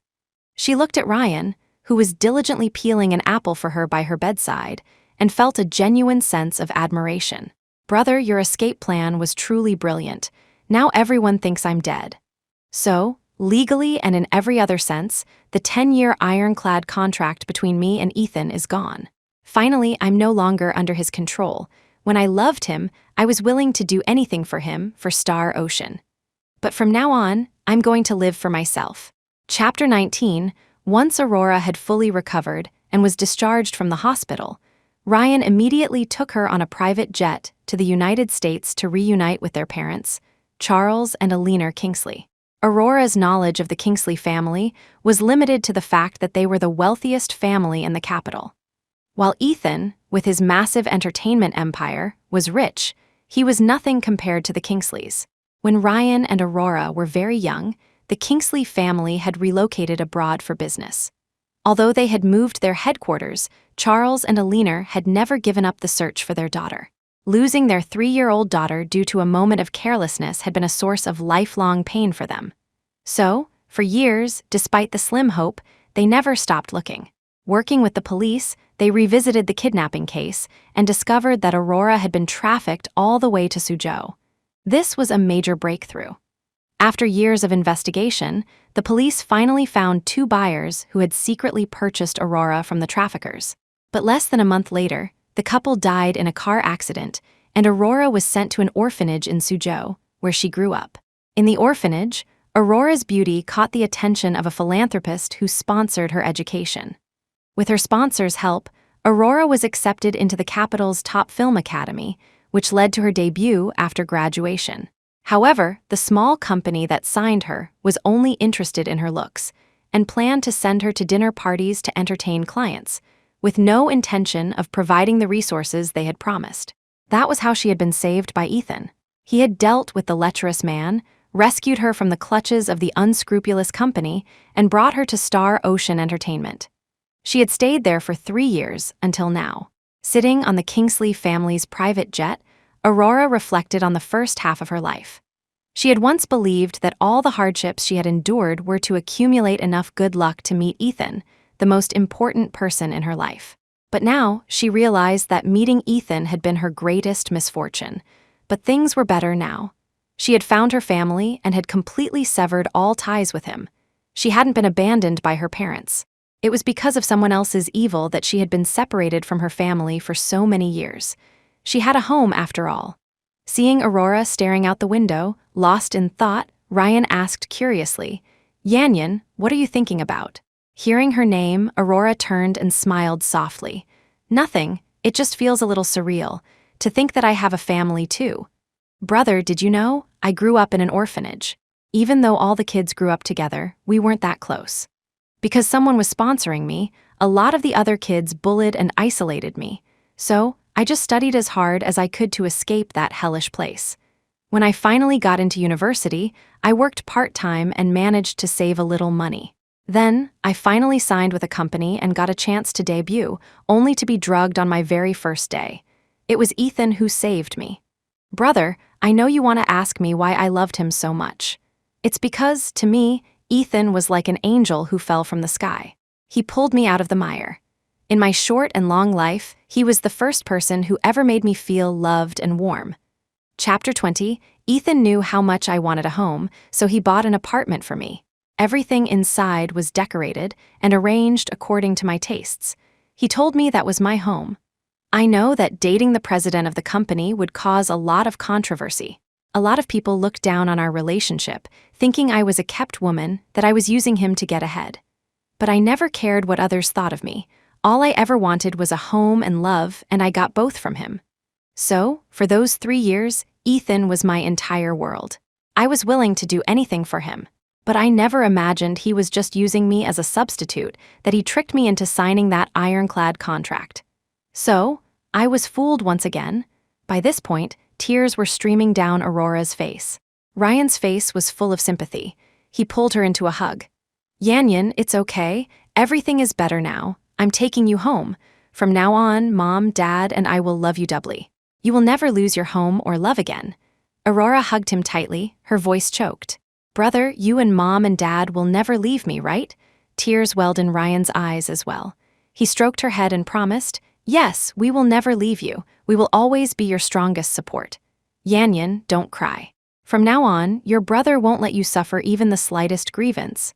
She looked at Ryan, who was diligently peeling an apple for her by her bedside, and felt a genuine sense of admiration. "Brother, your escape plan was truly brilliant. Now everyone thinks I'm dead." So, legally and in every other sense, the 10-year ironclad contract between me and Ethan is gone. Finally, I'm no longer under his control. When I loved him, I was willing to do anything for him, for Star Ocean. But from now on, I'm going to live for myself. Chapter 19. Once Aurora had fully recovered and was discharged from the hospital, Ryan immediately took her on a private jet to the United States to reunite with their parents, Charles and Eleanor Kingsley. Aurora's knowledge of the Kingsley family was limited to the fact that they were the wealthiest family in the capital. While Ethan, with his massive entertainment empire, was rich, he was nothing compared to the Kingsleys. When Ryan and Aurora were very young, the Kingsley family had relocated abroad for business. Although they had moved their headquarters, Charles and Eleanor had never given up the search for their daughter. Losing their 3-year-old daughter due to a moment of carelessness had been a source of lifelong pain for them. So, for years, despite the slim hope, they never stopped looking. Working with the police, they revisited the kidnapping case and discovered that Aurora had been trafficked all the way to Suzhou. This was a major breakthrough. After years of investigation, the police finally found 2 buyers who had secretly purchased Aurora from the traffickers. But less than a month later, the couple died in a car accident, and Aurora was sent to an orphanage in Suzhou, where she grew up. In the orphanage, Aurora's beauty caught the attention of a philanthropist who sponsored her education. With her sponsor's help, Aurora was accepted into the capital's top film academy, which led to her debut after graduation. However, the small company that signed her was only interested in her looks and planned to send her to dinner parties to entertain clients, with no intention of providing the resources they had promised. That was how she had been saved by Ethan. He had dealt with the lecherous man, rescued her from the clutches of the unscrupulous company, and brought her to Star Ocean Entertainment. She had stayed there for 3 years until now. Sitting on the Kingsley family's private jet, Aurora reflected on the first half of her life. She had once believed that all the hardships she had endured were to accumulate enough good luck to meet Ethan, the most important person in her life. But now, she realized that meeting Ethan had been her greatest misfortune. But things were better now. She had found her family and had completely severed all ties with him. She hadn't been abandoned by her parents. It was because of someone else's evil that she had been separated from her family for so many years. She had a home after all. Seeing Aurora staring out the window, lost in thought, Ryan asked curiously, "Yanyan, what are you thinking about?" Hearing her name, Aurora turned and smiled softly. "Nothing, it just feels a little surreal, to think that I have a family too. Brother, did you know? I grew up in an orphanage. Even though all the kids grew up together, we weren't that close. Because someone was sponsoring me, a lot of the other kids bullied and isolated me. So, I just studied as hard as I could to escape that hellish place. When I finally got into university, I worked part-time and managed to save a little money. Then, I finally signed with a company and got a chance to debut, only to be drugged on my very first day. It was Ethan who saved me. Brother, I know you want to ask me why I loved him so much. It's because, to me, Ethan was like an angel who fell from the sky. He pulled me out of the mire. In my short and long life, he was the first person who ever made me feel loved and warm. Chapter 20. Ethan knew how much I wanted a home, so he bought an apartment for me. Everything inside was decorated and arranged according to my tastes. He told me that was my home. I know that dating the president of the company would cause a lot of controversy. A lot of people looked down on our relationship, thinking I was a kept woman, that I was using him to get ahead. But I never cared what others thought of me. All I ever wanted was a home and love, and I got both from him. So, for those 3 years, Ethan was my entire world. I was willing to do anything for him. But I never imagined he was just using me as a substitute, that he tricked me into signing that ironclad contract. So, I was fooled once again. By this point, tears were streaming down Aurora's face. Ryan's face was full of sympathy. He pulled her into a hug. "Yanyan, it's okay. Everything is better now. I'm taking you home. From now on, Mom, Dad, and I will love you doubly. You will never lose your home or love again." Aurora hugged him tightly, her voice choked. "Brother, you and Mom and Dad will never leave me, right?" Tears welled in Ryan's eyes as well. He stroked her head and promised, Yes, we will never leave you. We will always be your strongest support. Yan, don't cry. From now on, your brother won't let you suffer even the slightest grievance.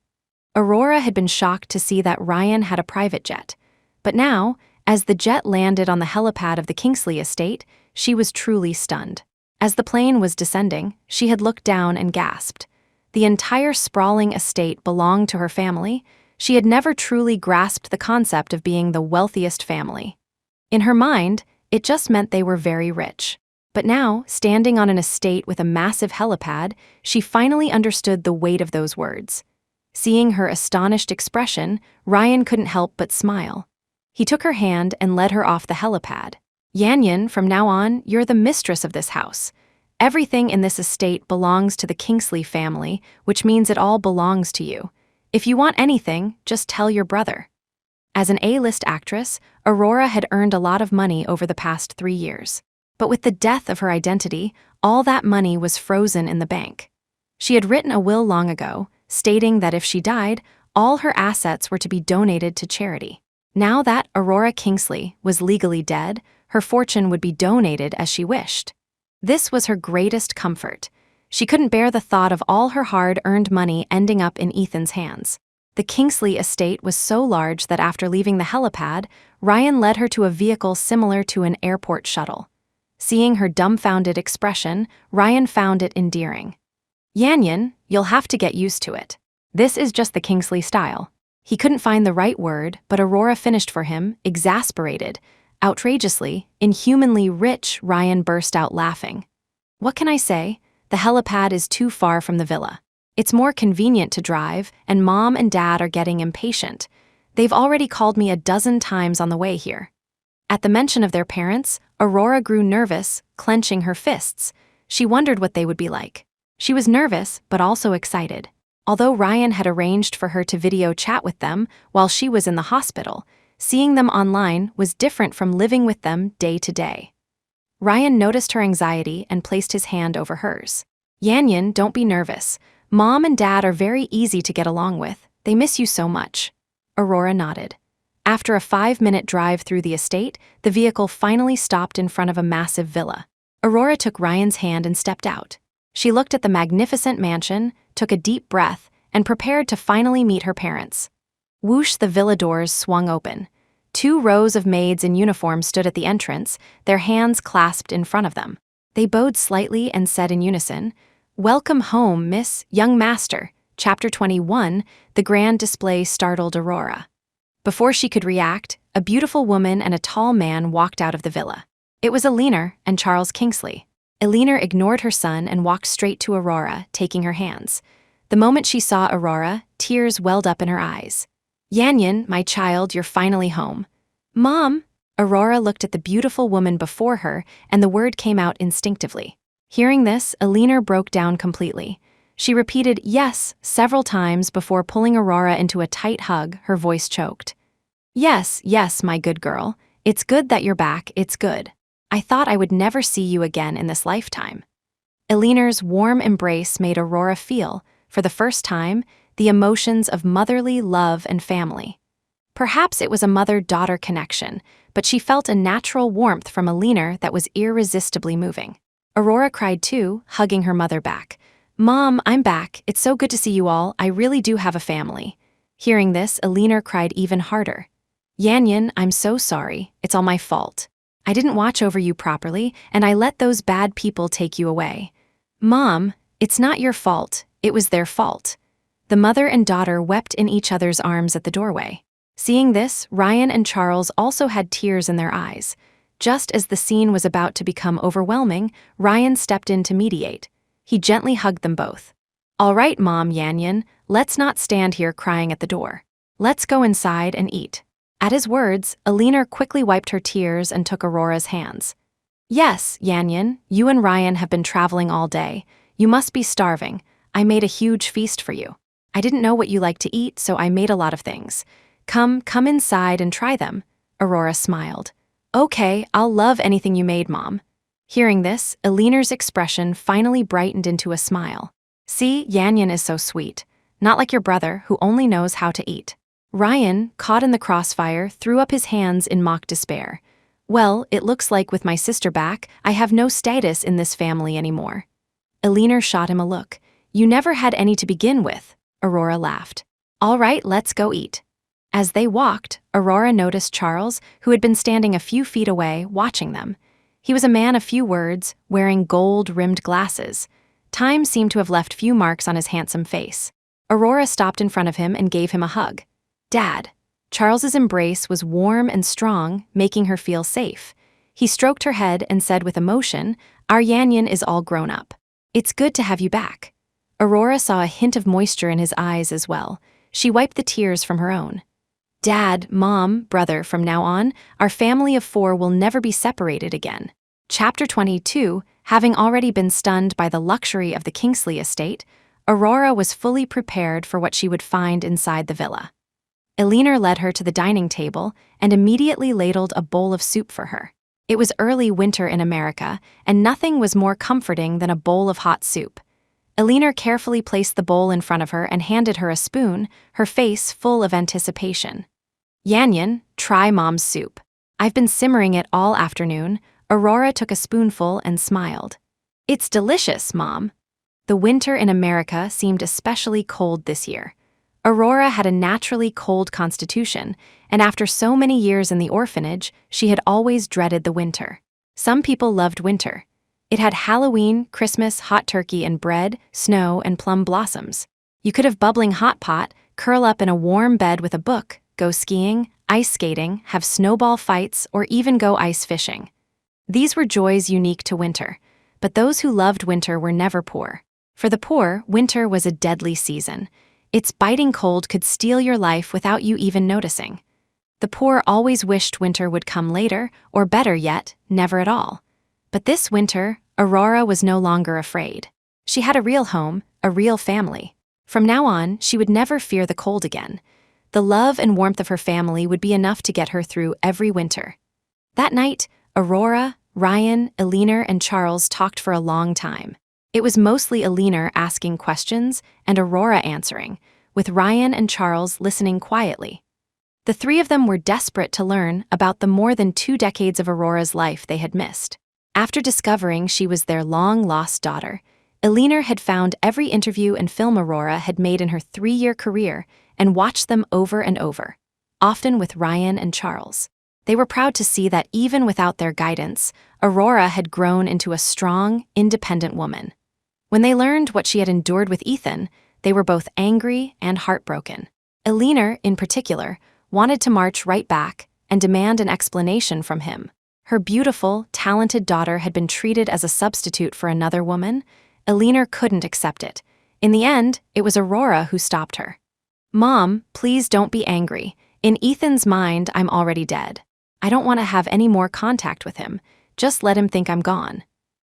Aurora had been shocked to see that Ryan had a private jet. But now, as the jet landed on the helipad of the Kingsley estate, she was truly stunned. As the plane was descending, she had looked down and gasped. The entire sprawling estate belonged to her family. She had never truly grasped the concept of being the wealthiest family. In her mind, it just meant they were very rich. But now, standing on an estate with a massive helipad, she finally understood the weight of those words. Seeing her astonished expression, Ryan couldn't help but smile. He took her hand and led her off the helipad. Yan, from now on, you're the mistress of this house. Everything in this estate belongs to the Kingsley family, which means it all belongs to you. If you want anything, just tell your brother. As an A-list actress, Aurora had earned a lot of money over the past 3 years. But with the death of her identity, all that money was frozen in the bank. She had written a will long ago, stating that if she died, all her assets were to be donated to charity. Now that Aurora Kingsley was legally dead, her fortune would be donated as she wished. This was her greatest comfort. She couldn't bear the thought of all her hard-earned money ending up in Ethan's hands. The Kingsley estate was so large that after leaving the helipad, Ryan led her to a vehicle similar to an airport shuttle. Seeing her dumbfounded expression, Ryan found it endearing. Yan, you'll have to get used to it. This is just the Kingsley style. He couldn't find the right word, but Aurora finished for him, exasperated. Outrageously, inhumanly rich, Ryan burst out laughing. What can I say? The helipad is too far from the villa. It's more convenient to drive, and Mom and Dad are getting impatient. They've already called me a dozen times on the way here. At the mention of their parents, Aurora grew nervous, clenching her fists. She wondered what they would be like. She was nervous, but also excited. Although Ryan had arranged for her to video chat with them while she was in the hospital, seeing them online was different from living with them day to day. Ryan noticed her anxiety and placed his hand over hers. Yan, don't be nervous. Mom and Dad are very easy to get along with. They miss you so much. Aurora nodded. After a 5-minute drive through the estate, the vehicle finally stopped in front of a massive villa. Aurora took Ryan's hand and stepped out. She looked at the magnificent mansion, took a deep breath, and prepared to finally meet her parents. Whoosh, the villa doors swung open. 2 rows of maids in uniform stood at the entrance, their hands clasped in front of them. They bowed slightly and said in unison, "Welcome home, Miss Young Master." Chapter 21, The Grand Display startled Aurora. Before she could react, a beautiful woman and a tall man walked out of the villa. It was Eleanor and Charles Kingsley. Eleanor ignored her son and walked straight to Aurora, taking her hands. The moment she saw Aurora, tears welled up in her eyes. "Yan, my child, you're finally home." "Mom!" Aurora looked at the beautiful woman before her, and the word came out instinctively. Hearing this, Eleanor broke down completely. She repeated "yes" several times before pulling Aurora into a tight hug, her voice choked. "Yes, yes, my good girl. It's good that you're back, it's good. I thought I would never see you again in this lifetime." Eleanor's warm embrace made Aurora feel, for the first time, the emotions of motherly love and family. Perhaps it was a mother-daughter connection, but she felt a natural warmth from Eleanor that was irresistibly moving. Aurora cried too, hugging her mother back. "Mom, I'm back. It's so good to see you all. I really do have a family." Hearing this, Eleanor cried even harder. "Yan, I'm so sorry. It's all my fault. I didn't watch over you properly, and I let those bad people take you away." "Mom, it's not your fault. It was their fault." The mother and daughter wept in each other's arms at the doorway. Seeing this, Ryan and Charles also had tears in their eyes. Just as the scene was about to become overwhelming, Ryan stepped in to mediate. He gently hugged them both. "All right, Mom, Yan, let's not stand here crying at the door. Let's go inside and eat." At his words, Eleanor quickly wiped her tears and took Aurora's hands. "Yes, Yan, you and Ryan have been traveling all day. You must be starving. I made a huge feast for you. I didn't know what you like to eat, so I made a lot of things. Come inside and try them." Aurora smiled. "Okay, I'll love anything you made, Mom." Hearing this, Eleanor's expression finally brightened into a smile. "See, Yan is so sweet. Not like your brother, who only knows how to eat." Ryan, caught in the crossfire, threw up his hands in mock despair. Well, it looks like with my sister back, I have no status in this family anymore. Eleanor shot him a look. You never had any to begin with, Aurora laughed. All right, let's go eat. As they walked, Aurora noticed Charles, who had been standing a few feet away, watching them. He was a man of few words, wearing gold-rimmed glasses. Time seemed to have left few marks on his handsome face. Aurora stopped in front of him and gave him a hug. Dad. Charles's embrace was warm and strong, making her feel safe. He stroked her head and said with emotion, Our Yanyan is all grown up. It's good to have you back. Aurora saw a hint of moisture in his eyes as well. She wiped the tears from her own. Dad, Mom, brother, from now on, our family of 4 will never be separated again. Chapter 22, having already been stunned by the luxury of the Kingsley estate, Aurora was fully prepared for what she would find inside the villa. Eleanor led her to the dining table and immediately ladled a bowl of soup for her. It was early winter in America, and nothing was more comforting than a bowl of hot soup. Eleanor carefully placed the bowl in front of her and handed her a spoon, her face full of anticipation. Yanyan, try Mom's soup. I've been simmering it all afternoon. Aurora took a spoonful and smiled. It's delicious, Mom. The winter in America seemed especially cold this year. Aurora had a naturally cold constitution, and after so many years in the orphanage, she had always dreaded the winter. Some people loved winter. It had Halloween, Christmas, hot turkey and bread, snow, and plum blossoms. You could have bubbling hot pot, curl up in a warm bed with a book, go skiing, ice skating, have snowball fights, or even go ice fishing. These were joys unique to winter, but those who loved winter were never poor. For the poor, winter was a deadly season. Its biting cold could steal your life without you even noticing. The poor always wished winter would come later, or better yet, never at all. But this winter, Aurora was no longer afraid. She had a real home, a real family. From now on, she would never fear the cold again. The love and warmth of her family would be enough to get her through every winter. That night, Aurora, Ryan, Eleanor, and Charles talked for a long time. It was mostly Eleanor asking questions and Aurora answering, with Ryan and Charles listening quietly. The 3 of them were desperate to learn about the more than 2 decades of Aurora's life they had missed. After discovering she was their long-lost daughter, Eleanor had found every interview and film Aurora had made in her 3-year career and watched them over and over, often with Ryan and Charles. They were proud to see that even without their guidance, Aurora had grown into a strong, independent woman. When they learned what she had endured with Ethan, they were both angry and heartbroken. Eleanor, in particular, wanted to march right back and demand an explanation from him. Her beautiful, talented daughter had been treated as a substitute for another woman. Eleanor couldn't accept it. In the end, it was Aurora who stopped her. Mom, please don't be angry. In Ethan's mind, I'm already dead. I don't want to have any more contact with him. Just let him think I'm gone.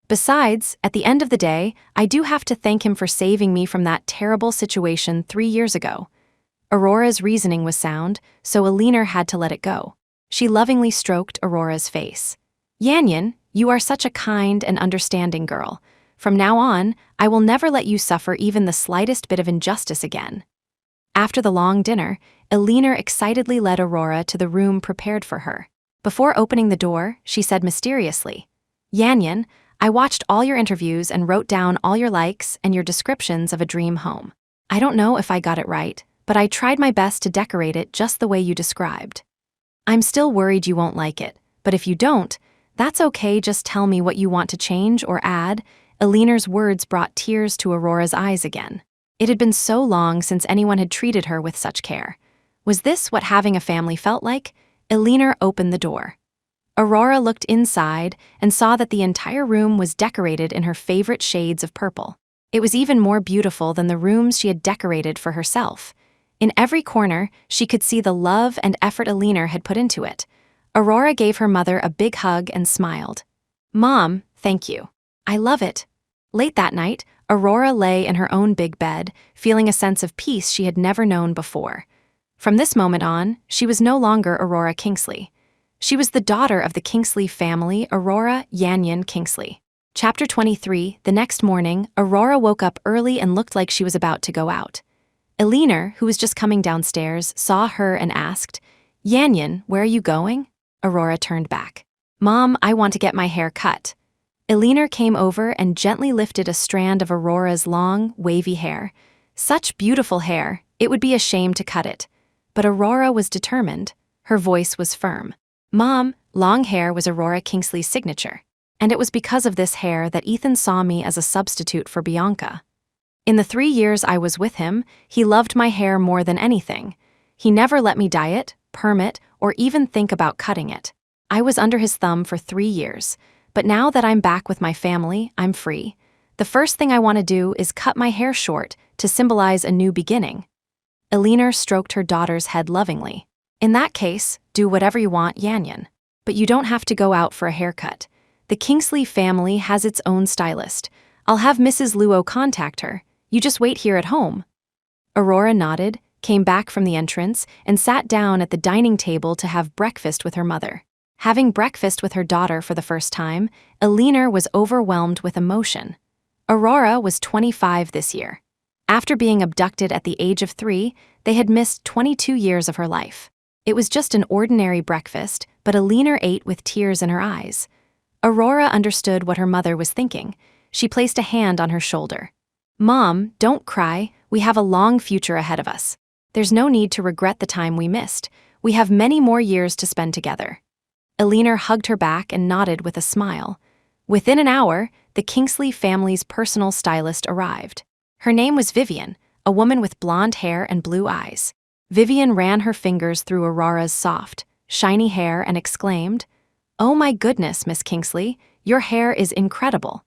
Besides, at the end of the day, I do have to thank him for saving me from that terrible situation 3 years ago. Aurora's reasoning was sound, so Eleanor had to let it go. She lovingly stroked Aurora's face. Yanyan, you are such a kind and understanding girl. From now on, I will never let you suffer even the slightest bit of injustice again. After the long dinner, Eleanor excitedly led Aurora to the room prepared for her. Before opening the door, she said mysteriously, Yanyan, I watched all your interviews and wrote down all your likes and your descriptions of a dream home. I don't know if I got it right, but I tried my best to decorate it just the way you described. I'm still worried you won't like it, but if you don't, that's okay, just tell me what you want to change or add. Eleanor's words brought tears to Aurora's eyes again. It had been so long since anyone had treated her with such care. Was this what having a family felt like? Eleanor opened the door. Aurora looked inside and saw that the entire room was decorated in her favorite shades of purple. It was even more beautiful than the rooms she had decorated for herself. In every corner, she could see the love and effort Eleanor had put into it. Aurora gave her mother a big hug and smiled. Mom, thank you. I love it. Late that night, Aurora lay in her own big bed, feeling a sense of peace she had never known before. From this moment on, she was no longer Aurora Kingsley. She was the daughter of the Kingsley family, Aurora Yanyan Kingsley. Chapter 23, the next morning, Aurora woke up early and looked like she was about to go out. Eleanor, who was just coming downstairs, saw her and asked, Yanyan, where are you going? Aurora turned back. "Mom, I want to get my hair cut." Eleanor came over and gently lifted a strand of Aurora's long, wavy hair. Such beautiful hair, it would be a shame to cut it. But Aurora was determined. Her voice was firm. "Mom, long hair was Aurora Kingsley's signature. And it was because of this hair that Ethan saw me as a substitute for Bianca. In the 3 years I was with him, he loved my hair more than anything. He never let me dye it, perm it, or even think about cutting it. I was under his thumb for 3 years, but now that I'm back with my family, I'm free. The first thing I want to do is cut my hair short to symbolize a new beginning." Eleanor stroked her daughter's head lovingly. "In that case, do whatever you want, Yanyan. But you don't have to go out for a haircut. The Kingsley family has its own stylist. I'll have Mrs. Luo contact her. You just wait here at home." Aurora nodded, came back from the entrance, and sat down at the dining table to have breakfast with her mother. Having breakfast with her daughter for the first time, Eleanor was overwhelmed with emotion. Aurora was 25 this year. After being abducted at the age of 3, they had missed 22 years of her life. It was just an ordinary breakfast, but Eleanor ate with tears in her eyes. Aurora understood what her mother was thinking. She placed a hand on her shoulder. "Mom, don't cry. We have a long future ahead of us. There's no need to regret the time we missed. We have many more years to spend together." Eleanor hugged her back and nodded with a smile. Within an hour, the Kingsley family's personal stylist arrived. Her name was Vivian, a woman with blonde hair and blue eyes. Vivian ran her fingers through Aurora's soft, shiny hair and exclaimed, "Oh my goodness, Miss Kingsley, your hair is incredible.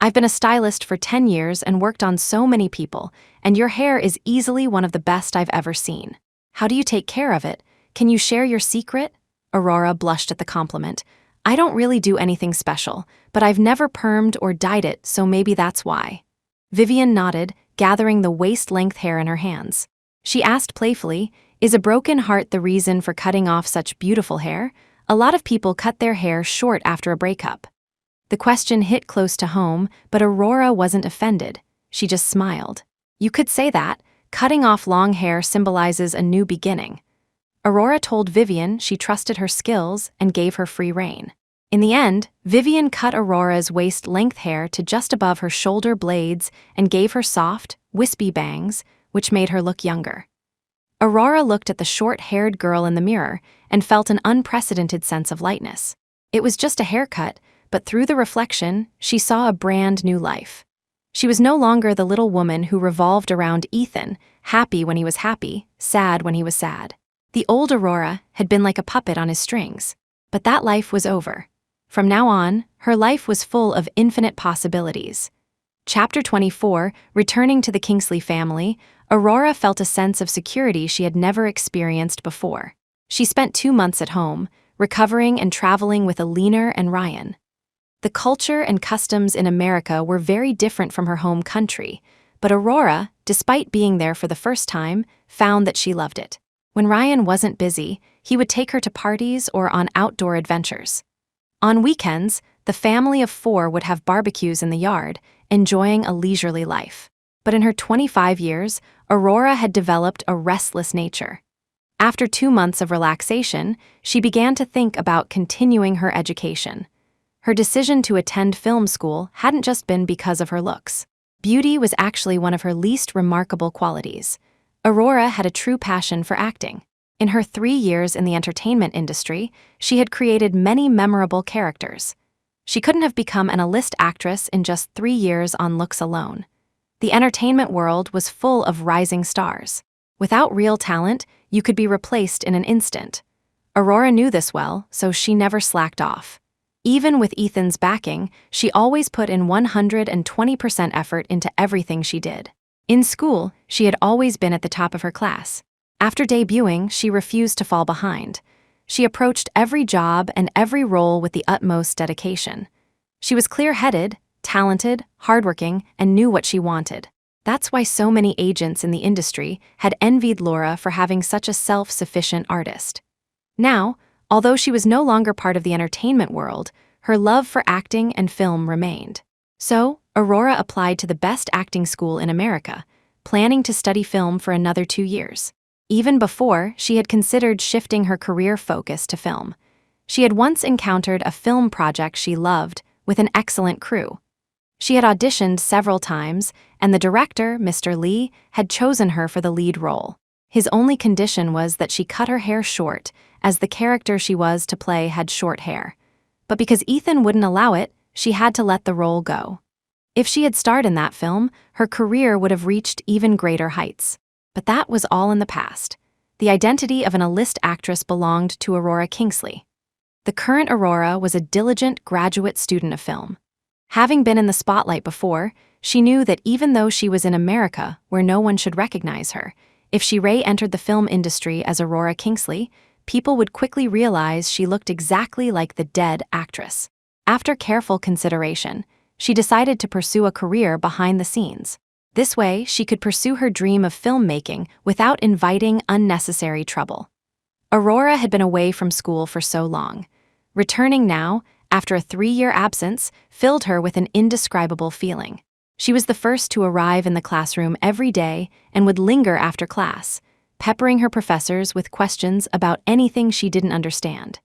I've been a stylist for 10 years and worked on so many people, and your hair is easily one of the best I've ever seen. How do you take care of it? Can you share your secret?" Aurora blushed at the compliment. "I don't really do anything special, but I've never permed or dyed it, so maybe that's why." Vivian nodded, gathering the waist-length hair in her hands. She asked playfully, "Is a broken heart the reason for cutting off such beautiful hair? A lot of people cut their hair short after a breakup." The question hit close to home, but Aurora wasn't offended. She just smiled. "You could say that. Cutting off long hair symbolizes a new beginning." Aurora told Vivian she trusted her skills and gave her free rein. In the end, Vivian cut Aurora's waist-length hair to just above her shoulder blades and gave her soft, wispy bangs, which made her look younger. Aurora looked at the short-haired girl in the mirror and felt an unprecedented sense of lightness. It was just a haircut, but through the reflection, she saw a brand new life. She was no longer the little woman who revolved around Ethan, happy when he was happy, sad when he was sad. The old Aurora had been like a puppet on his strings. But that life was over. From now on, her life was full of infinite possibilities. Chapter 24, returning to the Kingsley family, Aurora felt a sense of security she had never experienced before. She spent 2 months at home, recovering and traveling with Eleanor and Ryan. The culture and customs in America were very different from her home country, but Aurora, despite being there for the first time, found that she loved it. When Ryan wasn't busy, he would take her to parties or on outdoor adventures. On weekends, the family of 4 would have barbecues in the yard, enjoying a leisurely life. But in her 25 years, Aurora had developed a restless nature. After 2 months of relaxation, she began to think about continuing her education. Her decision to attend film school hadn't just been because of her looks. Beauty was actually one of her least remarkable qualities. Aurora had a true passion for acting. In her 3 years in the entertainment industry, she had created many memorable characters. She couldn't have become an A-list actress in just 3 years on looks alone. The entertainment world was full of rising stars. Without real talent, you could be replaced in an instant. Aurora knew this well, so she never slacked off. Even with Ethan's backing, she always put in 120% effort into everything she did. In school, she had always been at the top of her class. After debuting, she refused to fall behind. She approached every job and every role with the utmost dedication. She was clear-headed, talented, hardworking, and knew what she wanted. That's why so many agents in the industry had envied Laura for having such a self-sufficient artist. Now, although she was no longer part of the entertainment world, her love for acting and film remained. So, Aurora applied to the best acting school in America, planning to study film for another 2 years. Even before, she had considered shifting her career focus to film. She had once encountered a film project she loved with an excellent crew. She had auditioned several times, and the director, Mr. Lee, had chosen her for the lead role. His only condition was that she cut her hair short, as the character she was to play had short hair. But because Ethan wouldn't allow it, she had to let the role go. If she had starred in that film, her career would have reached even greater heights. But that was all in the past. The identity of an A-list actress belonged to Aurora Kingsley. The current Aurora was a diligent graduate student of film. Having been in the spotlight before, she knew that even though she was in America, where no one should recognize her, if she re-entered the film industry as Aurora Kingsley, people would quickly realize she looked exactly like the dead actress. After careful consideration, she decided to pursue a career behind the scenes. This way, she could pursue her dream of filmmaking without inviting unnecessary trouble. Aurora had been away from school for so long. Returning now, after a 3-year absence, filled her with an indescribable feeling. She was the first to arrive in the classroom every day and would linger after class, peppering her professors with questions about anything she didn't understand.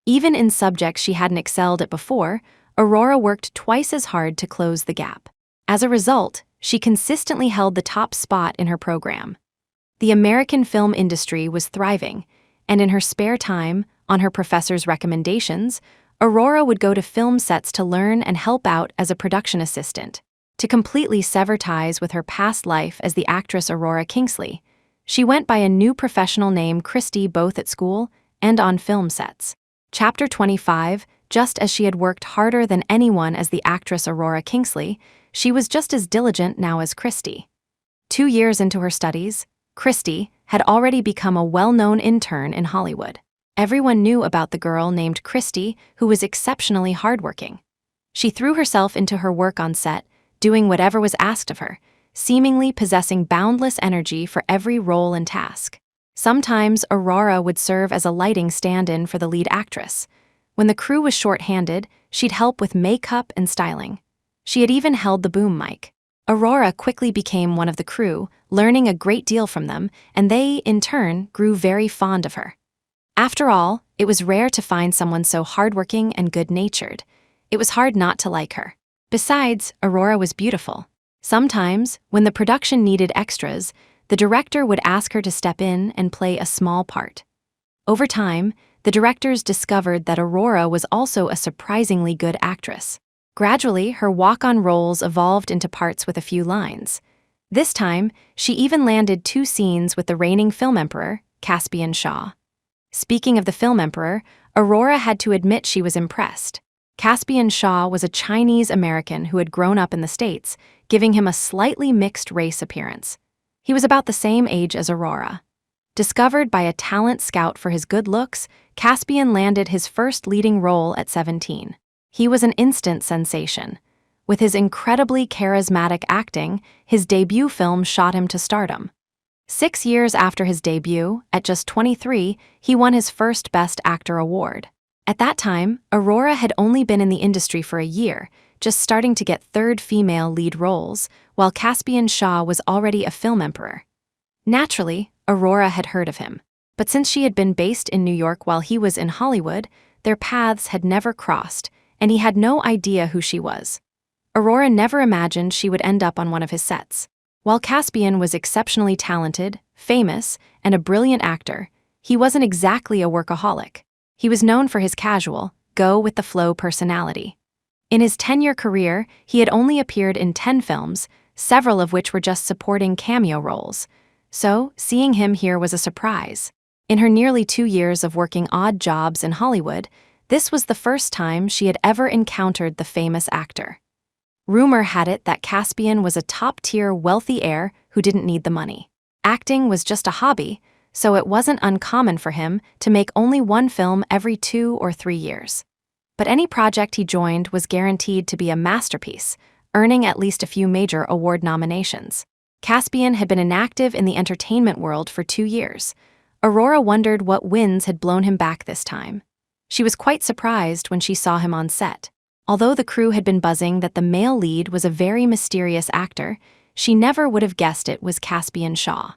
Even in subjects she hadn't excelled at before, Aurora worked twice as hard to close the gap. As a result, she consistently held the top spot in her program. The American film industry was thriving, and in her spare time, on her professors' recommendations, Aurora would go to film sets to learn and help out as a production assistant. To completely sever ties with her past life as the actress Aurora Kingsley, she went by a new professional name, Christy, both at school and on film sets. Chapter 25, just as she had worked harder than anyone as the actress Aurora Kingsley, she was just as diligent now as Christy. 2 years into her studies, Christy had already become a well-known intern in Hollywood. Everyone knew about the girl named Christy, who was exceptionally hardworking. She threw herself into her work on set, doing whatever was asked of her, seemingly possessing boundless energy for every role and task. Sometimes Aurora would serve as a lighting stand-in for the lead actress. When the crew was short-handed, she'd help with makeup and styling. She had even held the boom mic. Aurora quickly became one of the crew, learning a great deal from them, and they, in turn, grew very fond of her. After all, it was rare to find someone so hardworking and good-natured. It was hard not to like her. Besides, Aurora was beautiful. Sometimes, when the production needed extras, the director would ask her to step in and play a small part. Over time, the directors discovered that Aurora was also a surprisingly good actress. Gradually, her walk-on roles evolved into parts with a few lines. This time, she even landed 2 scenes with the reigning film emperor, Caspian Shaw. Speaking of the film emperor, Aurora had to admit she was impressed. Caspian Shaw was a Chinese-American who had grown up in the States, giving him a slightly mixed-race appearance. He was about the same age as Aurora. Discovered by a talent scout for his good looks, Caspian landed his first leading role at 17. He was an instant sensation. With his incredibly charismatic acting, his debut film shot him to stardom. 6 years after his debut, at just 23, he won his first Best Actor award. At that time, Aurora had only been in the industry for a year, just starting to get third female lead roles, while Caspian Shaw was already a film emperor. Naturally, Aurora had heard of him, but since she had been based in New York while he was in Hollywood, their paths had never crossed, and he had no idea who she was. Aurora never imagined she would end up on one of his sets. While Caspian was exceptionally talented, famous, and a brilliant actor, he wasn't exactly a workaholic. He was known for his casual, go-with-the-flow personality. In his 10-year career, he had only appeared in 10 films, several of which were just supporting cameo roles. So, seeing him here was a surprise. In her nearly 2 years of working odd jobs in Hollywood, this was the first time she had ever encountered the famous actor. Rumor had it that Caspian was a top-tier wealthy heir who didn't need the money. Acting was just a hobby, so it wasn't uncommon for him to make only 1 film every 2 or 3 years. But any project he joined was guaranteed to be a masterpiece, earning at least a few major award nominations. Caspian had been inactive in the entertainment world for 2 years. Aurora wondered what winds had blown him back this time. She was quite surprised when she saw him on set. Although the crew had been buzzing that the male lead was a very mysterious actor, she never would have guessed it was Caspian Shaw.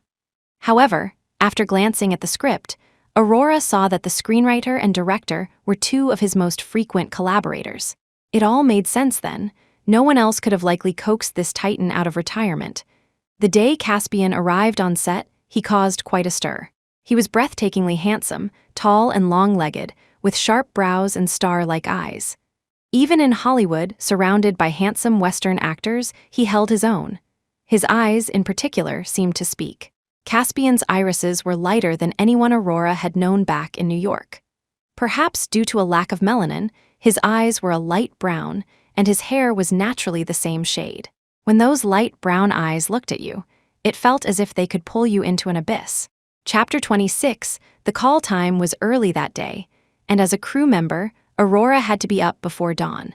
However, after glancing at the script, Aurora saw that the screenwriter and director were two of his most frequent collaborators. It all made sense then. No one else could have likely coaxed this titan out of retirement. The day Caspian arrived on set, he caused quite a stir. He was breathtakingly handsome, tall and long-legged, with sharp brows and star-like eyes. Even in Hollywood, surrounded by handsome Western actors, he held his own. His eyes, in particular, seemed to speak. Caspian's irises were lighter than anyone Aurora had known back in New York. Perhaps due to a lack of melanin, his eyes were a light brown, and his hair was naturally the same shade. When those light brown eyes looked at you, it felt as if they could pull you into an abyss. Chapter 26, the call time was early that day, and as a crew member, Aurora had to be up before dawn.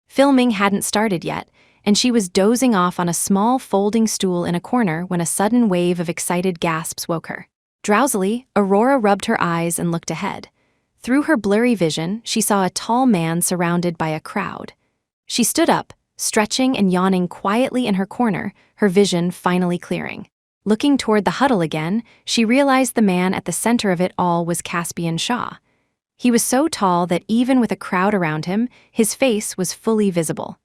Filming hadn't started yet, and she was dozing off on a small folding stool in a corner when a sudden wave of excited gasps woke her. Drowsily, Aurora rubbed her eyes and looked ahead. Through her blurry vision, she saw a tall man surrounded by a crowd. She stood up, stretching and yawning quietly in her corner, her vision finally clearing. Looking toward the huddle again, she realized the man at the center of it all was Caspian Shaw. He was so tall that even with a crowd around him, his face was fully visible.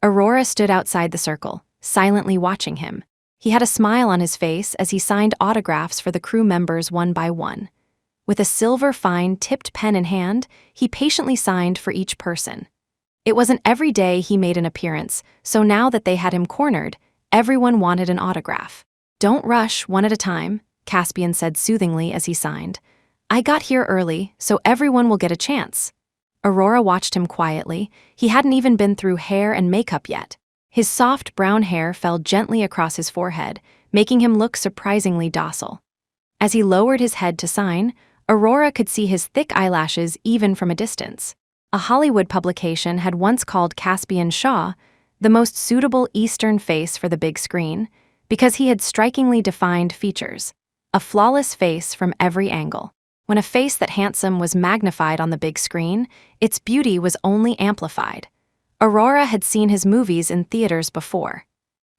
Aurora stood outside the circle, silently watching him. He had a smile on his face as he signed autographs for the crew members one by one. With a silver fine tipped pen in hand, he patiently signed for each person. It wasn't every day he made an appearance, so now that they had him cornered, everyone wanted an autograph. "Don't rush, one at a time," Caspian said soothingly as he signed. "I got here early, so everyone will get a chance." Aurora watched him quietly. He hadn't even been through hair and makeup yet. His soft brown hair fell gently across his forehead, making him look surprisingly docile. As he lowered his head to sign, Aurora could see his thick eyelashes even from a distance. A Hollywood publication had once called Caspian Shaw the most suitable Eastern face for the big screen because he had strikingly defined features, a flawless face from every angle. When a face that handsome was magnified on the big screen, its beauty was only amplified. Aurora had seen his movies in theaters before.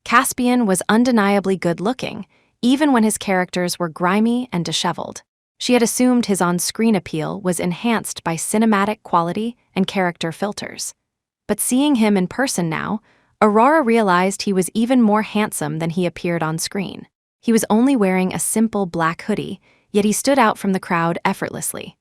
Caspian was undeniably good-looking, even when his characters were grimy and disheveled. She had assumed his on-screen appeal was enhanced by cinematic quality and character filters. But seeing him in person now, Aurora realized he was even more handsome than he appeared on screen. He was only wearing a simple black hoodie, yet he stood out from the crowd effortlessly.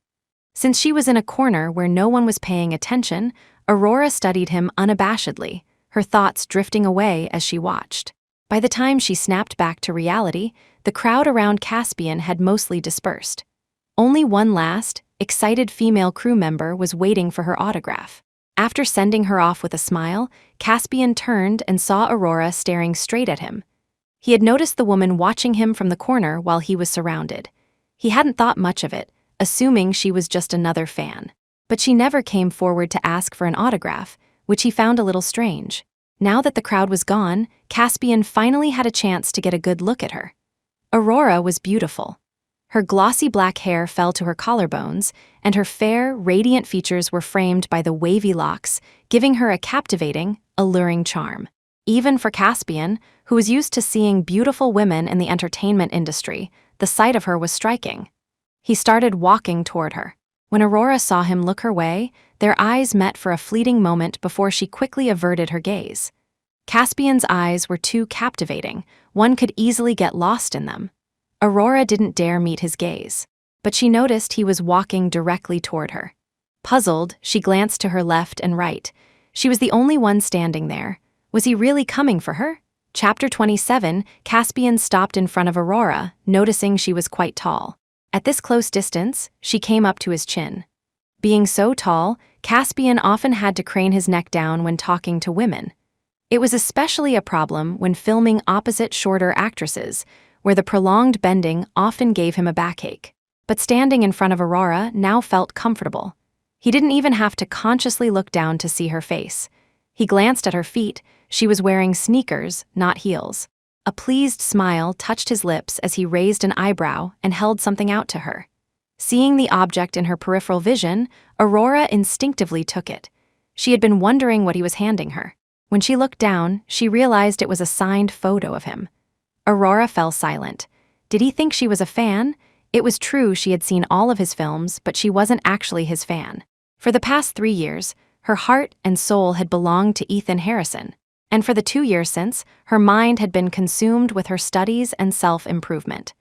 Since she was in a corner where no one was paying attention, Aurora studied him unabashedly, her thoughts drifting away as she watched. By the time she snapped back to reality, the crowd around Caspian had mostly dispersed. Only one last, excited female crew member was waiting for her autograph. After sending her off with a smile, Caspian turned and saw Aurora staring straight at him. He had noticed the woman watching him from the corner while he was surrounded. He hadn't thought much of it, assuming she was just another fan. But she never came forward to ask for an autograph, which he found a little strange. Now that the crowd was gone, Caspian finally had a chance to get a good look at her. Aurora was beautiful. Her glossy black hair fell to her collarbones, and her fair, radiant features were framed by the wavy locks, giving her a captivating, alluring charm. Even for Caspian, who was used to seeing beautiful women in the entertainment industry, the sight of her was striking. He started walking toward her. When Aurora saw him look her way, their eyes met for a fleeting moment before she quickly averted her gaze. Caspian's eyes were too captivating, one could easily get lost in them. Aurora didn't dare meet his gaze, but she noticed he was walking directly toward her. Puzzled, she glanced to her left and right. She was the only one standing there. Was he really coming for her? Chapter 27, Caspian stopped in front of Aurora, noticing she was quite tall. At this close distance, she came up to his chin. Being so tall, Caspian often had to crane his neck down when talking to women. It was especially a problem when filming opposite shorter actresses, where the prolonged bending often gave him a backache. But standing in front of Aurora now felt comfortable. He didn't even have to consciously look down to see her face. He glanced at her feet. She was wearing sneakers, not heels. A pleased smile touched his lips as he raised an eyebrow and held something out to her. Seeing the object in her peripheral vision, Aurora instinctively took it. She had been wondering what he was handing her. When she looked down, she realized it was a signed photo of him. Aurora fell silent. Did he think she was a fan? It was true she had seen all of his films, but she wasn't actually his fan. For the past 3 years, her heart and soul had belonged to Ethan Harrison, and for the 2 years since, her mind had been consumed with her studies and self-improvement.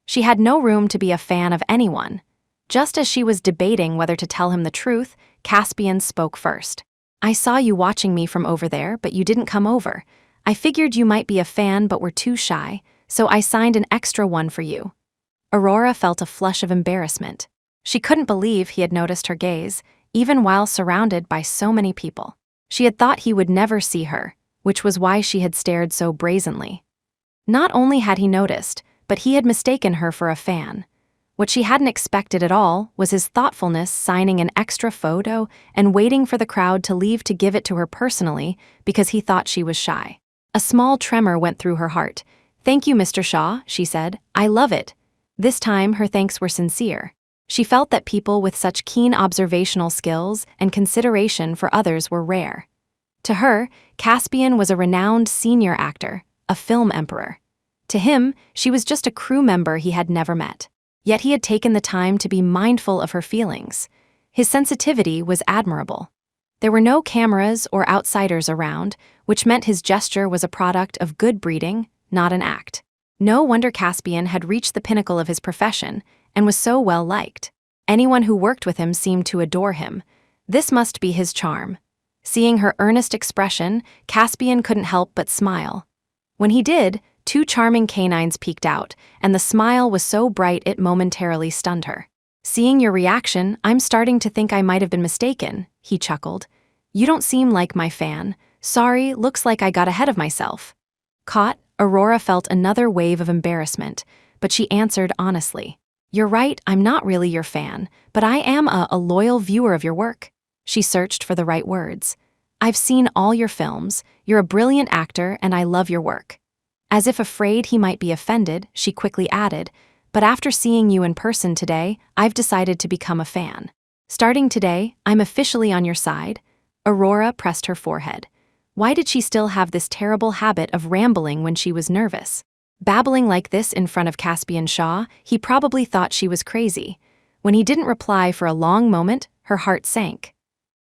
She had no room to be a fan of anyone. Just as she was debating whether to tell him the truth, Caspian spoke first. "I saw you watching me from over there, but you didn't come over. I figured you might be a fan but were too shy, so I signed an extra one for you." Aurora felt a flush of embarrassment. She couldn't believe he had noticed her gaze, even while surrounded by so many people. She had thought he would never see her, which was why she had stared so brazenly. Not only had he noticed, but he had mistaken her for a fan. What she hadn't expected at all was his thoughtfulness signing an extra photo and waiting for the crowd to leave to give it to her personally because he thought she was shy. A small tremor went through her heart. "Thank you, Mr. Shaw," she said. "I love it." This time, her thanks were sincere. She felt that people with such keen observational skills and consideration for others were rare. To her, Caspian was a renowned senior actor, a film emperor. To him, she was just a crew member he had never met. Yet he had taken the time to be mindful of her feelings. His sensitivity was admirable. There were no cameras or outsiders around, which meant his gesture was a product of good breeding, not an act. No wonder Caspian had reached the pinnacle of his profession and was so well liked. Anyone who worked with him seemed to adore him. This must be his charm. Seeing her earnest expression, Caspian couldn't help but smile. When he did, 2 charming canines peeked out, and the smile was so bright it momentarily stunned her. "Seeing your reaction, I'm starting to think I might have been mistaken," he chuckled. "You don't seem like my fan. Sorry, looks like I got ahead of myself." Caught, Aurora felt another wave of embarrassment, but she answered honestly. "You're right, I'm not really your fan, but I am a loyal viewer of your work." She searched for the right words. "I've seen all your films, you're a brilliant actor, and I love your work." As if afraid he might be offended, she quickly added, "But after seeing you in person today, I've decided to become a fan. Starting today, I'm officially on your side." Aurora pressed her forehead. Why did she still have this terrible habit of rambling when she was nervous? Babbling like this in front of Caspian Shaw, he probably thought she was crazy. When he didn't reply for a long moment, her heart sank.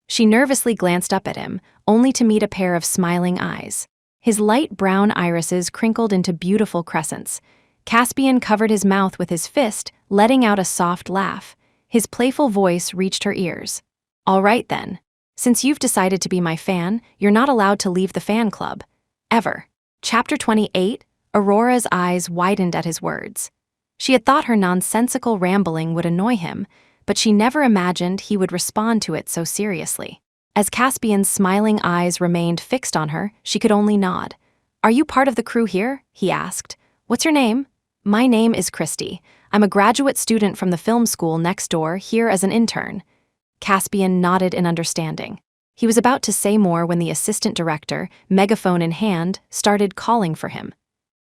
She nervously glanced up at him, only to meet a pair of smiling eyes. His light brown irises crinkled into beautiful crescents. Caspian covered his mouth with his fist, letting out a soft laugh. His playful voice reached her ears. "All right then. Since you've decided to be my fan, you're not allowed to leave the fan club. Ever." Chapter 28, Aurora's eyes widened at his words. She had thought her nonsensical rambling would annoy him, but she never imagined he would respond to it so seriously. As Caspian's smiling eyes remained fixed on her, she could only nod. "Are you part of the crew here?" he asked. "What's your name?" "My name is Christy. I'm a graduate student from the film school next door, here as an intern." Caspian nodded in understanding. He was about to say more when the assistant director, megaphone in hand, started calling for him.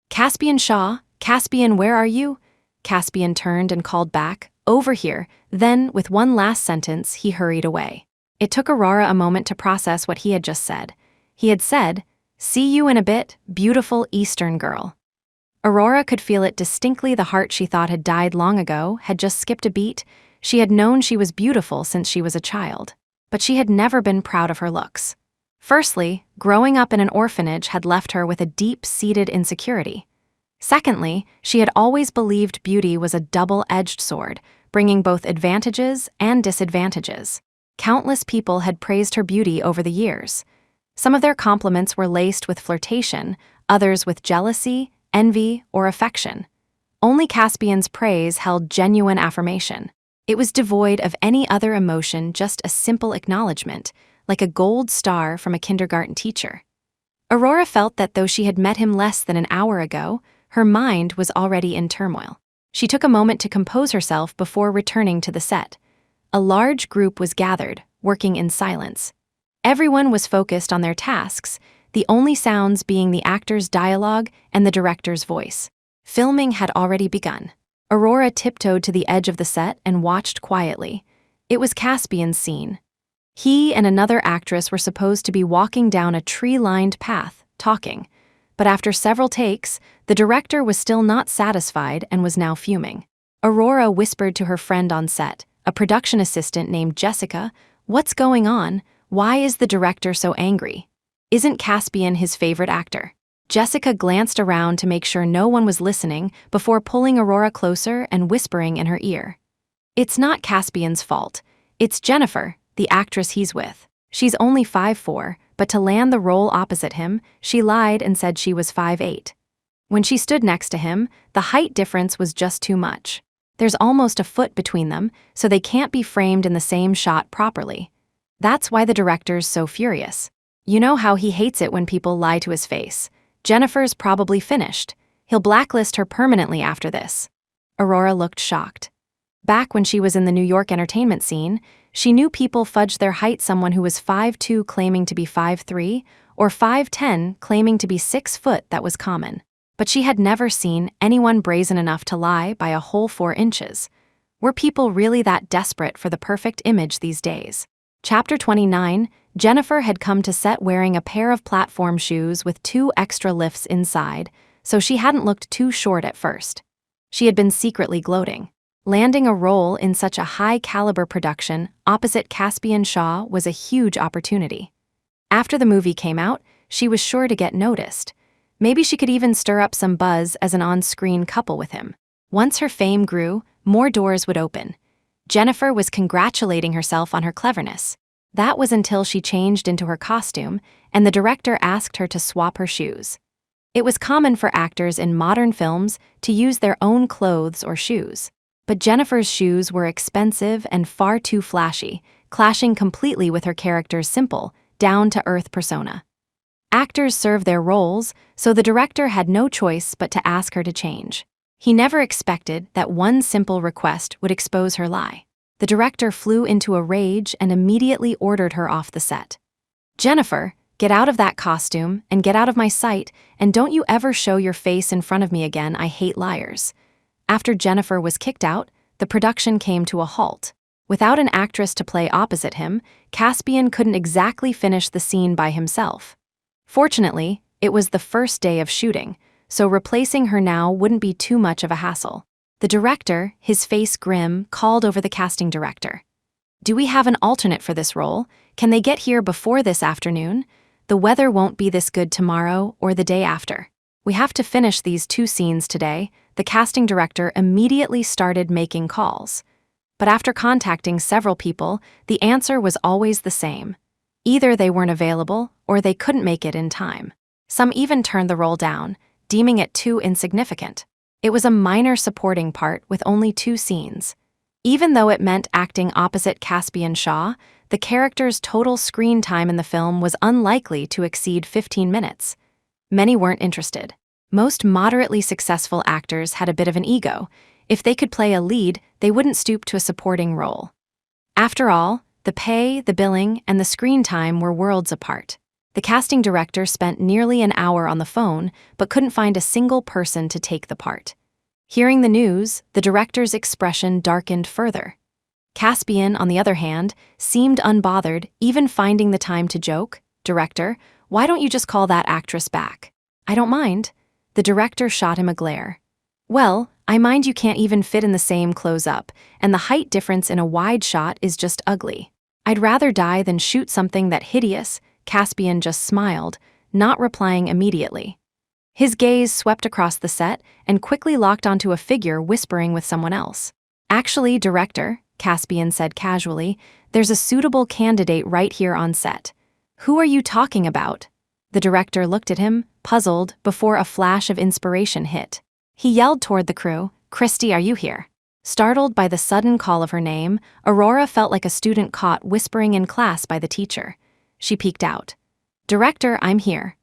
"Caspian Shaw, Caspian, where are you?" Caspian turned and called back, "Over here." Then, with one last sentence, he hurried away. It took Aurora a moment to process what he had just said. He had said, "See you in a bit, beautiful Eastern girl." Aurora could feel it distinctly. The heart she thought had died long ago had just skipped a beat. She had known she was beautiful since she was a child, but she had never been proud of her looks. Firstly, growing up in an orphanage had left her with a deep-seated insecurity. Secondly, she had always believed beauty was a double-edged sword, bringing both advantages and disadvantages. Countless people had praised her beauty over the years. Some of their compliments were laced with flirtation, others with jealousy, envy, or affection. Only Caspian's praise held genuine affirmation. It was devoid of any other emotion, just a simple acknowledgement, like a gold star from a kindergarten teacher. Aurora felt that though she had met him less than an hour ago, her mind was already in turmoil. She took a moment to compose herself before returning to the set. A large group was gathered, working in silence. Everyone was focused on their tasks, the only sounds being the actor's dialogue and the director's voice. Filming had already begun. Aurora tiptoed to the edge of the set and watched quietly. It was Caspian's scene. He and another actress were supposed to be walking down a tree-lined path, talking. But after several takes, the director was still not satisfied and was now fuming. Aurora whispered to her friend on set, a production assistant named Jessica, "What's going on? Why is the director so angry? Isn't Caspian his favorite actor?" Jessica glanced around to make sure no one was listening before pulling Aurora closer and whispering in her ear. "It's not Caspian's fault. It's Jennifer, the actress he's with. She's only 5'4", but to land the role opposite him, she lied and said she was 5'8". When she stood next to him, the height difference was just too much. There's almost a foot between them, so they can't be framed in the same shot properly. That's why the director's so furious. You know how he hates it when people lie to his face. Jennifer's probably finished. He'll blacklist her permanently after this." Aurora looked shocked. Back when she was in the New York entertainment scene, she knew people fudged their height, someone who was 5'2" claiming to be 5'3", or 5'10" claiming to be 6 foot. That was common. But she had never seen anyone brazen enough to lie by a whole 4 inches. Were people really that desperate for the perfect image these days? Chapter 29, Jennifer had come to set wearing a pair of platform shoes with 2 extra lifts inside, so she hadn't looked too short at first. She had been secretly gloating. Landing a role in such a high-caliber production opposite Caspian Shaw was a huge opportunity. After the movie came out, she was sure to get noticed. Maybe she could even stir up some buzz as an on-screen couple with him. Once her fame grew, more doors would open. Jennifer was congratulating herself on her cleverness. That was until she changed into her costume, and the director asked her to swap her shoes. It was common for actors in modern films to use their own clothes or shoes. But Jennifer's shoes were expensive and far too flashy, clashing completely with her character's simple, down-to-earth persona. Actors serve their roles, so the director had no choice but to ask her to change. He never expected that one simple request would expose her lie. The director flew into a rage and immediately ordered her off the set. "Jennifer, get out of that costume and get out of my sight, and don't you ever show your face in front of me again. I hate liars." After Jennifer was kicked out, the production came to a halt. Without an actress to play opposite him, Caspian couldn't exactly finish the scene by himself. Fortunately, it was the first day of shooting, so replacing her now wouldn't be too much of a hassle. The director, his face grim, called over the casting director. "Do we have an alternate for this role? Can they get here before this afternoon? The weather won't be this good tomorrow or the day after. We have to finish these 2 scenes today." The casting director immediately started making calls. But after contacting several people, the answer was always the same. Either they weren't available or they couldn't make it in time. Some even turned the role down, deeming it too insignificant. It was a minor supporting part with only 2 scenes. Even though it meant acting opposite Caspian Shaw, the character's total screen time in the film was unlikely to exceed 15 minutes. Many weren't interested. Most moderately successful actors had a bit of an ego. If they could play a lead, they wouldn't stoop to a supporting role. After all, the pay, the billing, and the screen time were worlds apart. The casting director spent nearly an hour on the phone, but couldn't find a single person to take the part. Hearing the news, the director's expression darkened further. Caspian, on the other hand, seemed unbothered, even finding the time to joke. "Director, why don't you just call that actress back?" "I don't mind." The director shot him a glare. "Well, I mind you can't even fit in the same close-up, and the height difference in a wide shot is just ugly. I'd rather die than shoot something that hideous." Caspian just smiled, not replying immediately. His gaze swept across the set and quickly locked onto a figure whispering with someone else. "Actually, director," Caspian said casually, "there's a suitable candidate right here on set." "Who are you talking about?" The director looked at him, puzzled, before a flash of inspiration hit. He yelled toward the crew, "Christy, are you here?" Startled by the sudden call of her name, Aurora felt like a student caught whispering in class by the teacher. She peeked out. "Director, I'm here."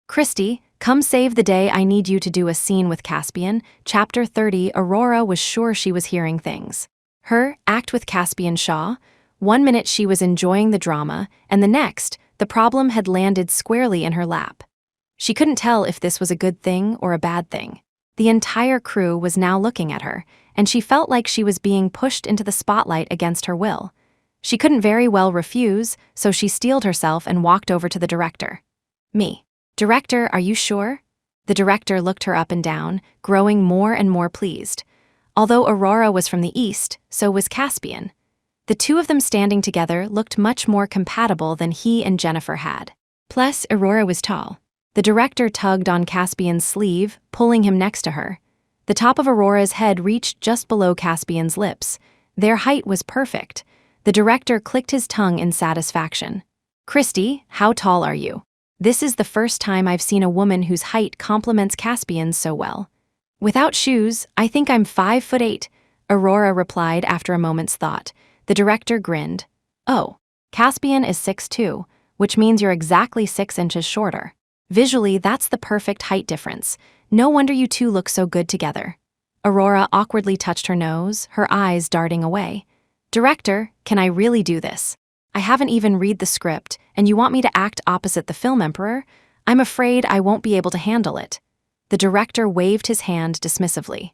"Christy, come save the day. I need you to do a scene with Caspian." Chapter 30. Aurora was sure she was hearing things. Her act with Caspian Shaw? One minute she was enjoying the drama, and the next, the problem had landed squarely in her lap. She couldn't tell if this was a good thing or a bad thing. The entire crew was now looking at her, and she felt like she was being pushed into the spotlight against her will. She couldn't very well refuse, so she steeled herself and walked over to the director. "Me. Director, are you sure?" The director looked her up and down, growing more and more pleased. Although Aurora was from the east, so was Caspian. The two of them standing together looked much more compatible than he and Jennifer had. Plus, Aurora was tall. The director tugged on Caspian's sleeve, pulling him next to her. The top of Aurora's head reached just below Caspian's lips. Their height was perfect. The director clicked his tongue in satisfaction. "Christy, how tall are you? This is the first time I've seen a woman whose height complements Caspian's so well." "Without shoes, I think I'm 5'8", Aurora replied after a moment's thought. The director grinned. "Oh, Caspian is 6'2", which means you're exactly 6 inches shorter. Visually, that's the perfect height difference. No wonder you two look so good together." Aurora awkwardly touched her nose, her eyes darting away. "Director, can I really do this? I haven't even read the script, and you want me to act opposite the film emperor? I'm afraid I won't be able to handle it." The director waved his hand dismissively.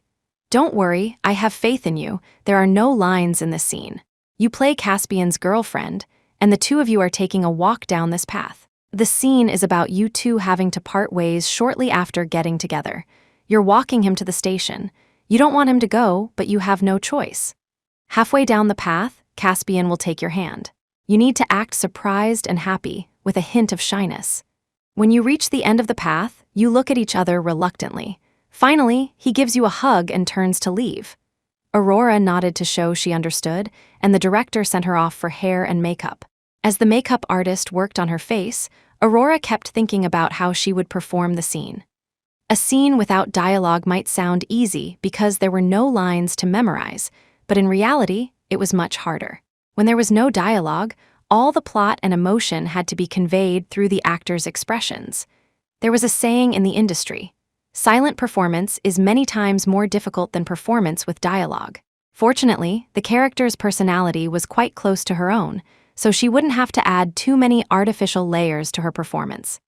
"Don't worry, I have faith in you. There are no lines in this scene. You play Caspian's girlfriend, and the two of you are taking a walk down this path. The scene is about you two having to part ways shortly after getting together. You're walking him to the station. You don't want him to go, but you have no choice. Halfway down the path, Caspian will take your hand. You need to act surprised and happy, with a hint of shyness. When you reach the end of the path, you look at each other reluctantly. Finally, he gives you a hug and turns to leave." Aurora nodded to show she understood, and the director sent her off for hair and makeup. As the makeup artist worked on her face, Aurora kept thinking about how she would perform the scene. A scene without dialogue might sound easy because there were no lines to memorize, but in reality, it was much harder. When there was no dialogue, all the plot and emotion had to be conveyed through the actor's expressions. There was a saying in the industry: silent performance is many times more difficult than performance with dialogue. Fortunately, the character's personality was quite close to her own, so she wouldn't have to add too many artificial layers to her performance.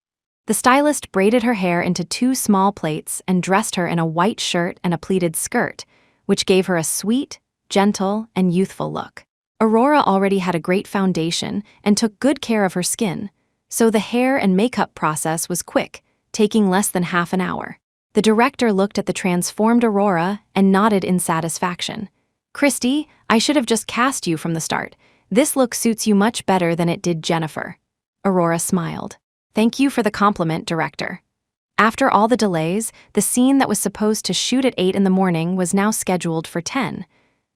The stylist braided her hair into 2 small plaits and dressed her in a white shirt and a pleated skirt, which gave her a sweet, gentle, and youthful look. Aurora already had a great foundation and took good care of her skin, so the hair and makeup process was quick, taking less than half an hour. The director looked at the transformed Aurora and nodded in satisfaction. "Christy, I should have just cast you from the start. This look suits you much better than it did Jennifer." Aurora smiled. "Thank you for the compliment, director." After all the delays, the scene that was supposed to shoot at 8 in the morning was now scheduled for 10.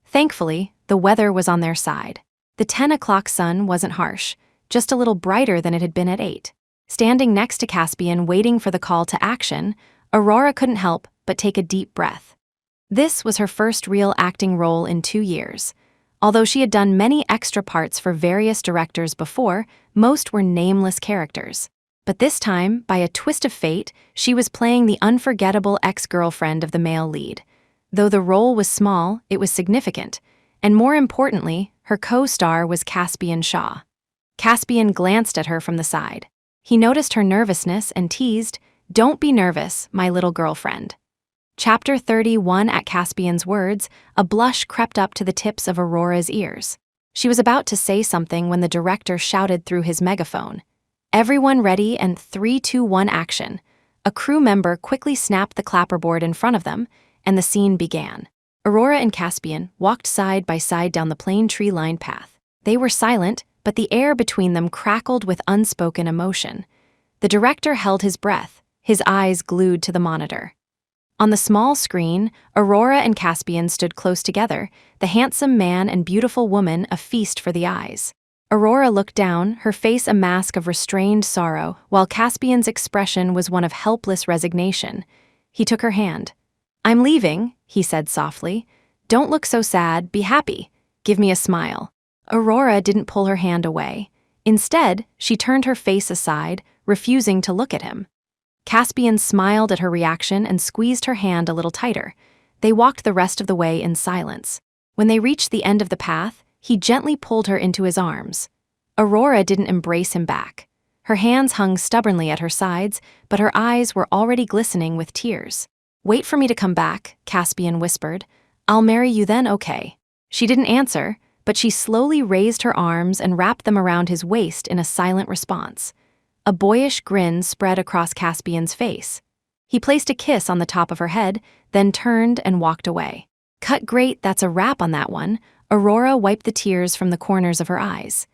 Thankfully, the weather was on their side. The 10 o'clock sun wasn't harsh, just a little brighter than it had been at 8. Standing next to Caspian waiting for the call to action, Aurora couldn't help but take a deep breath. This was her first real acting role in 2 years. Although she had done many extra parts for various directors before, most were nameless characters. But this time, by a twist of fate, she was playing the unforgettable ex-girlfriend of the male lead. Though the role was small, it was significant, and more importantly, her co-star was Caspian Shaw. Caspian glanced at her from the side. He noticed her nervousness and teased, "Don't be nervous, my little girlfriend." Chapter 31. At Caspian's words, a blush crept up to the tips of Aurora's ears. She was about to say something when the director shouted through his megaphone, "Everyone ready, and 3, 2, 1, action." A crew member quickly snapped the clapperboard in front of them, and the scene began. Aurora and Caspian walked side by side down the plain tree-lined path. They were silent, but the air between them crackled with unspoken emotion. The director held his breath, his eyes glued to the monitor. On the small screen, Aurora and Caspian stood close together, the handsome man and beautiful woman a feast for the eyes. Aurora looked down, her face a mask of restrained sorrow, while Caspian's expression was one of helpless resignation. He took her hand. "I'm leaving," he said softly. "Don't look so sad, be happy. Give me a smile." Aurora didn't pull her hand away. Instead, she turned her face aside, refusing to look at him. Caspian smiled at her reaction and squeezed her hand a little tighter. They walked the rest of the way in silence. When they reached the end of the path, he gently pulled her into his arms. Aurora didn't embrace him back. Her hands hung stubbornly at her sides, but her eyes were already glistening with tears. "Wait for me to come back," Caspian whispered. "I'll marry you then, okay?" She didn't answer, but she slowly raised her arms and wrapped them around his waist in a silent response. A boyish grin spread across Caspian's face. He placed a kiss on the top of her head, then turned and walked away. Cut, great, that's a wrap on that one. Aurora wiped the tears from the corners of her eyes.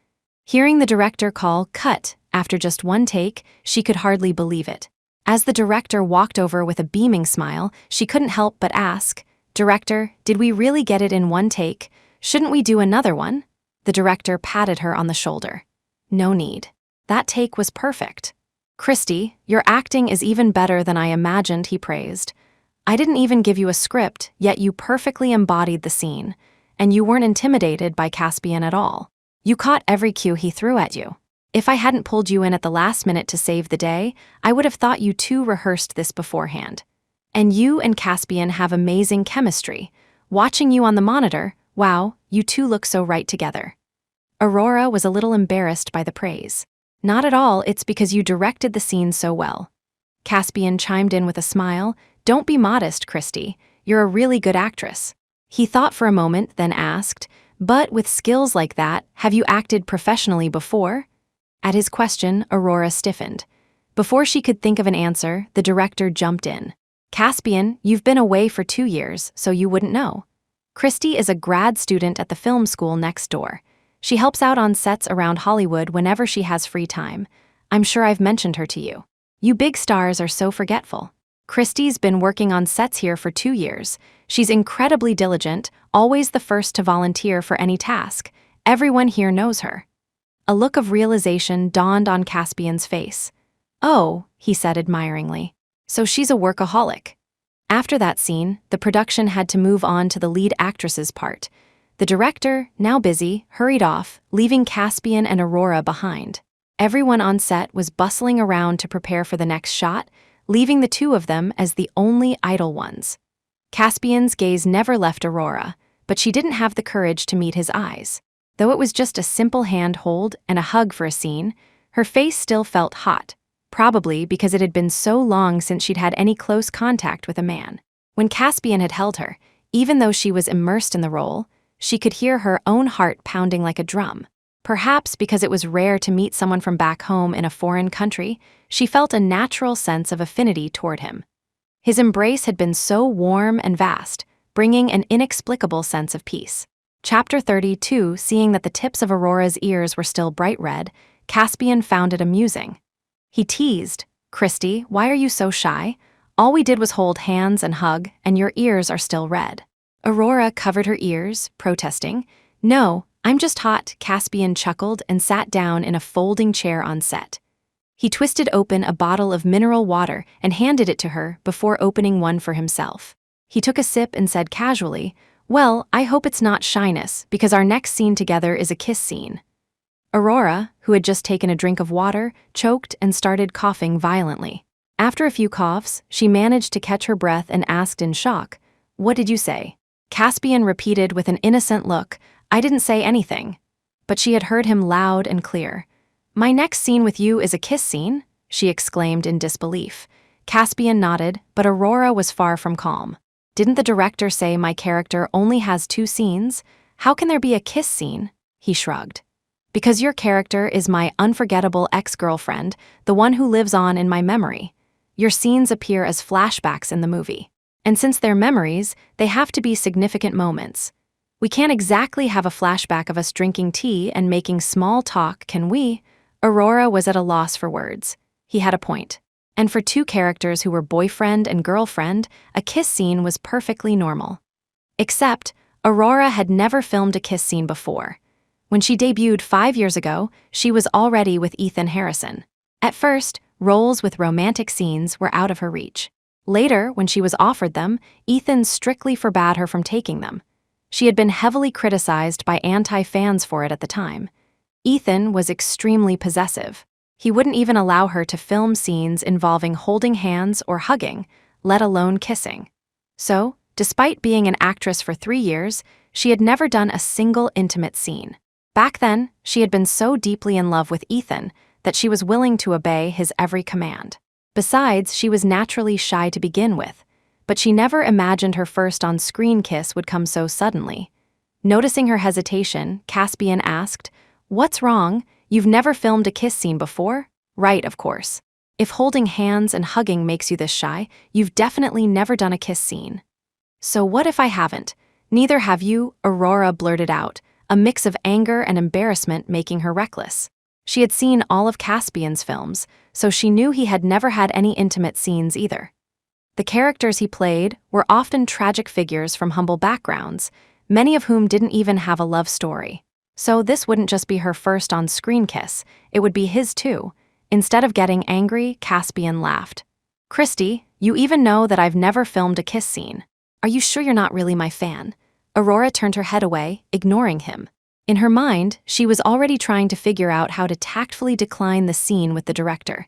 Hearing the director call cut after just one take, she could hardly believe it. As the director walked over with a beaming smile, she couldn't help but ask, "Director, did we really get it in one take? Shouldn't we do another one?" The director patted her on the shoulder. "No need. That take was perfect." "Christy, your acting is even better than I imagined," he praised. "I didn't even give you a script, yet you perfectly embodied the scene. And you weren't intimidated by Caspian at all. You caught every cue he threw at you. If I hadn't pulled you in at the last minute to save the day, I would have thought you two rehearsed this beforehand. And you and Caspian have amazing chemistry. Watching you on the monitor, wow, you two look so right together." Aurora was a little embarrassed by the praise. "Not at all, it's because you directed the scene so well." Caspian chimed in with a smile. "Don't be modest, Christy. You're a really good actress." He thought for a moment, then asked, "But with skills like that, have you acted professionally before?" At his question, Aurora stiffened. Before she could think of an answer, the director jumped in. "Caspian, you've been away for 2 years, so you wouldn't know. Christy is a grad student at the film school next door. She helps out on sets around Hollywood whenever she has free time. I'm sure I've mentioned her to you. You big stars are so forgetful. Christy's been working on sets here for 2 years. She's incredibly diligent, always the first to volunteer for any task. Everyone here knows her." A look of realization dawned on Caspian's face. "Oh," he said admiringly. "So she's a workaholic." After that scene, the production had to move on to the lead actress's part. The director, now busy, hurried off, leaving Caspian and Aurora behind. Everyone on set was bustling around to prepare for the next shot, leaving the two of them as the only idle ones. Caspian's gaze never left Aurora, but she didn't have the courage to meet his eyes. Though it was just a simple hand hold and a hug for a scene, her face still felt hot, probably because it had been so long since she'd had any close contact with a man. When Caspian had held her, even though she was immersed in the role, she could hear her own heart pounding like a drum. Perhaps because it was rare to meet someone from back home in a foreign country, she felt a natural sense of affinity toward him. His embrace had been so warm and vast, bringing an inexplicable sense of peace. Chapter 32, seeing that the tips of Aurora's ears were still bright red, Caspian found it amusing. He teased, "Christy, why are you so shy? All we did was hold hands and hug, and your ears are still red." Aurora covered her ears, protesting. "No, I'm just hot," Caspian chuckled and sat down in a folding chair on set. He twisted open a bottle of mineral water and handed it to her before opening one for himself. He took a sip and said casually, "Well, I hope it's not shyness, because our next scene together is a kiss scene." Aurora, who had just taken a drink of water, choked and started coughing violently. After a few coughs, she managed to catch her breath and asked in shock, "What did you say?" Caspian repeated with an innocent look, "I didn't say anything." But she had heard him loud and clear. "My next scene with you is a kiss scene?" she exclaimed in disbelief. Caspian nodded, but Aurora was far from calm. "Didn't the director say my character only has 2 scenes? How can there be a kiss scene?" He shrugged. "Because your character is my unforgettable ex-girlfriend, the one who lives on in my memory. Your scenes appear as flashbacks in the movie. And since they're memories, they have to be significant moments. We can't exactly have a flashback of us drinking tea and making small talk, can we?" Aurora was at a loss for words. He had a point. And for 2 characters who were boyfriend and girlfriend, a kiss scene was perfectly normal. Except, Aurora had never filmed a kiss scene before. When she debuted 5 years ago, she was already with Ethan Harrison. At first, roles with romantic scenes were out of her reach. Later, when she was offered them, Ethan strictly forbade her from taking them. She had been heavily criticized by anti-fans for it at the time. Ethan was extremely possessive. He wouldn't even allow her to film scenes involving holding hands or hugging, let alone kissing. So, despite being an actress for 3 years, she had never done a single intimate scene. Back then, she had been so deeply in love with Ethan that she was willing to obey his every command. Besides, she was naturally shy to begin with, but she never imagined her first on-screen kiss would come so suddenly. Noticing her hesitation, Caspian asked, "What's wrong? You've never filmed a kiss scene before?" "Right, of course. If holding hands and hugging makes you this shy, you've definitely never done a kiss scene." "So what if I haven't? Neither have you, Aurora blurted out, a mix of anger and embarrassment making her reckless. She had seen all of Caspian's films, so she knew he had never had any intimate scenes either. The characters he played were often tragic figures from humble backgrounds, many of whom didn't even have a love story. So this wouldn't just be her first on-screen kiss, it would be his too. Instead of getting angry, Caspian laughed. Christy, you even know that I've never filmed a kiss scene. Are you sure you're not really my fan? Aurora turned her head away, ignoring him. In her mind, she was already trying to figure out how to tactfully decline the scene with the director.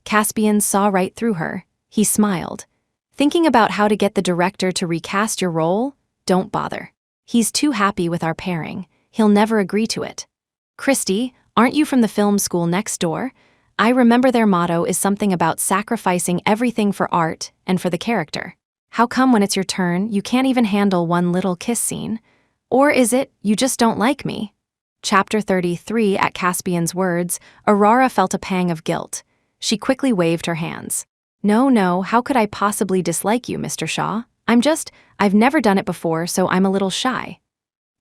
Caspian saw right through her. He smiled. Thinking about how to get the director to recast your role? Don't bother. He's too happy with our pairing. He'll never agree to it. Christy, aren't you from the film school next door? I remember their motto is something about sacrificing everything for art and for the character. How come when it's your turn, you can't even handle one little kiss scene? Or is it, you just don't like me? Chapter 33. At Caspian's words, Aurora felt a pang of guilt. She quickly waved her hands. No, how could I possibly dislike you, Mr. Shaw? I've never done it before, so I'm a little shy.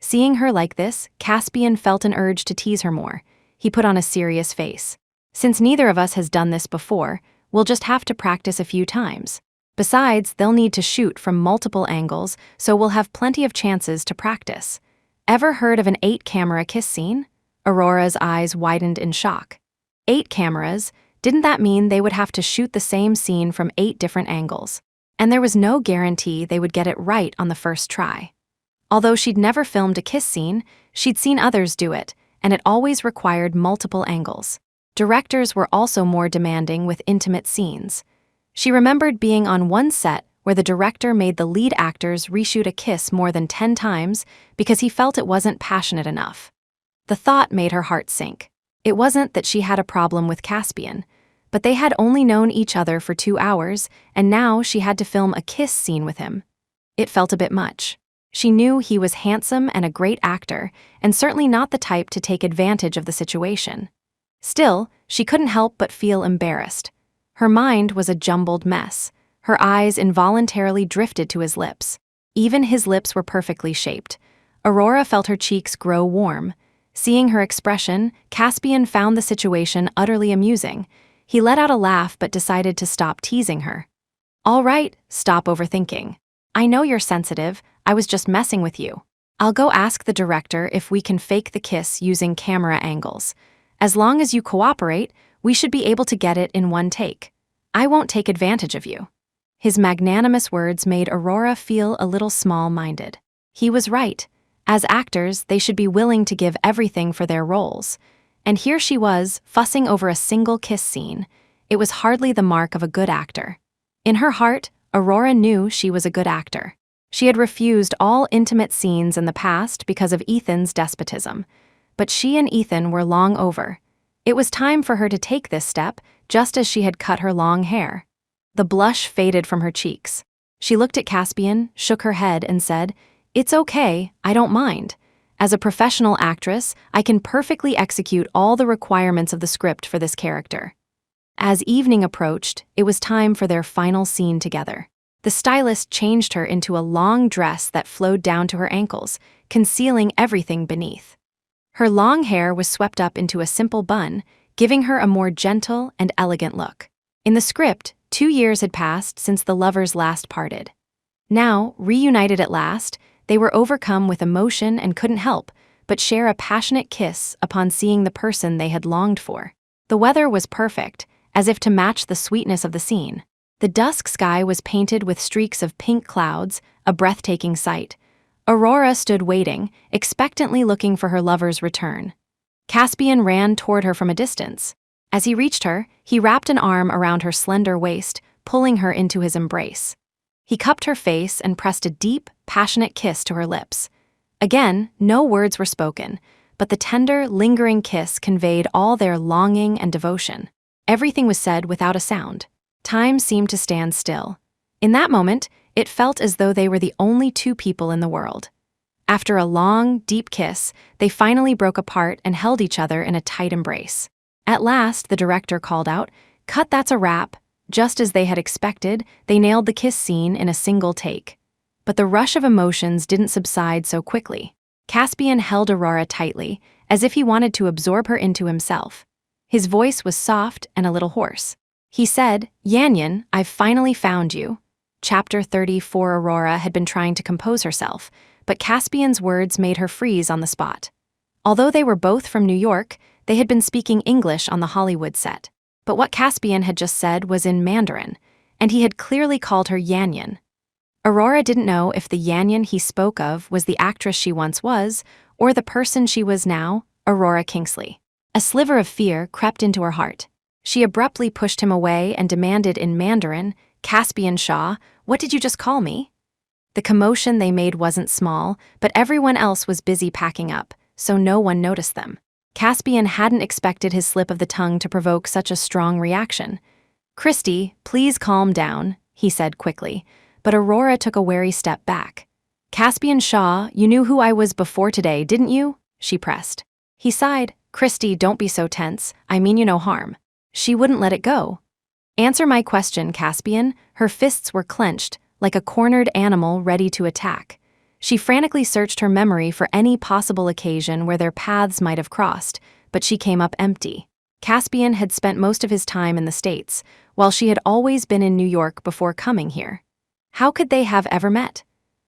Seeing her like this, Caspian felt an urge to tease her more. He put on a serious face. Since neither of us has done this before, we'll just have to practice a few times. Besides, they'll need to shoot from multiple angles, so we'll have plenty of chances to practice. Ever heard of an 8-camera kiss scene? Aurora's eyes widened in shock. 8 cameras? Didn't that mean they would have to shoot the same scene from 8 different angles? And there was no guarantee they would get it right on the first try. Although she'd never filmed a kiss scene, she'd seen others do it, and it always required multiple angles. Directors were also more demanding with intimate scenes. She remembered being on one set where the director made the lead actors reshoot a kiss more than 10 times because he felt it wasn't passionate enough. The thought made her heart sink. It wasn't that she had a problem with Caspian, but they had only known each other for 2 hours, and now she had to film a kiss scene with him. It felt a bit much. She knew he was handsome and a great actor, and certainly not the type to take advantage of the situation. Still, she couldn't help but feel embarrassed. Her mind was a jumbled mess. Her eyes involuntarily drifted to his lips. Even his lips were perfectly shaped. Aurora felt her cheeks grow warm. Seeing her expression, Caspian found the situation utterly amusing. He let out a laugh but decided to stop teasing her. All right, stop overthinking. I know you're sensitive. I was just messing with you. I'll go ask the director if we can fake the kiss using camera angles. As long as you cooperate, we should be able to get it in one take. I won't take advantage of you. His magnanimous words made Aurora feel a little small-minded. He was right. As actors, they should be willing to give everything for their roles. And here she was, fussing over a single kiss scene. It was hardly the mark of a good actor. In her heart, Aurora knew she was a good actor. She had refused all intimate scenes in the past because of Ethan's despotism. But she and Ethan were long over. It was time for her to take this step, just as she had cut her long hair. The blush faded from her cheeks. She looked at Caspian, shook her head, and said, "It's okay, I don't mind. As a professional actress, I can perfectly execute all the requirements of the script for this character." As evening approached, it was time for their final scene together. The stylist changed her into a long dress that flowed down to her ankles, concealing everything beneath. Her long hair was swept up into a simple bun, giving her a more gentle and elegant look. In the script, 2 years had passed since the lovers last parted. Now, reunited at last, they were overcome with emotion and couldn't help but share a passionate kiss upon seeing the person they had longed for. The weather was perfect, as if to match the sweetness of the scene. The dusk sky was painted with streaks of pink clouds, a breathtaking sight. Aurora stood waiting, expectantly looking for her lover's return. Caspian ran toward her from a distance. As he reached her, he wrapped an arm around her slender waist, pulling her into his embrace. He cupped her face and pressed a deep, passionate kiss to her lips. Again, no words were spoken, but the tender, lingering kiss conveyed all their longing and devotion. Everything was said without a sound. Time seemed to stand still. In that moment, it felt as though they were the only 2 people in the world. After a long, deep kiss, they finally broke apart and held each other in a tight embrace. At last, the director called out, "Cut, that's a wrap." Just as they had expected, they nailed the kiss scene in a single take. But the rush of emotions didn't subside so quickly. Caspian held Aurora tightly, as if he wanted to absorb her into himself. His voice was soft and a little hoarse. He said, "Yanyan, I've finally found you." Chapter 34. Aurora had been trying to compose herself, but Caspian's words made her freeze on the spot. Although they were both from New York, they had been speaking English on the Hollywood set. But what Caspian had just said was in Mandarin, and he had clearly called her Yanyan. Aurora didn't know if the Yanyan he spoke of was the actress she once was, or the person she was now, Aurora Kingsley. A sliver of fear crept into her heart. She abruptly pushed him away and demanded in Mandarin, "Caspian Shaw, what did you just call me?" The commotion they made wasn't small, but everyone else was busy packing up, so no one noticed them. Caspian hadn't expected his slip of the tongue to provoke such a strong reaction. "Christy, please calm down," he said quickly, but Aurora took a wary step back. "Caspian Shaw, you knew who I was before today, didn't you?" she pressed. He sighed. "Christy, don't be so tense, I mean you no harm." She wouldn't let it go. "Answer my question, Caspian." Her fists were clenched, like a cornered animal ready to attack. She frantically searched her memory for any possible occasion where their paths might have crossed, but she came up empty. Caspian had spent most of his time in the States, while she had always been in New York before coming here. How could they have ever met?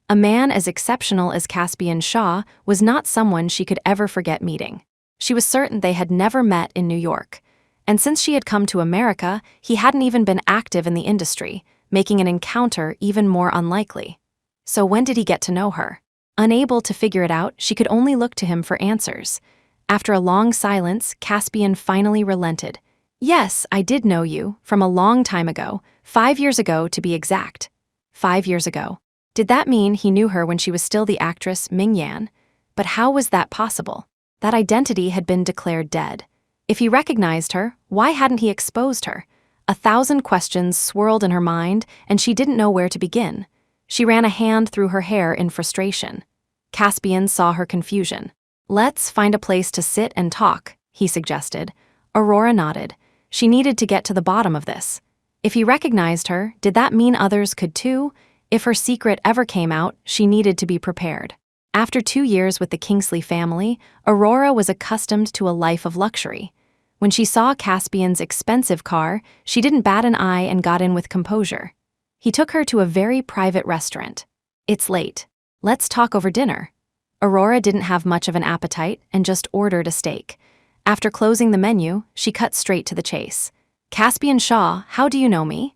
A man as exceptional as Caspian Shaw was not someone she could ever forget meeting. She was certain they had never met in New York. And since she had come to America, he hadn't even been active in the industry, making an encounter even more unlikely. So when did he get to know her? Unable to figure it out, she could only look to him for answers. After a long silence, Caspian finally relented. "Yes, I did know you, from a long time ago, 5 years ago to be exact." 5 years ago. Did that mean he knew her when she was still the actress Ming Yan? But how was that possible? That identity had been declared dead. If he recognized her, why hadn't he exposed her? 1,000 questions swirled in her mind, and she didn't know where to begin. She ran a hand through her hair in frustration. Caspian saw her confusion. "Let's find a place to sit and talk," he suggested. Aurora nodded. She needed to get to the bottom of this. If he recognized her, did that mean others could too? If her secret ever came out, she needed to be prepared. After 2 years with the Kingsley family, Aurora was accustomed to a life of luxury. When she saw Caspian's expensive car, she didn't bat an eye and got in with composure. He took her to a very private restaurant. "It's late. Let's talk over dinner." Aurora didn't have much of an appetite and just ordered a steak. After closing the menu, she cut straight to the chase. "Caspian Shaw, how do you know me?"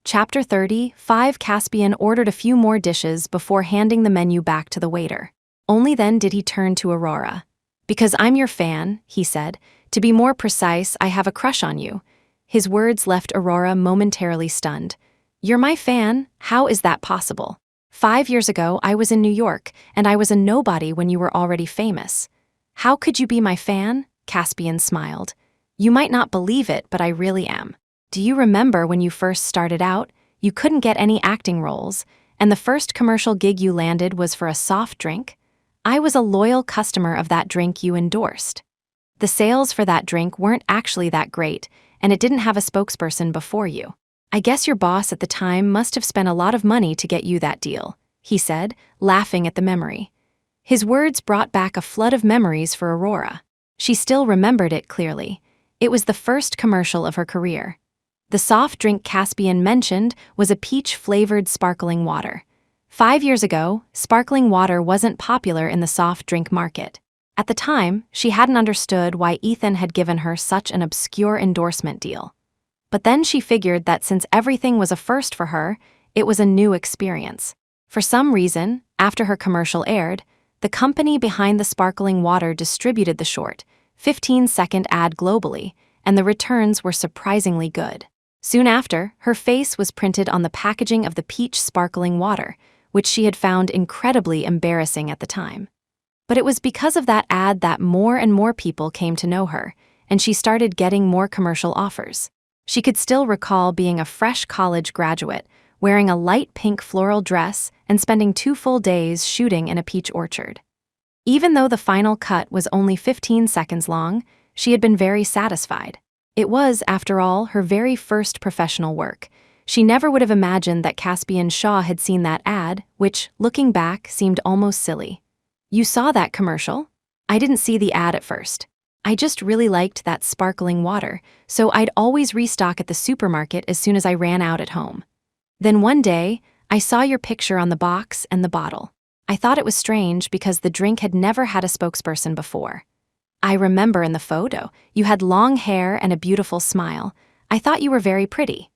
Chapter 35. Caspian ordered a few more dishes before handing the menu back to the waiter. Only then did he turn to Aurora. "Because I'm your fan," he said. "To be more precise, I have a crush on you." His words left Aurora momentarily stunned. "You're my fan? How is that possible? 5 years ago, I was in New York, and I was a nobody when you were already famous." "How could you be my fan?" Caspian smiled. "You might not believe it, but I really am. Do you remember when you first started out? You couldn't get any acting roles, and the first commercial gig you landed was for a soft drink? I was a loyal customer of that drink you endorsed. The sales for that drink weren't actually that great, and it didn't have a spokesperson before you. I guess your boss at the time must have spent a lot of money to get you that deal," he said, laughing at the memory. His words brought back a flood of memories for Aurora. She still remembered it clearly. It was the first commercial of her career. The soft drink Caspian mentioned was a peach-flavored sparkling water. 5 years ago, sparkling water wasn't popular in the soft drink market. At the time, she hadn't understood why Ethan had given her such an obscure endorsement deal. But then she figured that since everything was a first for her, it was a new experience. For some reason, after her commercial aired, the company behind the sparkling water distributed the short, 15-second ad globally, and the returns were surprisingly good. Soon after, her face was printed on the packaging of the peach sparkling water, which she had found incredibly embarrassing at the time. But it was because of that ad that more and more people came to know her, and she started getting more commercial offers. She could still recall being a fresh college graduate, wearing a light pink floral dress and spending 2 full days shooting in a peach orchard. Even though the final cut was only 15 seconds long, she had been very satisfied. It was, after all, her very first professional work. She never would have imagined that Caspian Shaw had seen that ad, which, looking back, seemed almost silly. "You saw that commercial?" "I didn't see the ad at first. I just really liked that sparkling water, so I'd always restock at the supermarket as soon as I ran out at home. Then one day, I saw your picture on the box and the bottle. I thought it was strange because the drink had never had a spokesperson before. I remember in the photo, you had long hair and a beautiful smile. I thought you were very pretty.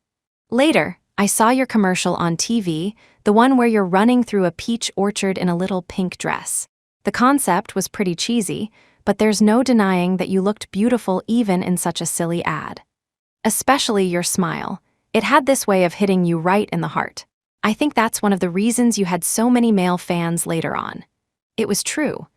Later, I saw your commercial on TV, the one where you're running through a peach orchard in a little pink dress. The concept was pretty cheesy, but there's no denying that you looked beautiful even in such a silly ad. Especially your smile. It had this way of hitting you right in the heart. I think that's one of the reasons you had so many male fans later on." It was true.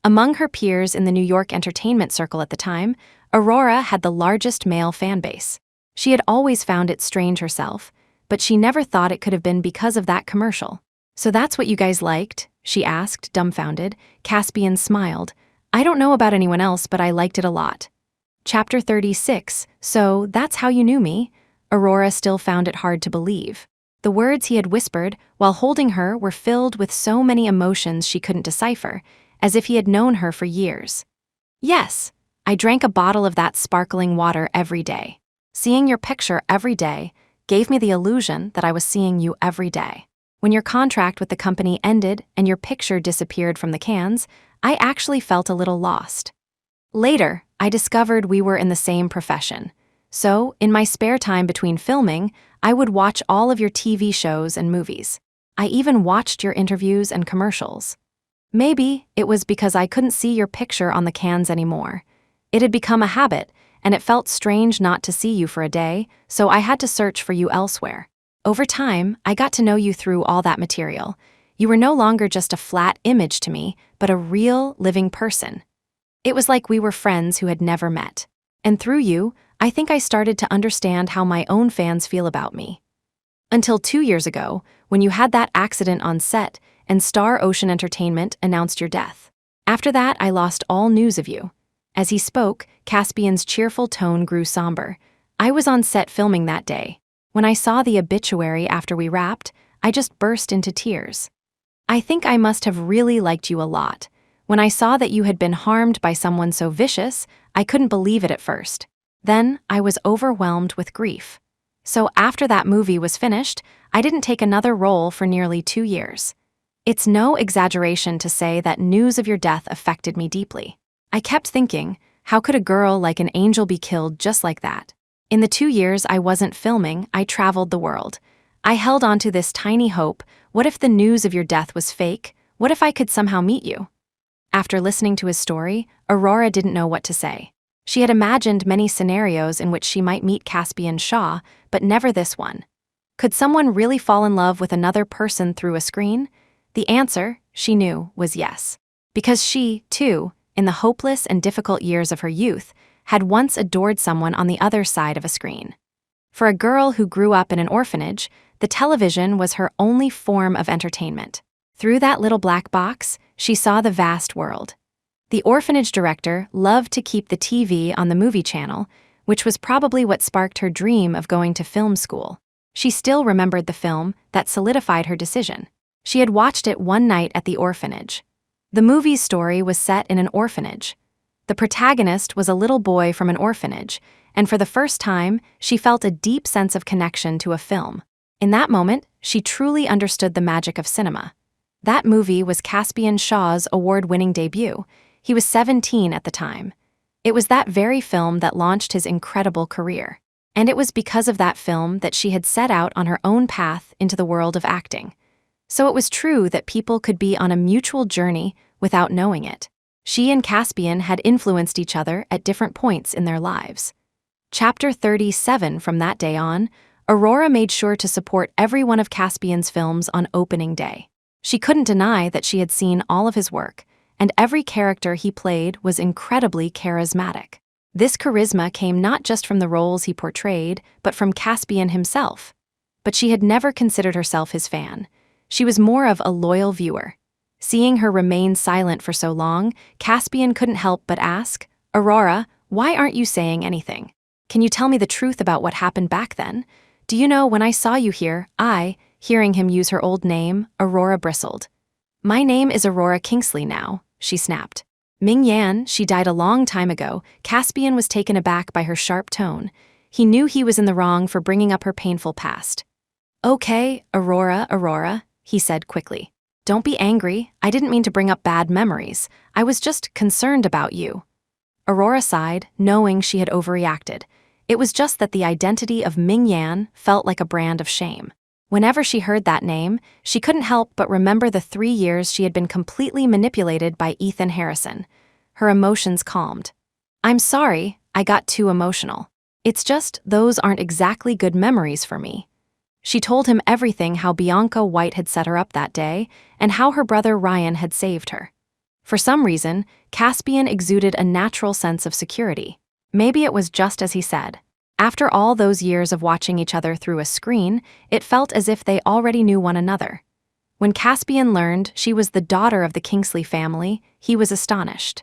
Among her peers in the New York entertainment circle at the time, Aurora had the largest male fan base. She had always found it strange herself, but she never thought it could have been because of that commercial. "So that's what you guys liked?" she asked, dumbfounded. Caspian smiled. "I don't know about anyone else, but I liked it a lot." Chapter 36, "So that's how you knew me?" Aurora still found it hard to believe. The words he had whispered while holding her were filled with so many emotions she couldn't decipher, as if he had known her for years. "Yes, I drank a bottle of that sparkling water every day. Seeing your picture every day gave me the illusion that I was seeing you every day. When your contract with the company ended and your picture disappeared from the cans, I actually felt a little lost. Later, I discovered we were in the same profession. So, in my spare time between filming, I would watch all of your TV shows and movies. I even watched your interviews and commercials. Maybe it was because I couldn't see your picture on the cans anymore. It had become a habit, and it felt strange not to see you for a day, so I had to search for you elsewhere. Over time, I got to know you through all that material. You were no longer just a flat image to me, but a real, living person. It was like we were friends who had never met. And through you, I think I started to understand how my own fans feel about me. Until 2 years ago, when you had that accident on set and Star Ocean Entertainment announced your death. After that, I lost all news of you." As he spoke, Caspian's cheerful tone grew somber. "I was on set filming that day. When I saw the obituary after we wrapped, I just burst into tears. I think I must have really liked you a lot. When I saw that you had been harmed by someone so vicious, I couldn't believe it at first. Then I was overwhelmed with grief. So after that movie was finished, I didn't take another role for nearly 2 years. It's no exaggeration to say that news of your death affected me deeply. I kept thinking, how could a girl like an angel be killed just like that? In the 2 years I wasn't filming, I traveled the world. I held on to this tiny hope. What if the news of your death was fake? What if I could somehow meet you?" After listening to his story, Aurora didn't know what to say. She had imagined many scenarios in which she might meet Caspian Shaw, but never this one. Could someone really fall in love with another person through a screen? The answer, she knew, was yes. Because she, too, in the hopeless and difficult years of her youth, had once adored someone on the other side of a screen. For a girl who grew up in an orphanage, the television was her only form of entertainment. Through that little black box, she saw the vast world. The orphanage director loved to keep the TV on the movie channel, which was probably what sparked her dream of going to film school. She still remembered the film that solidified her decision. She had watched it one night at the orphanage. The movie's story was set in an orphanage. The protagonist was a little boy from an orphanage, and for the first time, she felt a deep sense of connection to a film. In that moment, she truly understood the magic of cinema. That movie was Caspian Shaw's award-winning debut. He was 17 at the time. It was that very film that launched his incredible career. And it was because of that film that she had set out on her own path into the world of acting. So it was true that people could be on a mutual journey without knowing it. She and Caspian had influenced each other at different points in their lives. Chapter 37. From that day on, Aurora made sure to support every one of Caspian's films on opening day. She couldn't deny that she had seen all of his work, and every character he played was incredibly charismatic. This charisma came not just from the roles he portrayed, but from Caspian himself. But she had never considered herself his fan. She was more of a loyal viewer. Seeing her remain silent for so long, Caspian couldn't help but ask, "Aurora, why aren't you saying anything? Can you tell me the truth about what happened back then? Do you know, when I saw you here, hearing him use her old name, Aurora bristled. My name is Aurora Kingsley now, she snapped. Ming Yan, she died a long time ago. Caspian was taken aback by her sharp tone. He knew he was in the wrong for bringing up her painful past. Okay, Aurora, he said quickly. Don't be angry, I didn't mean to bring up bad memories. I was just concerned about you. Aurora sighed, knowing she had overreacted. It was just that the identity of Ming Yan felt like a brand of shame. Whenever she heard that name, she couldn't help but remember the 3 years she had been completely manipulated by Ethan Harrison. Her emotions calmed. I'm sorry, I got too emotional. It's just those aren't exactly good memories for me. She told him everything, how Bianca White had set her up that day, and how her brother Ryan had saved her. For some reason, Caspian exuded a natural sense of security. Maybe it was just as he said. After all those years of watching each other through a screen, it felt as if they already knew one another. When Caspian learned she was the daughter of the Kingsley family, he was astonished.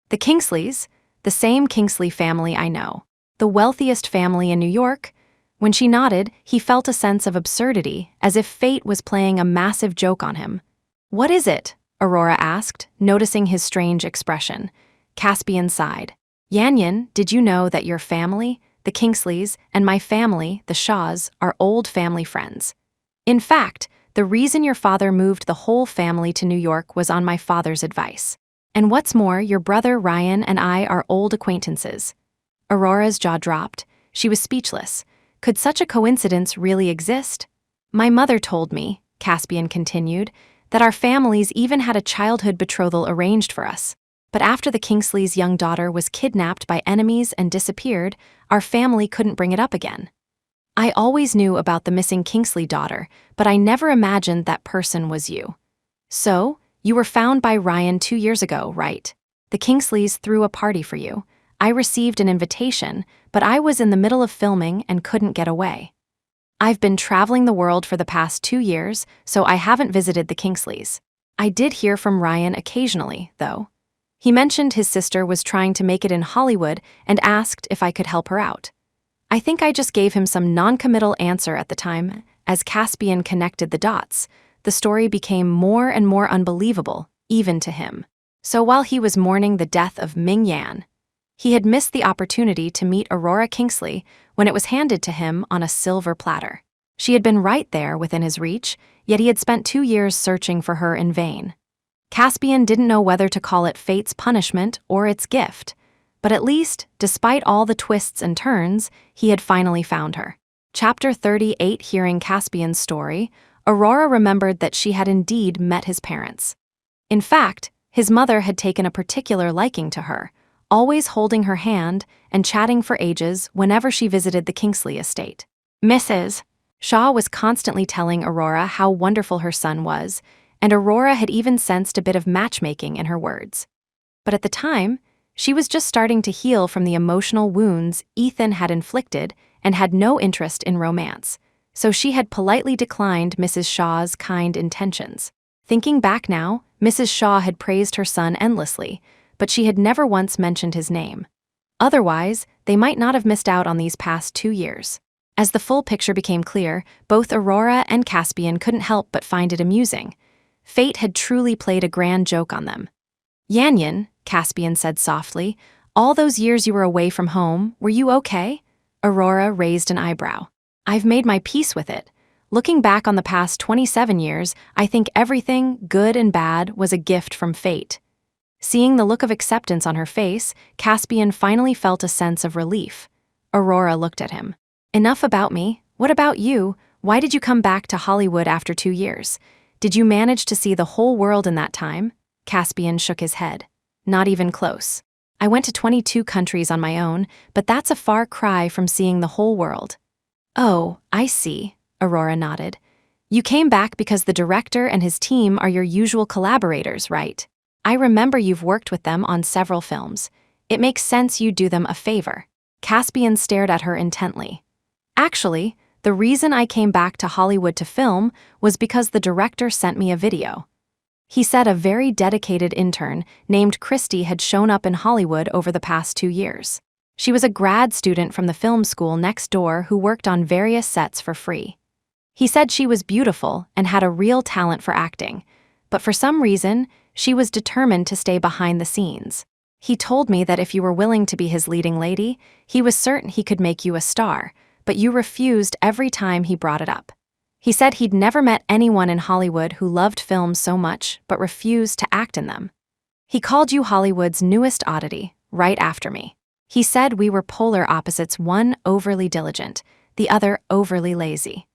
The Kingsleys? The same Kingsley family I know. The wealthiest family in New York? When she nodded, he felt a sense of absurdity, as if fate was playing a massive joke on him. What is it? Aurora asked, noticing his strange expression. Caspian sighed. Yan, did you know that your family, the Kingsleys, and my family, the Shaws, are old family friends? In fact, the reason your father moved the whole family to New York was on my father's advice. And what's more, your brother Ryan and I are old acquaintances. Aurora's jaw dropped. She was speechless. Could such a coincidence really exist? My mother told me, Caspian continued, that our families even had a childhood betrothal arranged for us. But after the Kingsleys' young daughter was kidnapped by enemies and disappeared, our family couldn't bring it up again. I always knew about the missing Kingsley daughter, but I never imagined that person was you. So, you were found by Ryan 2 years ago, right? The Kingsleys threw a party for you. I received an invitation, but I was in the middle of filming and couldn't get away. I've been traveling the world for the past 2 years, so I haven't visited the Kingsleys. I did hear from Ryan occasionally, though. He mentioned his sister was trying to make it in Hollywood and asked if I could help her out. I think I just gave him some non-committal answer at the time. As Caspian connected the dots, the story became more and more unbelievable, even to him. So while he was mourning the death of Ming Yan, he had missed the opportunity to meet Aurora Kingsley when it was handed to him on a silver platter. She had been right there within his reach, yet he had spent 2 years searching for her in vain. Caspian didn't know whether to call it fate's punishment or its gift, but at least, despite all the twists and turns, he had finally found her. Chapter 38. Hearing Caspian's story, Aurora remembered that she had indeed met his parents. In fact, his mother had taken a particular liking to her, always holding her hand and chatting for ages whenever she visited the Kingsley estate. Mrs. Shaw was constantly telling Aurora how wonderful her son was, and Aurora had even sensed a bit of matchmaking in her words. But at the time, she was just starting to heal from the emotional wounds Ethan had inflicted and had no interest in romance, so she had politely declined Mrs. Shaw's kind intentions. Thinking back now, Mrs. Shaw had praised her son endlessly, but she had never once mentioned his name. Otherwise, they might not have missed out on these past 2 years. As the full picture became clear, both Aurora and Caspian couldn't help but find it amusing. Fate had truly played a grand joke on them. Yan, Caspian said softly, all those years you were away from home, were you okay? Aurora raised an eyebrow. I've made my peace with it. Looking back on the past 27 years, I think everything, good and bad, was a gift from fate. Seeing the look of acceptance on her face, Caspian finally felt a sense of relief. Aurora looked at him. Enough about me. What about you? Why did you come back to Hollywood after 2 years? Did you manage to see the whole world in that time? Caspian shook his head. Not even close. I went to 22 countries on my own, but that's a far cry from seeing the whole world. Oh, I see, Aurora nodded. You came back because the director and his team are your usual collaborators, right? I remember you've worked with them on several films. It makes sense you'd do them a favor. Caspian stared at her intently. Actually, the reason I came back to Hollywood to film was because the director sent me a video. He said a very dedicated intern named Christy had shown up in Hollywood over the past 2 years. She was a grad student from the film school next door who worked on various sets for free. He said she was beautiful and had a real talent for acting, but for some reason, she was determined to stay behind the scenes. He told me that if you were willing to be his leading lady, he was certain he could make you a star, but you refused every time he brought it up. He said he'd never met anyone in Hollywood who loved films so much but refused to act in them. He called you Hollywood's newest oddity, right after me. He said we were polar opposites, one overly diligent, the other overly lazy.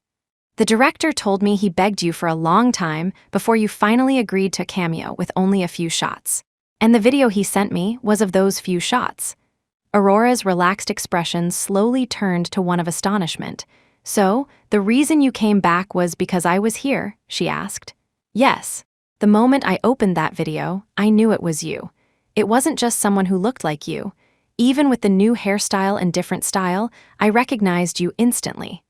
The director told me he begged you for a long time before you finally agreed to a cameo with only a few shots. And the video he sent me was of those few shots. Aurora's relaxed expression slowly turned to one of astonishment. So, the reason you came back was because I was here, she asked. Yes. The moment I opened that video, I knew it was you. It wasn't just someone who looked like you. Even with the new hairstyle and different style, I recognized you instantly.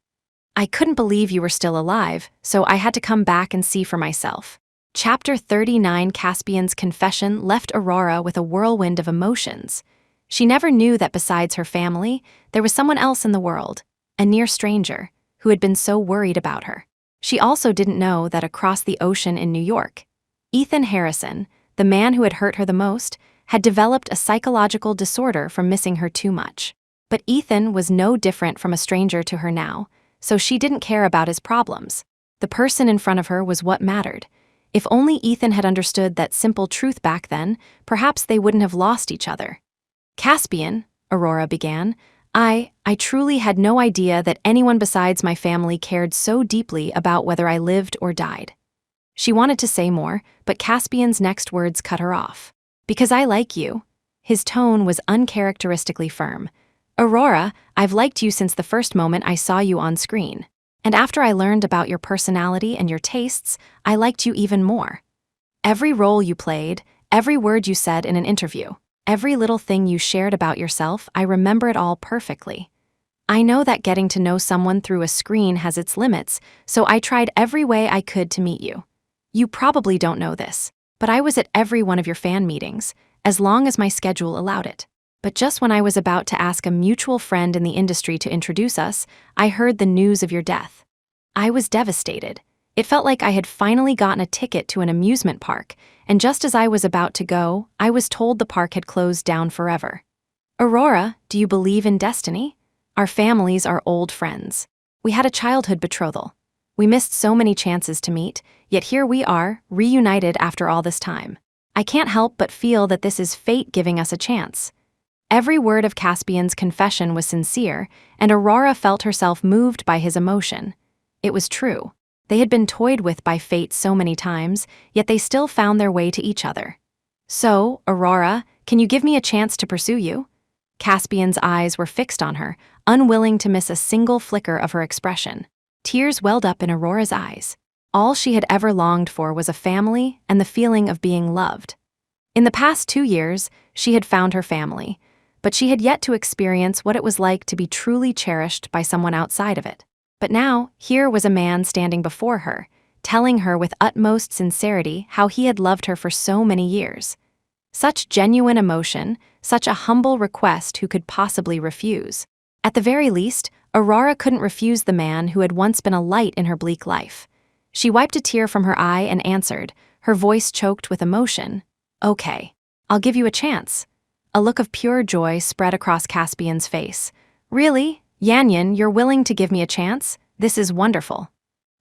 I couldn't believe you were still alive, so I had to come back and see for myself. Chapter 39. Caspian's confession left Aurora with a whirlwind of emotions. She never knew that besides her family, there was someone else in the world, a near stranger, who had been so worried about her. She also didn't know that across the ocean in New York, Ethan Harrison, the man who had hurt her the most, had developed a psychological disorder from missing her too much. But Ethan was no different from a stranger to her now, so she didn't care about his problems. The person in front of her was what mattered. If only Ethan had understood that simple truth back then, perhaps they wouldn't have lost each other. Caspian, Aurora began, I truly had no idea that anyone besides my family cared so deeply about whether I lived or died. She wanted to say more, but Caspian's next words cut her off. Because I like you. His tone was uncharacteristically firm. Aurora, I've liked you since the first moment I saw you on screen. And after I learned about your personality and your tastes, I liked you even more. Every role you played, every word you said in an interview, every little thing you shared about yourself, I remember it all perfectly. I know that getting to know someone through a screen has its limits, so I tried every way I could to meet you. You probably don't know this, but I was at every one of your fan meetings, as long as my schedule allowed it. But just when I was about to ask a mutual friend in the industry to introduce us, I heard the news of your death. I was devastated. It felt like I had finally gotten a ticket to an amusement park, and just as I was about to go, I was told the park had closed down forever. Aurora, do you believe in destiny? Our families are old friends. We had a childhood betrothal. We missed so many chances to meet, yet here we are, reunited after all this time. I can't help but feel that this is fate giving us a chance. Every word of Caspian's confession was sincere, and Aurora felt herself moved by his emotion. It was true. They had been toyed with by fate so many times, yet they still found their way to each other. So, Aurora, can you give me a chance to pursue you? Caspian's eyes were fixed on her, unwilling to miss a single flicker of her expression. Tears welled up in Aurora's eyes. All she had ever longed for was a family and the feeling of being loved. In the past 2 years, she had found her family, but she had yet to experience what it was like to be truly cherished by someone outside of it. But now, here was a man standing before her, telling her with utmost sincerity how he had loved her for so many years. Such genuine emotion, such a humble request who could possibly refuse. At the very least, Aurora couldn't refuse the man who had once been a light in her bleak life. She wiped a tear from her eye and answered, her voice choked with emotion. Okay, I'll give you a chance. A look of pure joy spread across Caspian's face. Really? Yanyan, you're willing to give me a chance? This is wonderful.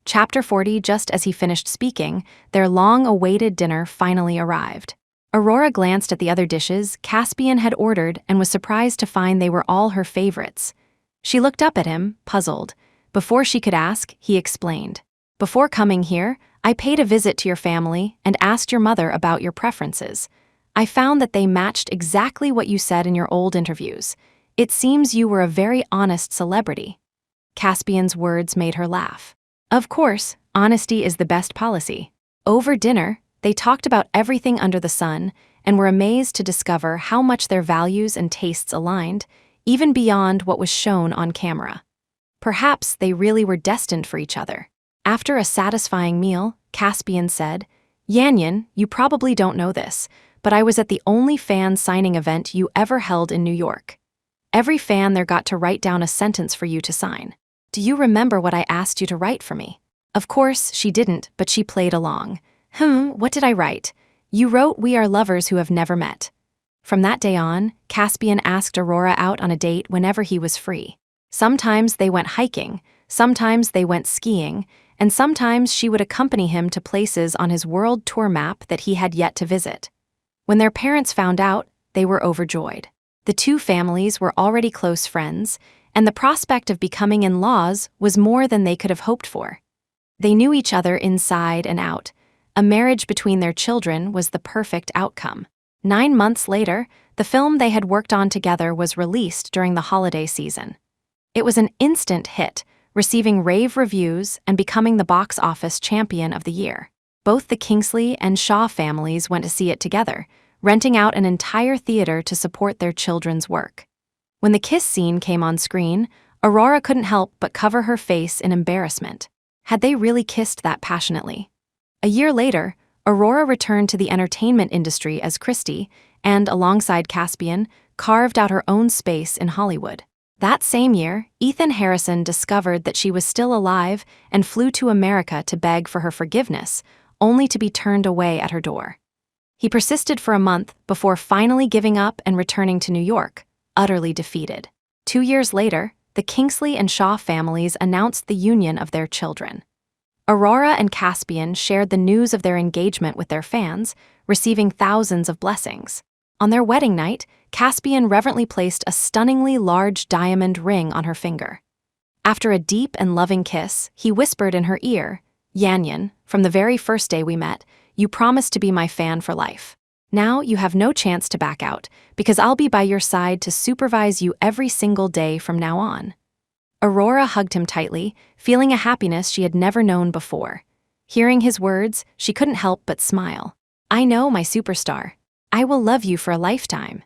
Chapter 40. Just as he finished speaking, their long-awaited dinner finally arrived. Aurora glanced at the other dishes Caspian had ordered and was surprised to find they were all her favorites. She looked up at him, puzzled. Before she could ask, he explained. Before coming here, I paid a visit to your family and asked your mother about your preferences. I found that they matched exactly what you said in your old interviews. It seems you were a very honest celebrity. Caspian's words made her laugh. Of course, honesty is the best policy. Over dinner, they talked about everything under the sun and were amazed to discover how much their values and tastes aligned, even beyond what was shown on camera. Perhaps they really were destined for each other. After a satisfying meal, Caspian said, Yanyan, you probably don't know this, but I was at the only fan signing event you ever held in New York. Every fan there got to write down a sentence for you to sign. Do you remember what I asked you to write for me? Of course, she didn't, but she played along. What did I write? You wrote, "We are lovers who have never met." From that day on, Caspian asked Aurora out on a date whenever he was free. Sometimes they went hiking, sometimes they went skiing, and sometimes she would accompany him to places on his world tour map that he had yet to visit. When their parents found out, they were overjoyed. The two families were already close friends, and the prospect of becoming in-laws was more than they could have hoped for. They knew each other inside and out. A marriage between their children was the perfect outcome. 9 months later, the film they had worked on together was released during the holiday season. It was an instant hit, receiving rave reviews and becoming the box office champion of the year. Both the Kingsley and Shaw families went to see it together, renting out an entire theater to support their children's work. When the kiss scene came on screen, Aurora couldn't help but cover her face in embarrassment. Had they really kissed that passionately? A year later, Aurora returned to the entertainment industry as Christie and, alongside Caspian, carved out her own space in Hollywood. That same year, Ethan Harrison discovered that she was still alive and flew to America to beg for her forgiveness, only to be turned away at her door. He persisted for a month before finally giving up and returning to New York, utterly defeated. 2 years later, the Kingsley and Shaw families announced the union of their children. Aurora and Caspian shared the news of their engagement with their fans, receiving thousands of blessings. On their wedding night, Caspian reverently placed a stunningly large diamond ring on her finger. After a deep and loving kiss, he whispered in her ear, "Yan, from the very first day we met, you promised to be my fan for life. Now you have no chance to back out, because I'll be by your side to supervise you every single day from now on." Aurora hugged him tightly, feeling a happiness she had never known before. Hearing his words, she couldn't help but smile. "I know, my superstar. I will love you for a lifetime."